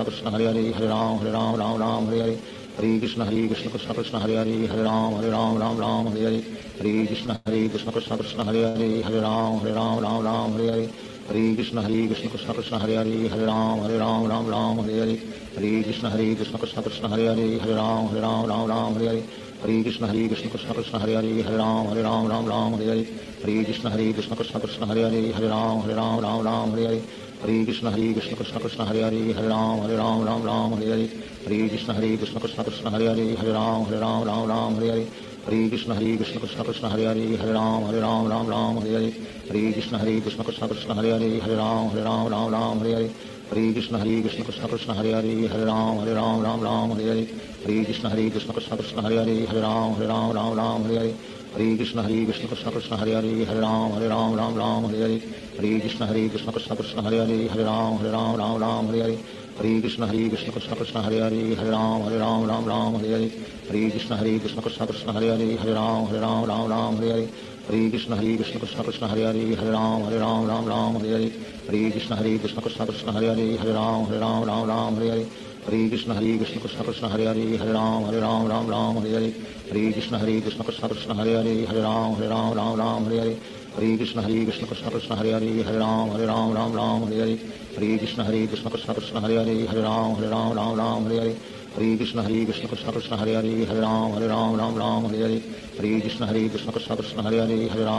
Krishna Hare Hare Hare Ram Hare Hare Hare Krishna Krishna Krishna Hare Hare Hare Ram Hare Hare Hare Krishna Krishna Krishna Hare Hare Hare Ram Hare Hare Hare Krishna Krishna Krishna Hare Hare Hare Ram Hare Hare Hare Krishna Krishna Krishna Hare Hare Hare Ram Hare Hare Hare Krishna Krishna Krishna Hare Hare Hare Ram Hare Hare Hare Krishna Krishna Krishna Hare Hare Hare Ram Hare Hare Hare Krishna Krishna Krishna Hare Hare Hare Ram Hare Hare Hare Krishna Krishna Krishna Hare Hare Hare Ram Hare Hare Hare Krishna Krishna Krishna Hare Hare Hare Ram Hare Hare Hare Krishna Krishna Krishna Hare Hare Hare Ram Hare Hare Hare Krishna Krishna Krishna Hare Hare Hare Ram Hare Hare Hare Krishna Krishna Krishna Hare Hare Hare Ram Hare Hare Hare Krishna Krishna Krishna Hare Hare Hare Ram Hare Hare Hare Krishna Krishna Krishna Hare Hare Hare Ram Hare Hare Hare Krishna Krishna Krishna Hare Hare Hare Ram Hare Hare Hare Krishna Krishna Krishna Hare Hare Hare Ram Hare Hare Hare Krishna Krishna Krishna Hare Hare Hare Ram Hare Hare Hare Krishna Krishna Krishna Hare Hare Hare Ram Hare Hare Hare Krishna Krishna Krishna Hare Hare Hare Ram Hare Hare Hare Krishna Krishna Krishna Hare Hare Hare Ram Hare Hare Hare Krishna Krishna Krishna Hare Hare Hare Ram Hare Hare Hare Krishna Krishna Krishna Hare Hare Hare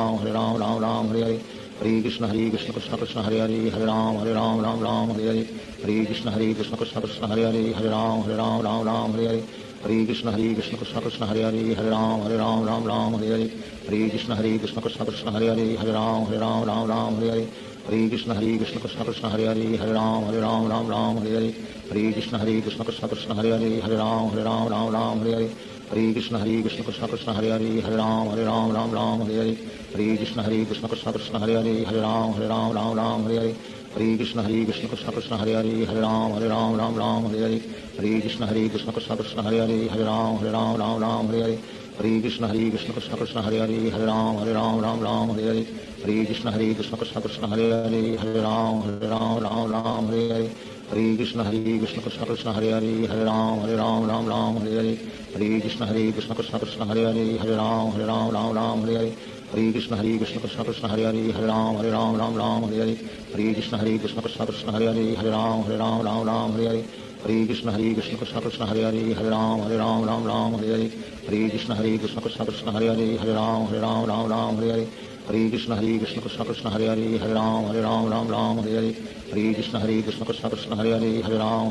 Ram Hare Hare Hare Krishna Krishna Krishna Hare Hare Hare Ram Hare Hare Hare Krishna Krishna Krishna Hare Hare Hare Ram Hare Hare Hare हरे कृष्ण कृष्ण कृष्ण हरे हरे हरे राम राम राम हरे हरे हरे कृष्ण कृष्ण कृष्ण हरे हरे हरे राम राम हरे हरे हरे कृष्ण कृष्ण कृष्ण हरे हरे हरे राम राम हरे हरे हरे कृष्ण कृष्ण कृष्ण हरे हरे हरे राम राम हरे हरे हरे कृष्ण कृष्ण कृष्ण हरे हरे हरे राम राम हरे हरे हरे कृष्ण कृष्ण कृष्ण हरे हरे हरे राम राम हरे हरे हरे कृष्ण कृष्ण कृष्ण हरे हरे हरे राम राम हरे हरे हरे कृष्ण कृष्ण कृष्ण हरे हरे हरे राम राम हरे हरे हरे कृष्ण कृष्ण कृष्ण हरे हरे हरे राम राम हरे हरे हरे कृष्ण कृष्ण कृष्ण हरे हरे हरे राम हरे हरे हरे कृष्ण कृष्ण कृष्ण हरे हरे हरे राम हरे हरे हरे कृष्ण कृष्ण कृष्ण हरे हरे हरे राम हरे हरे हरे कृष्ण कृष्ण कृष्ण हरे हरे हरे राम हरे हरे हरे कृष्ण कृष्ण कृष्ण हरे हरे हरे राम हरे हरे हरे कृष्ण कृष्ण कृष्ण हरे हरे हरे राम हरे हरे हरे कृष्ण कृष्ण कृष्ण हरे हरे हरे राम हरे हरे हरे कृष्ण कृष्ण कृष्ण हरे हरे हरे राम हरे हरे हरे कृष्ण कृष्ण कृष्ण हरे हरे हरे राम हरे हरे हरे कृष्ण कृष्ण कृष्ण हरे हरे हरे राम हरे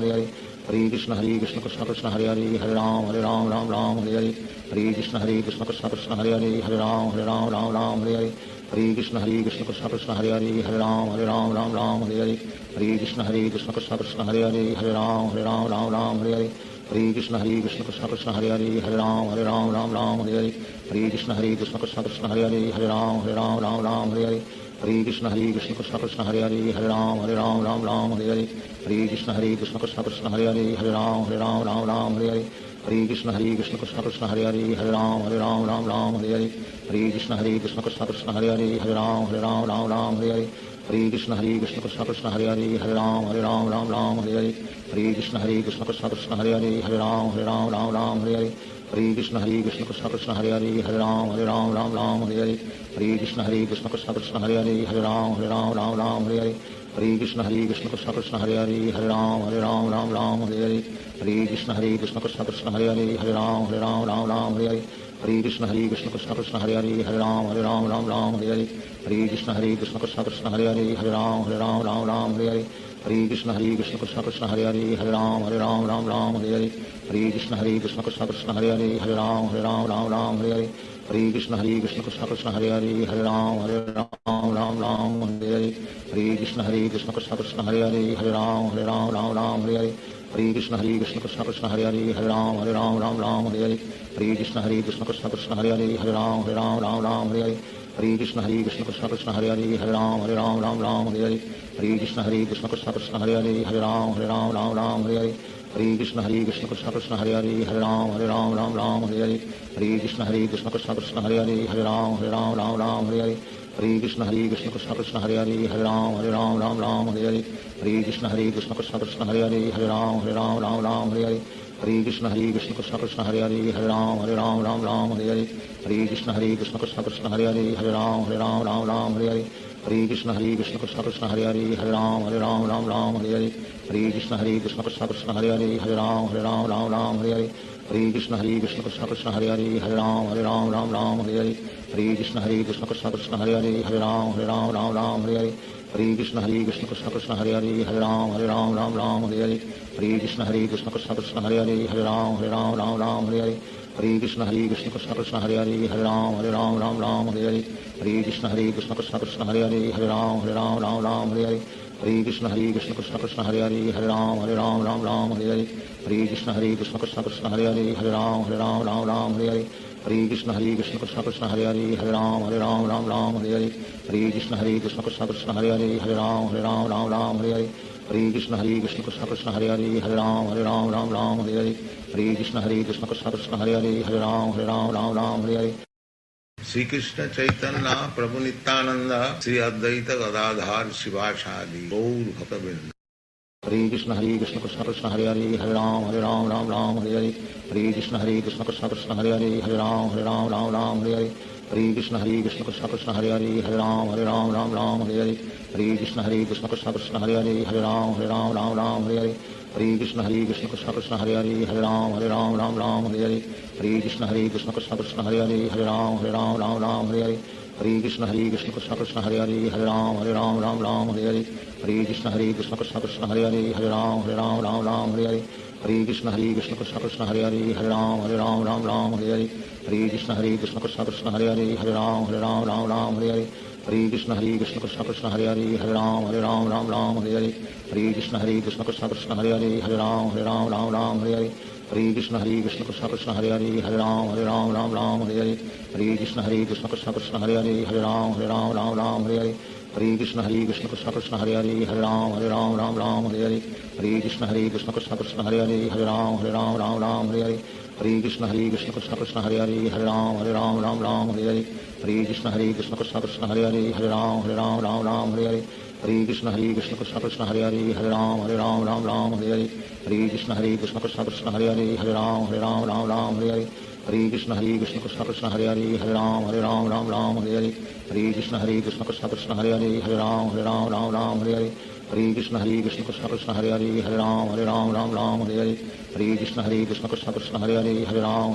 हरे हरे कृष्ण कृष्ण कृष्ण हरे हरे हरे राम हरे हरे हरे कृष्ण कृष्ण कृष्ण हरे हरे हरे राम हरे हरे हरे कृष्ण कृष्ण कृष्ण हरे हरे हरे राम हरे हरे हरे कृष्ण कृष्ण कृष्ण हरे हरे हरे राम हरे हरे हरे कृष्ण कृष्ण कृष्ण हरे हरे हरे राम हरे हरे हरे कृष्ण कृष्ण कृष्ण हरे हरे हरे राम हरे हरे हरे कृष्ण कृष्ण कृष्ण हरे हरे हरे राम हरे हरे हरे कृष्ण कृष्ण कृष्ण हरे हरे हरे राम हरे हरे हरे कृष्ण कृष्ण कृष्ण हरे हरे हरे राम हरे हरे हरे कृष्ण कृष्ण कृष्ण हरे हरे हरे राम हरे हरे हरे कृष्ण कृष्ण कृष्ण हरे हरे हरे राम हरे हरे हरे कृष्ण कृष्ण कृष्ण हरे हरे हरे राम हरे हरे हरे कृष्ण कृष्ण कृष्ण हरे हरे हरे राम हरे हरे हरे कृष्ण कृष्ण कृष्ण हरे हरे हरे राम हरे हरे हरे कृष्ण कृष्ण कृष्ण हरे हरे हरे राम हरे हरे हरे कृष्ण कृष्ण कृष्ण हरे हरे हरे राम हरे हरे हरे कृष्ण कृष्ण कृष्ण हरे हरे हरे राम हरे हरे हरे कृष्ण कृष्ण कृष्ण हरे हरे हरे राम हरे हरे हरे कृष्ण कृष्ण कृष्ण हरे हरे हरे राम हरे हरे हरे कृष्ण कृष्ण कृष्ण हरे हरे हरे राम हरे हरे हरे कृष्ण कृष्ण कृष्ण हरे हरे हरे राम हरे हरे हरे कृष्ण कृष्ण कृष्ण हरे हरे हरे राम हरे हरे हरे कृष्ण कृष्ण कृष्ण हरे हरे हरे राम हरे हरे हरे कृष्ण कृष्ण कृष्ण हरे हरे हरे राम हरे हरे हरे कृष्ण कृष्ण कृष्ण हरे हरे हरे राम हरे हरे हरे कृष्ण कृष्ण कृष्ण हरे हरे हरे राम हरे हरे हरे कृष्ण कृष्ण कृष्ण हरे हरे हरे राम हरे हरे हरे कृष्ण कृष्ण कृष्ण हरे हरे हरे राम हरे हरे हरे कृष्ण कृष्ण कृष्ण हरे हरे हरे राम हरे हरे हरे कृष्ण कृष्ण कृष्ण हरे हरे हरे राम हरे हरे हरे कृष्ण कृष्ण कृष्ण हरे हरे हरे राम हरे हरे हरे कृष्ण कृष्ण कृष्ण हरे हरे हरे राम हरे हरे हरे कृष्ण कृष्ण कृष्ण हरे हरे हरे राम हरे हरे हरे कृष्ण कृष्ण कृष्ण हरे हरे हरे राम हरे हरे हरे कृष्ण कृष्ण कृष्ण हरे हरे हरे राम हरे हरे हरे कृष्ण कृष्ण कृष्ण हरे हरे हरे राम हरे हरे हरे कृष्ण कृष्ण कृष्ण हरे हरे हरे राम हरे हरे हरे कृष्ण कृष्ण कृष्ण हरे हरे हरे राम हरे हरे हरे कृष्ण कृष्ण कृष्ण हरे हरे हरे राम हरे हरे हरे कृष्ण कृष्ण कृष्ण हरे हरे हरे राम हरे हरे हरे कृष्ण कृष्ण कृष्ण हरे हरे हरे राम हरे हरे हरे कृष्ण कृष्ण कृष्ण हरे हरे हरे राम हरे हरे हरे कृष्ण कृष्ण कृष्ण हरे हरे हरे राम हरे हरे हरे कृष्ण कृष्ण कृष्ण हरे हरे हरे राम हरे हरे हरे कृष्ण कृष्ण कृष्ण हरे हरे हरे राम हरे हरे श्री कृष्ण चैतन्य प्रभु नित्यानंद श्री अद्वैत गदाधार शिवासादि गौर भक्तवृंद। हरे Krishna Krishna Krishna Hare Hare Hare Ram Hare Hare Hare Krishna Krishna Krishna Hare Hare Hare Ram Hare Hare Hare Krishna Krishna Krishna Hare Hare Hare Ram Hare Hare Hare Krishna Krishna Krishna Hare Hare Hare Ram Hare Hare Hare Krishna Krishna Krishna Hare Hare Hare Ram Hare Hare Hare Krishna Krishna Krishna Hare Hare Hare Ram Hare Hare Hare Krishna Krishna Krishna Hare Hare Hare Ram Ram Ram Hare Hare Hare Krishna Krishna Krishna Hare Hare Hare Ram Ram Hare Hare Hare Krishna Krishna Krishna Hare Hare Hare Ram Ram Hare Hare Hare Krishna Krishna Krishna Hare Hare Hare Ram Ram Hare Hare Hare Krishna Krishna Krishna Hare Hare Hare Ram Ram Hare Hare Hare Krishna Krishna Krishna Hare Hare Hare Ram Ram Hare Hare Hare Krishna Krishna Krishna Hare Hare Hare Ram Ram Hare Hare Hare Krishna Krishna Krishna Hare Hare Hare Ram Ram Hare Hare Hare Krishna Krishna Krishna Hare Hare Hare Ram Ram Hare Hare Hare Krishna Krishna Krishna Hare Hare Hare Ram Ram Hare Hare Hare Krishna Krishna Krishna Hare Hare Hare Ram Ram Hare Hare Hare Krishna Krishna Krishna Hare Hare Hare Ram Ram Hare Hare Hare Krishna Krishna Krishna Hare Hare Hare Ram Ram Hare Hare Hare Krishna Krishna Krishna Hare Hare Hare Ram Ram Hare Hare Hare Krishna Krishna Krishna Hare Hare Hare Ram Ram Hare Hare Hare Krishna Krishna Krishna Hare Hare Hare Ram Ram Hare Hare Hare Krishna Krishna Krishna Hare Hare Hare Ram Ram Hare Hare Hare Krishna Krishna Krishna Hare Hare Hare Ram Ram Hare Hare Hare Krishna Krishna Krishna Hare Hare Hare Ram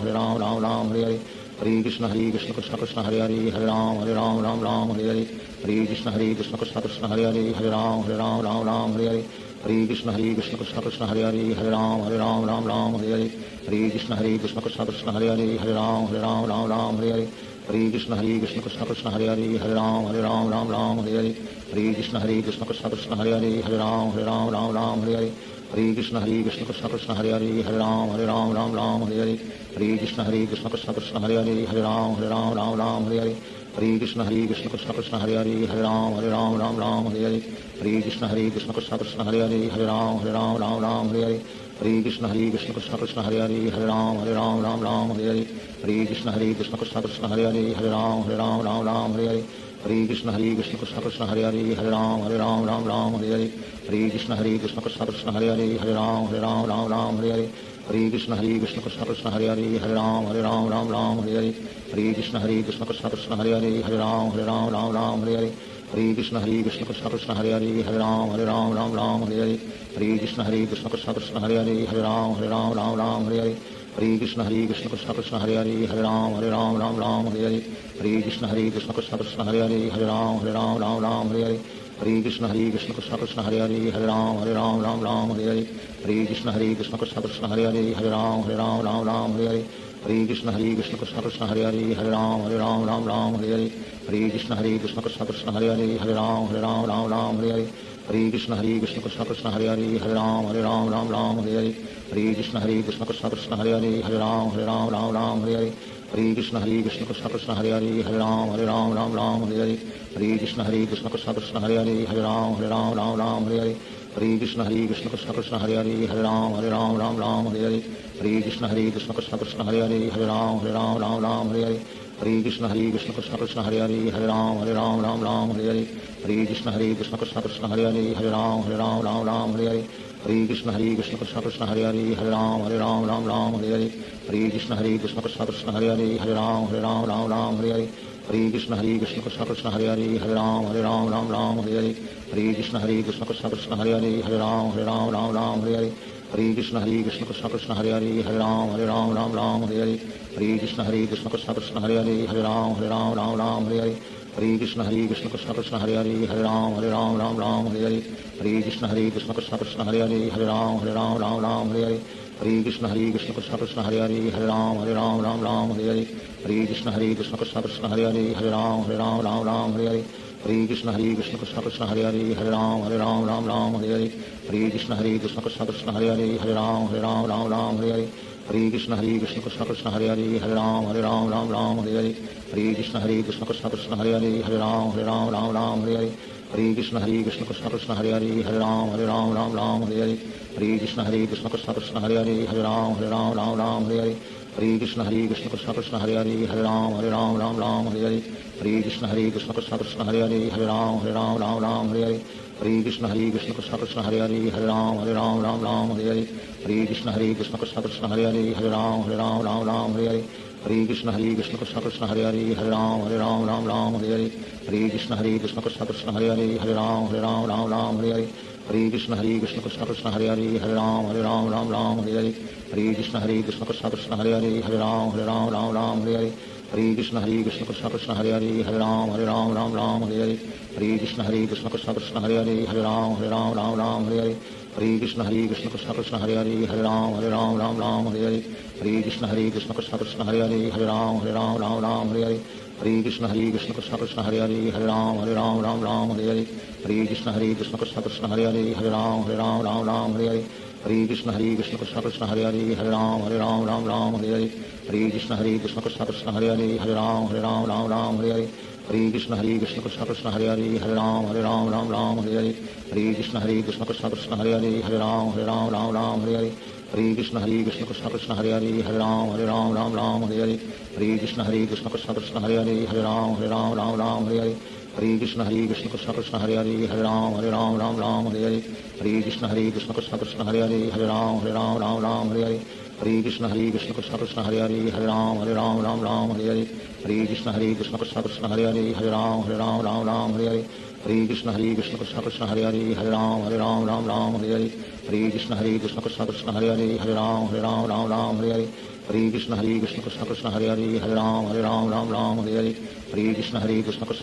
Ram Hare Hare Hare Krishna Krishna Krishna Hare Hare Hare Ram Ram Hare Hare Hare Krishna Krishna Krishna Hare Hare Hare Ram Ram Hare Hare Hare Krishna Krishna Krishna Hare Hare Hare Ram Ram Hare Hare Hare Krishna Krishna Krishna Hare Hare Hare Ram Ram Hare Hare Hare Krishna Krishna Krishna Hare Hare Hare Ram Ram Hare Hare Hare Krishna Krishna Krishna Hare Hare Hare Ram Ram Hare Hare Hare Krishna Krishna Krishna Hare Hare Hare Ram Ram Hare Hare Hare Krishna Krishna Krishna Hare Hare Hare Ram Ram Hare Hare Hare Krishna Krishna Krishna Hare Hare Hare Ram Ram Hare Hare Hare Krishna Krishna Krishna Hare Hare Hare Ram Ram Hare Hare Hare Krishna Krishna Krishna Hare Hare Hare Ram Ram Hare Hare Hare Krishna Krishna Krishna Hare Hare Hare Ram Ram Hare Hare Hare Krishna Krishna Krishna Hare Hare Hare Ram Ram Hare Hare Hare Krishna Krishna Krishna Hare Hare Hare Ram Ram Hare Hare Hare Krishna Krishna Krishna Hare Hare Hare Ram Ram Hare Hare Hare Krishna Krishna Krishna Hare Hare Hare Ram Ram Hare Hare Hare Krishna Krishna Krishna Hare Hare Hare Ram Ram Hare Hare Hare Krishna Krishna Krishna Hare Hare Hare Ram Ram Hare Hare Hare Krishna Krishna Krishna Hare Hare Hare Ram Ram Hare Hare Hare Krishna Krishna Krishna Hare Hare Hare Ram Ram Hare Hare Hare Krishna Krishna Krishna Hare Hare Hare Ram Ram Hare Hare Hare Krishna Krishna Krishna Hare Hare Hare Ram Ram Hare Hare Hare Krishna Krishna Krishna Hare Hare Hare Ram Ram Hare Hare Hare Krishna Krishna Krishna Hare Hare Hare Ram Ram Hare Hare Hare Krishna Krishna Krishna Hare Hare Hare Ram Ram Hare Hare Hare Krishna Krishna Krishna Hare Hare Hare Ram Ram Hare Hare Hare Krishna Krishna Krishna Hare Hare Hare Ram Ram Hare Hare Hare Krishna Krishna Krishna Hare Hare Hare Ram Ram Hare Hare Hare Krishna Krishna Krishna Hare Hare Hare Ram Ram Hare Hare Hare Krishna Krishna Krishna Hare Hare Hare Ram Ram Hare Hare Hare Krishna Krishna Krishna Hare Hare Hare Ram Ram Hare Hare Hare Krishna Krishna Krishna Hare Hare Hare Ram Ram Hare Hare Hare Krishna Krishna Krishna Hare Hare Hare Ram Ram Hare Hare Hare Krishna Krishna Krishna Hare Hare Hare Ram Ram Hare Hare Hare Krishna Krishna Krishna Hare Hare Hare Ram Ram Hare Hare Hare Krishna Krishna Krishna Hare Hare Hare Ram Ram Hare Hare Hare Krishna Krishna Krishna Hare Hare Hare Ram Ram Hare Hare Hare Krishna Krishna Krishna Hare Hare Hare Ram Ram Hare Hare Hare Krishna Krishna Krishna Hare Hare Hare Ram Ram Hare Hare Hare Krishna Krishna Krishna Hare Hare Hare Ram Ram Hare Hare Hare Krishna Krishna Krishna Hare Hare Hare Ram Ram Hare Hare Hare Krishna Krishna Krishna Hare Hare Hare Ram Ram Hare Hare Hare Krishna Krishna Krishna Hare Hare Hare Ram Ram Hare Hare Hare Krishna Krishna Krishna Hare Hare Hare Ram Ram Hare Hare Hare Krishna Krishna Krishna Hare Hare Hare Ram Ram Hare Hare Hare Krishna Krishna Krishna Hare Hare Hare Ram Ram Hare Hare Hare Krishna Krishna Krishna Hare Hare Hare Ram Ram Hare Hare Hare Krishna Krishna Krishna Hare Hare Hare Ram Ram Hare Hare Hare Krishna Krishna Krishna Hare Hare Hare Ram Ram Hare Hare Hare Krishna Krishna Krishna Hare Hare Hare Ram Ram Hare Hare Hare Krishna Krishna Krishna Hare Hare Hare Ram Ram Hare Hare Hare Krishna Krishna Krishna Hare Hare Hare Ram Ram Hare Hare Hare Krishna Krishna Krishna Hare Hare Hare Ram Ram Hare Hare Hare Krishna Krishna Krishna Hare Hare Hare Ram Ram Hare Hare Hare Krishna Krishna Krishna Hare Hare Hare Ram Ram Hare Hare Hare Krishna Krishna Krishna Hare Hare Hare Ram Ram Hare Hare Hare Hare Krishna Krishna Krishna Hare Hare Hare Ram Ram Ram Hare Hare Hare Krishna Krishna Krishna Hare Hare Hare Ram Ram Hare Hare Hare Krishna Krishna Krishna Hare Hare Hare Ram Ram Hare Hare Hare Krishna Krishna Krishna Hare Hare Hare Ram Ram Hare Hare Hare Krishna Krishna Krishna Hare Hare Hare Ram Ram Hare Hare Hare Krishna Krishna Krishna Hare Hare Hare Ram Ram Hare Hare Hare Krishna Krishna Krishna Hare Hare Hare Ram Ram Hare Hare Hare Krishna Krishna Krishna Hare Hare Hare Ram Ram Hare Hare Hare Krishna Krishna Krishna Hare Hare Hare Ram Ram Hare Hare Hare Krishna Krishna Krishna Hare Hare Hare Ram Ram Hare Hare Hare Krishna Krishna Krishna Hare Hare Hare Ram Ram Hare Hare Hare Krishna Krishna Krishna Hare Hare Hare Ram Ram Hare Hare Hare Krishna Krishna Krishna Hare Hare Hare Ram Ram Hare Hare Hare Krishna Krishna Krishna Hare Hare Hare Ram Ram Hare Hare Hare Krishna Krishna Krishna Hare Hare Hare Ram Ram Hare Hare Hare Krishna Krishna Krishna Hare Hare Hare Ram Ram Hare Hare Hare Krishna Krishna Krishna Hare Hare Hare Ram Ram Hare Hare Hare Krishna Krishna Krishna Hare Hare Hare Ram Ram Hare Hare Hare Krishna Krishna Krishna Hare Hare Hare Ram Ram Hare Hare Hare Krishna Krishna Krishna Hare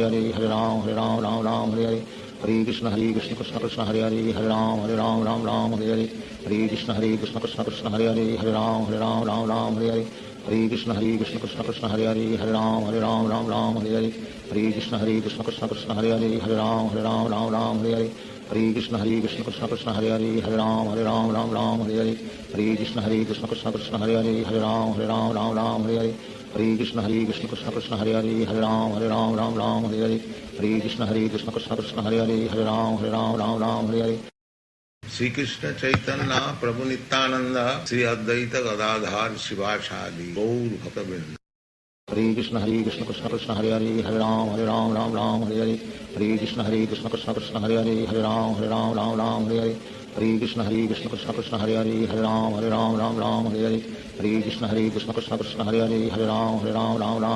Hare Hare Ram Ram Hare Hare Hare Krishna Krishna Krishna Hare Hare Hare Ram Ram Hare Hare Hare Krishna Krishna Krishna Hare Hare Hare Ram Ram Hare Hare Hare Krishna Krishna Krishna Hare Hare Hare Ram Ram Hare Hare Hare Krishna Krishna Krishna Hare Hare Hare Ram Ram Hare Hare Hare Krishna Krishna Krishna Hare Hare Hare Ram Ram Hare Hare Hare Krishna Krishna Krishna Hare Hare Hare Ram Ram Hare Hare Hare Krishna Krishna Krishna Hare Hare Hare Ram Ram Hare Hare Hare Krishna Krishna Krishna Hare Hare Hare Ram Hare Hare Shri Krishna Chaitanya प्रभु नित्यानंद श्री अद्वैत गदाधार शिवासादि गौर भक्तवृंद Hare Krishna Krishna Krishna Hare Hare Hare Ram Hare Hare Hare Krishna Krishna Krishna Hare Hare Hare Ram Hare Hare Hare Krishna Krishna Krishna Hare Hare Hare Ram Hare Hare Hare Krishna Krishna Krishna Hare Hare Hare Ram Hare Hare Hare Krishna Krishna Krishna Hare Hare Hare Ram Hare Hare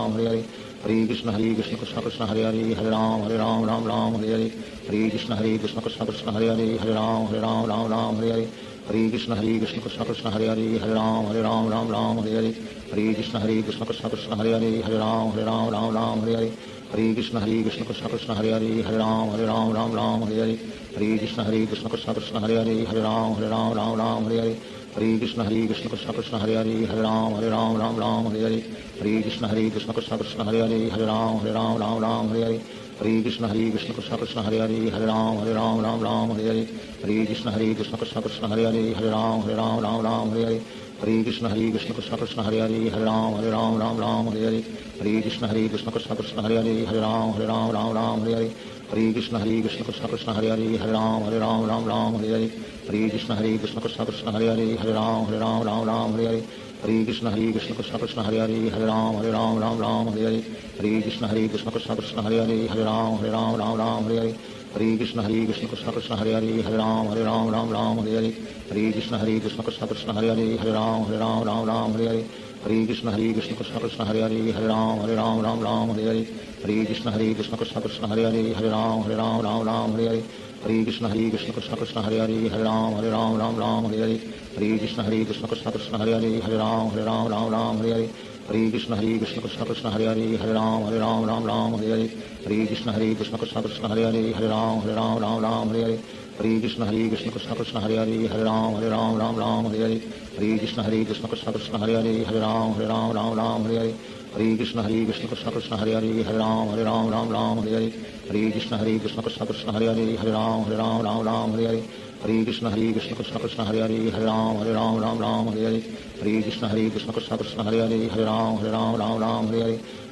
Hare Krishna Krishna Krishna Hare Hare Hare Ram Hare Hare Hare Krishna Krishna Krishna Hare Hare Hare Ram Hare Hare Hare Krishna Krishna Krishna Hare Hare Hare Ram Hare Hare Hare Krishna Krishna Krishna Hare Hare Hare Ram Hare Hare Hare Krishna Krishna Krishna Hare Hare Hare Ram Hare Hare Hare Krishna Krishna Krishna Hare Hare Hare Ram Hare Hare Hare Krishna Krishna Krishna Hare Hare Hare Ram Hare Hare Hare Krishna Krishna Krishna Hare Hare Hare Ram Hare Hare Hare Krishna Krishna Krishna Hare Hare Hare Ram Hare Hare Hare Krishna Krishna Krishna Hare Hare Hare Ram Hare Hare Hare Krishna Krishna Krishna Hare Hare Hare Ram Hare Hare Hare Krishna Krishna Krishna Hare Hare Hare Ram Hare Hare Hare Krishna Krishna Krishna Hare Hare Hare Ram Hare Hare Hare Krishna Krishna Krishna Hare Hare Hare Ram Hare Hare Hare Krishna Krishna Krishna Hare Hare Hare Ram Hare Hare Hare Krishna Krishna Krishna Hare Hare Hare Ram Hare Hare Hare Krishna Krishna Krishna Hare Hare Hare Ram Hare Hare Hare Krishna Krishna Krishna Hare Hare Hare Ram Hare Hare Hare Krishna Krishna Krishna Hare Hare Hare Ram Hare Hare Hare Krishna Krishna Krishna Hare Hare Hare Ram Hare Hare Hare Krishna Krishna Krishna Hare Hare Hare Ram Hare Hare Hare Krishna Krishna Krishna Hare Hare Hare Ram Hare Hare Hare Krishna Krishna Krishna Hare Hare Hare Ram Hare Hare Hare Krishna Krishna Krishna Hare Hare Hare Ram Hare Hare Hare Krishna Krishna Krishna Hare Hare Hare Ram Hare Hare Hare Krishna Krishna Krishna Hare Hare Hare Ram Hare Hare Hare Krishna Krishna Krishna Hare Hare Hare Ram Hare Hare Hare Krishna Krishna Krishna Hare Hare Hare Ram Hare Hare Hare Krishna Krishna Krishna Hare Hare Hare Ram Hare Hare Hare Krishna Krishna Krishna Hare Hare Hare Ram Hare Hare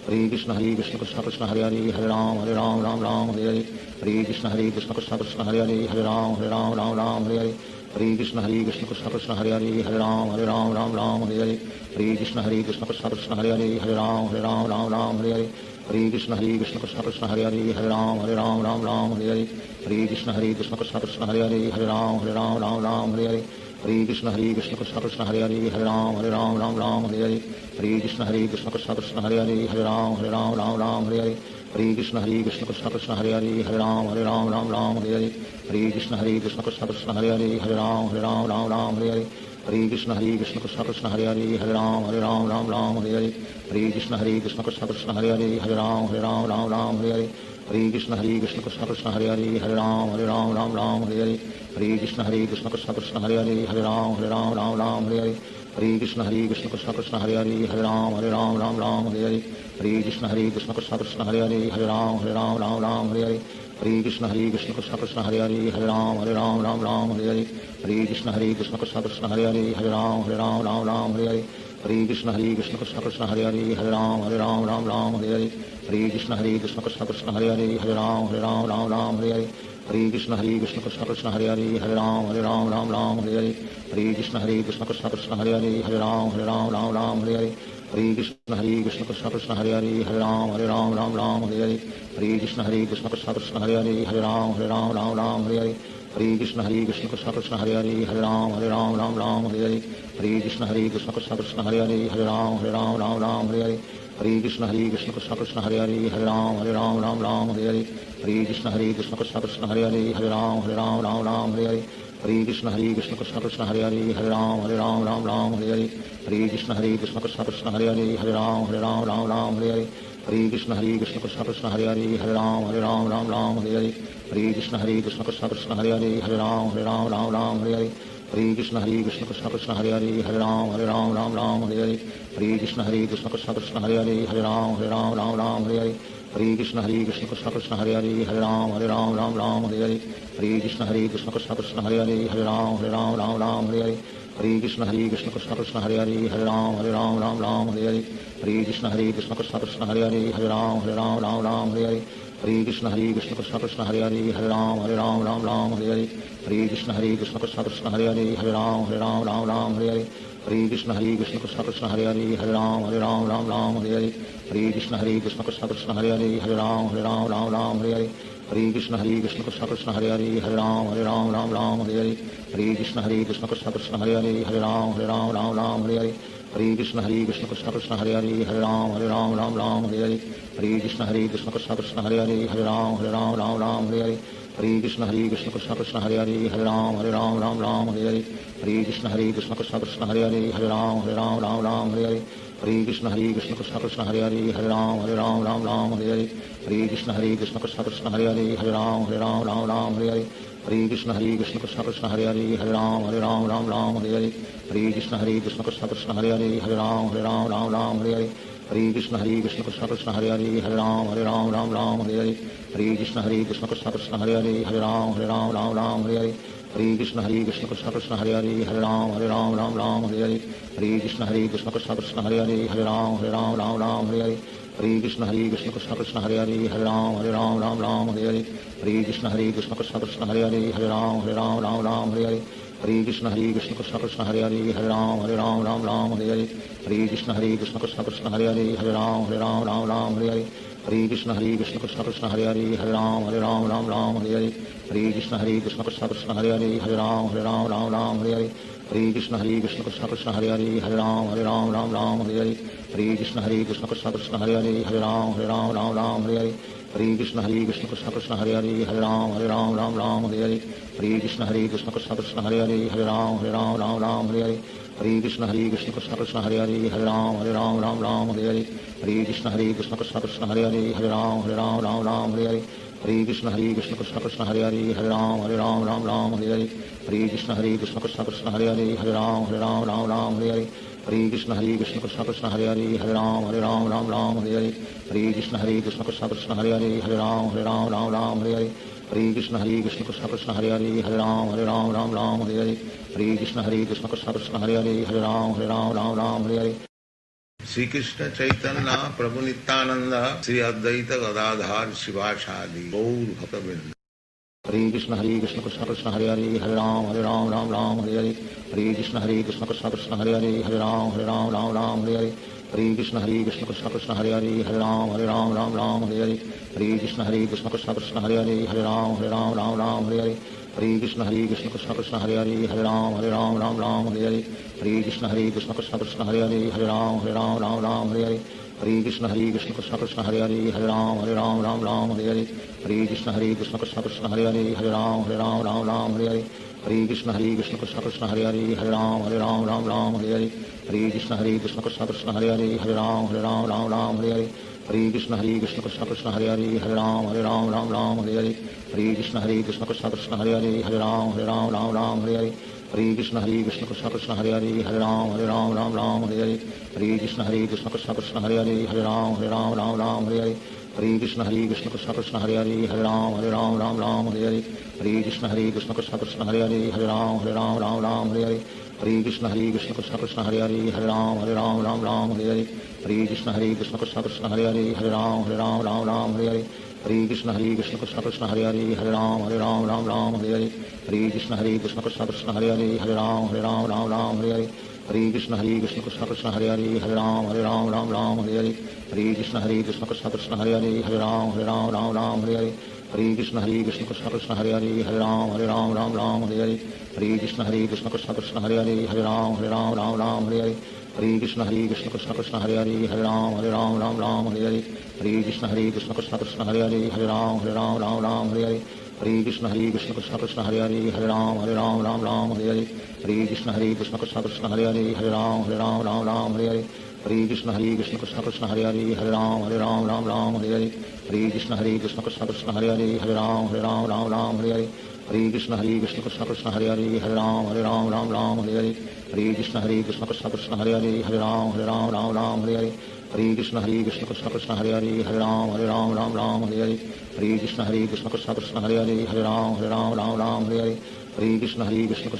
Hare Krishna Krishna Krishna Hare Hare Hare Ram Hare Hare Hare Krishna Krishna Krishna Hare Hare Hare Ram Hare Hare Hare Krishna Krishna Krishna Hare Hare Hare Ram Hare Hare Hare Krishna Krishna Krishna Hare Hare Hare Ram Hare Hare Hare Krishna Krishna Krishna Hare Hare Hare Ram Hare Hare Hare Krishna Krishna Krishna Hare Hare Hare Ram Hare Hare Hare Krishna Krishna Krishna Hare Hare Hare Ram Hare Hare Hare Krishna Krishna Krishna Hare Hare Hare Ram Hare Hare Hare Krishna Krishna Krishna Hare Hare Hare Ram Hare Hare Hare Krishna Krishna Krishna Hare Hare Hare Ram Hare Hare Hare Krishna Krishna Krishna Hare Hare Hare Ram Ram Ram Hare Hare Hare Krishna Krishna Krishna Hare Hare Hare Ram Ram Hare Hare Hare Krishna Krishna Krishna Hare Hare Hare Ram Ram Hare Hare Hare Krishna Krishna Krishna Hare Hare Hare Ram Ram Hare Hare Hare Krishna Krishna Krishna Hare Hare Hare Ram Ram Hare Hare Hare Krishna Krishna Krishna Hare Hare Hare Ram Ram Hare Hare Hare Krishna Krishna Krishna Hare Hare Hare Ram Ram Hare Hare Hare Krishna Krishna Krishna Hare Hare Hare Ram Ram Hare Hare Hare Krishna Krishna Krishna Hare Hare Hare Ram Ram Hare Hare Hare Krishna Krishna Krishna Hare Hare Hare Ram Ram Hare Hare Hare Krishna Krishna Krishna Hare Hare Hare Ram Ram Hare Hare Hare Krishna Krishna Krishna Hare Hare Hare Ram Ram Hare Hare Hare Krishna Krishna Krishna Hare Hare Hare Ram Ram Hare Hare Hare Krishna Krishna Krishna Hare Hare Hare Ram Ram Hare Hare Hare Krishna Krishna Krishna Hare Hare Hare Ram Ram Hare Hare Hare Krishna Krishna Krishna Hare Hare Hare Ram Ram Hare Hare Hare Krishna Krishna Krishna Hare Hare Hare Ram Ram Hare Hare Hare Krishna Krishna Krishna Hare Hare Hare Ram Ram Hare Hare Hare Krishna Krishna Krishna Hare Hare Hare Ram Ram Hare Hare Hare Krishna Krishna Krishna Hare Hare Hare Ram Ram Hare Hare Hare Krishna Krishna Krishna Hare Hare Hare Ram Ram Hare Hare Hare Krishna Krishna Krishna Hare Hare Hare Ram Ram Hare Hare Hare Krishna Krishna Krishna Hare Hare Hare Ram Ram Hare Hare Hare Krishna Krishna Krishna Hare Hare Hare Ram Ram Hare Hare Hare Krishna Krishna Krishna Hare Hare Hare Ram Ram Hare Hare Hare Krishna Krishna Krishna Hare Hare Hare Ram Ram Hare Hare Hare Krishna Krishna Krishna Hare Hare Hare Ram Ram Hare Hare Hare Krishna Krishna Krishna Hare Hare Hare Ram Ram Hare Hare Hare Krishna Krishna Krishna Hare Hare Hare Ram Ram Hare Hare Hare Krishna Krishna Krishna Hare Hare Hare Ram Ram Hare Hare Hare Krishna Krishna Krishna Hare Hare Hare Ram Ram Hare Hare Hare Krishna Krishna Krishna Hare Hare Hare Ram Ram Hare Hare Hare Krishna Krishna Krishna Hare Hare Hare Ram Ram Hare Hare Hare Krishna Krishna Krishna Hare Hare Hare Ram Ram Hare Hare Hare Krishna Krishna Krishna Hare Hare Hare Ram Ram Hare Hare Hare Krishna Krishna Krishna Hare Hare Hare Ram Ram Hare Hare Hare Krishna Krishna Krishna Hare Hare Hare Ram Ram Hare Hare Hare Krishna Krishna Krishna Hare Hare Hare Ram Ram Hare Hare Hare Krishna Krishna Krishna Hare Hare Hare Ram Ram Hare Hare Hare Krishna Krishna Krishna Hare Hare Hare Ram Ram Hare Hare Hare Krishna Krishna Krishna Hare Hare Hare Ram Ram Hare Hare Hare Krishna Krishna Krishna Hare Hare Hare Ram Ram Hare Hare Hare Krishna Krishna Krishna Hare Hare Hare Ram Ram Hare Hare Hare Krishna Krishna Krishna Hare Hare Hare Ram Ram Hare Hare Hare Krishna Krishna Krishna Hare Hare Hare Ram Ram Hare Hare Hare Krishna Krishna Krishna Hare Hare Hare Ram Ram Hare Hare Hare Krishna Krishna Krishna Hare Hare Hare Ram Ram Hare Hare Hare Krishna Krishna Krishna Hare Hare Hare Ram Ram Hare Hare Hare Krishna Krishna Krishna Hare Hare Hare Ram Ram Hare Hare Hare Krishna Krishna Krishna Hare Hare Hare Ram Ram Hare Hare Hare Krishna Krishna Krishna Hare Hare Hare Ram Ram Hare Hare Hare Krishna Krishna Krishna Hare Hare Hare Ram Ram Hare Hare Hare Krishna Krishna Krishna Hare Hare Hare Ram Ram Hare Hare Hare Krishna Krishna Krishna Hare Hare Hare Ram Ram Hare Hare Hare Krishna Krishna Krishna Hare Hare Hare Ram Ram Hare Hare Hare Krishna Krishna Krishna Hare Hare Hare Ram Ram Hare Hare Hare Krishna Krishna Krishna Hare Hare Hare Ram Ram Hare Hare Hare Krishna Krishna Krishna Hare Hare Hare Ram Ram Hare Hare Hare Krishna Krishna Krishna Hare Hare Hare Ram Ram Hare Hare Hare Krishna Krishna Krishna Hare Hare Hare Ram Ram Hare Hare Hare Krishna Krishna Krishna Hare Hare Hare Ram Ram Hare Hare Hare Krishna Krishna Krishna Hare Hare Hare Ram Ram Hare Hare Hare Krishna Krishna Krishna Hare Hare Hare Ram Ram Hare Hare Hare Krishna Krishna Krishna Hare Hare Hare Ram Hare Hare Shri Krishna Chaitanya प्रभु नित्यानंद श्री अद्वैत गदाधार शिवासादि गौर भक्तवृंद Hare Krishna Krishna Krishna Hare Hare Hare Ram Ram Hare Hare Hare Krishna Krishna Krishna Hare Hare Hare Ram Hare Hare Hare Krishna Krishna Krishna Hare Hare Hare Ram Hare Hare Hare Krishna Krishna Krishna Hare Hare Hare Ram Hare Hare Hare Krishna Krishna Krishna Hare Hare Hare Ram Ram Hare Hare Hare Krishna Krishna Krishna Hare Hare Hare Ram Ram Hare Hare Hare Krishna Krishna Krishna Hare Hare Hare Ram Ram Ram Hare Hare Hare Krishna Krishna Krishna Hare Hare Hare Ram Ram Hare Hare Hare Krishna Krishna Krishna Hare Hare Hare Ram Ram Hare Hare Hare Krishna Krishna Krishna Hare Hare Hare Ram Ram Hare Hare Hare Krishna Krishna Krishna Hare Hare Hare Ram Ram Hare Hare Hare Krishna Krishna Krishna Hare Hare Hare Ram Ram Hare Hare Hare Krishna Krishna Krishna Hare Hare Hare Ram Ram Hare Hare Hare Krishna Krishna Krishna Hare Hare Hare Ram Ram Hare Hare Hare Krishna Krishna Krishna Hare Hare Hare Ram Ram Hare Hare Hare Krishna Krishna Krishna Hare Hare Hare Ram Ram Hare Hare Hare Krishna Krishna Krishna Hare Hare Hare Ram Ram Hare Hare Hare Krishna Krishna Krishna Hare Hare Hare Ram Ram Hare Hare Hare Krishna Krishna Krishna Hare Hare Hare Ram Ram Hare Hare Hare Krishna Krishna Krishna Hare Hare Hare Ram Ram Hare Hare Hare Krishna Krishna Krishna Hare Hare Hare Ram Ram Hare Hare Hare Krishna Krishna Krishna Hare Hare Hare Ram Ram Hare Hare Hare Krishna Krishna Krishna Hare Hare Hare Ram Ram Hare Hare Hare Krishna Krishna Krishna Hare Hare Hare Ram Ram Hare Hare Hare Krishna Krishna Krishna Hare Hare Hare Ram Ram Hare Hare Hare Krishna Krishna Krishna Hare Hare Hare Ram Ram Hare Hare Hare Krishna Krishna Krishna Hare Hare Hare Ram Ram Hare Hare Hare Krishna Krishna Krishna Hare Hare Hare Ram Ram Hare Hare Hare Krishna Krishna Krishna Hare Hare Hare Ram Ram Hare Hare Hare Krishna Krishna Krishna Hare Hare Hare Ram Ram Hare Hare Hare Krishna Krishna Krishna Hare Hare Hare Ram Ram Hare Hare Hare Krishna Krishna Krishna Hare Hare Hare Ram Ram Hare Hare Hare Krishna Krishna Krishna Hare Hare Hare Ram Ram Hare Hare Hare Krishna Krishna Krishna Hare Hare Hare Ram Ram Hare Hare Hare Krishna Krishna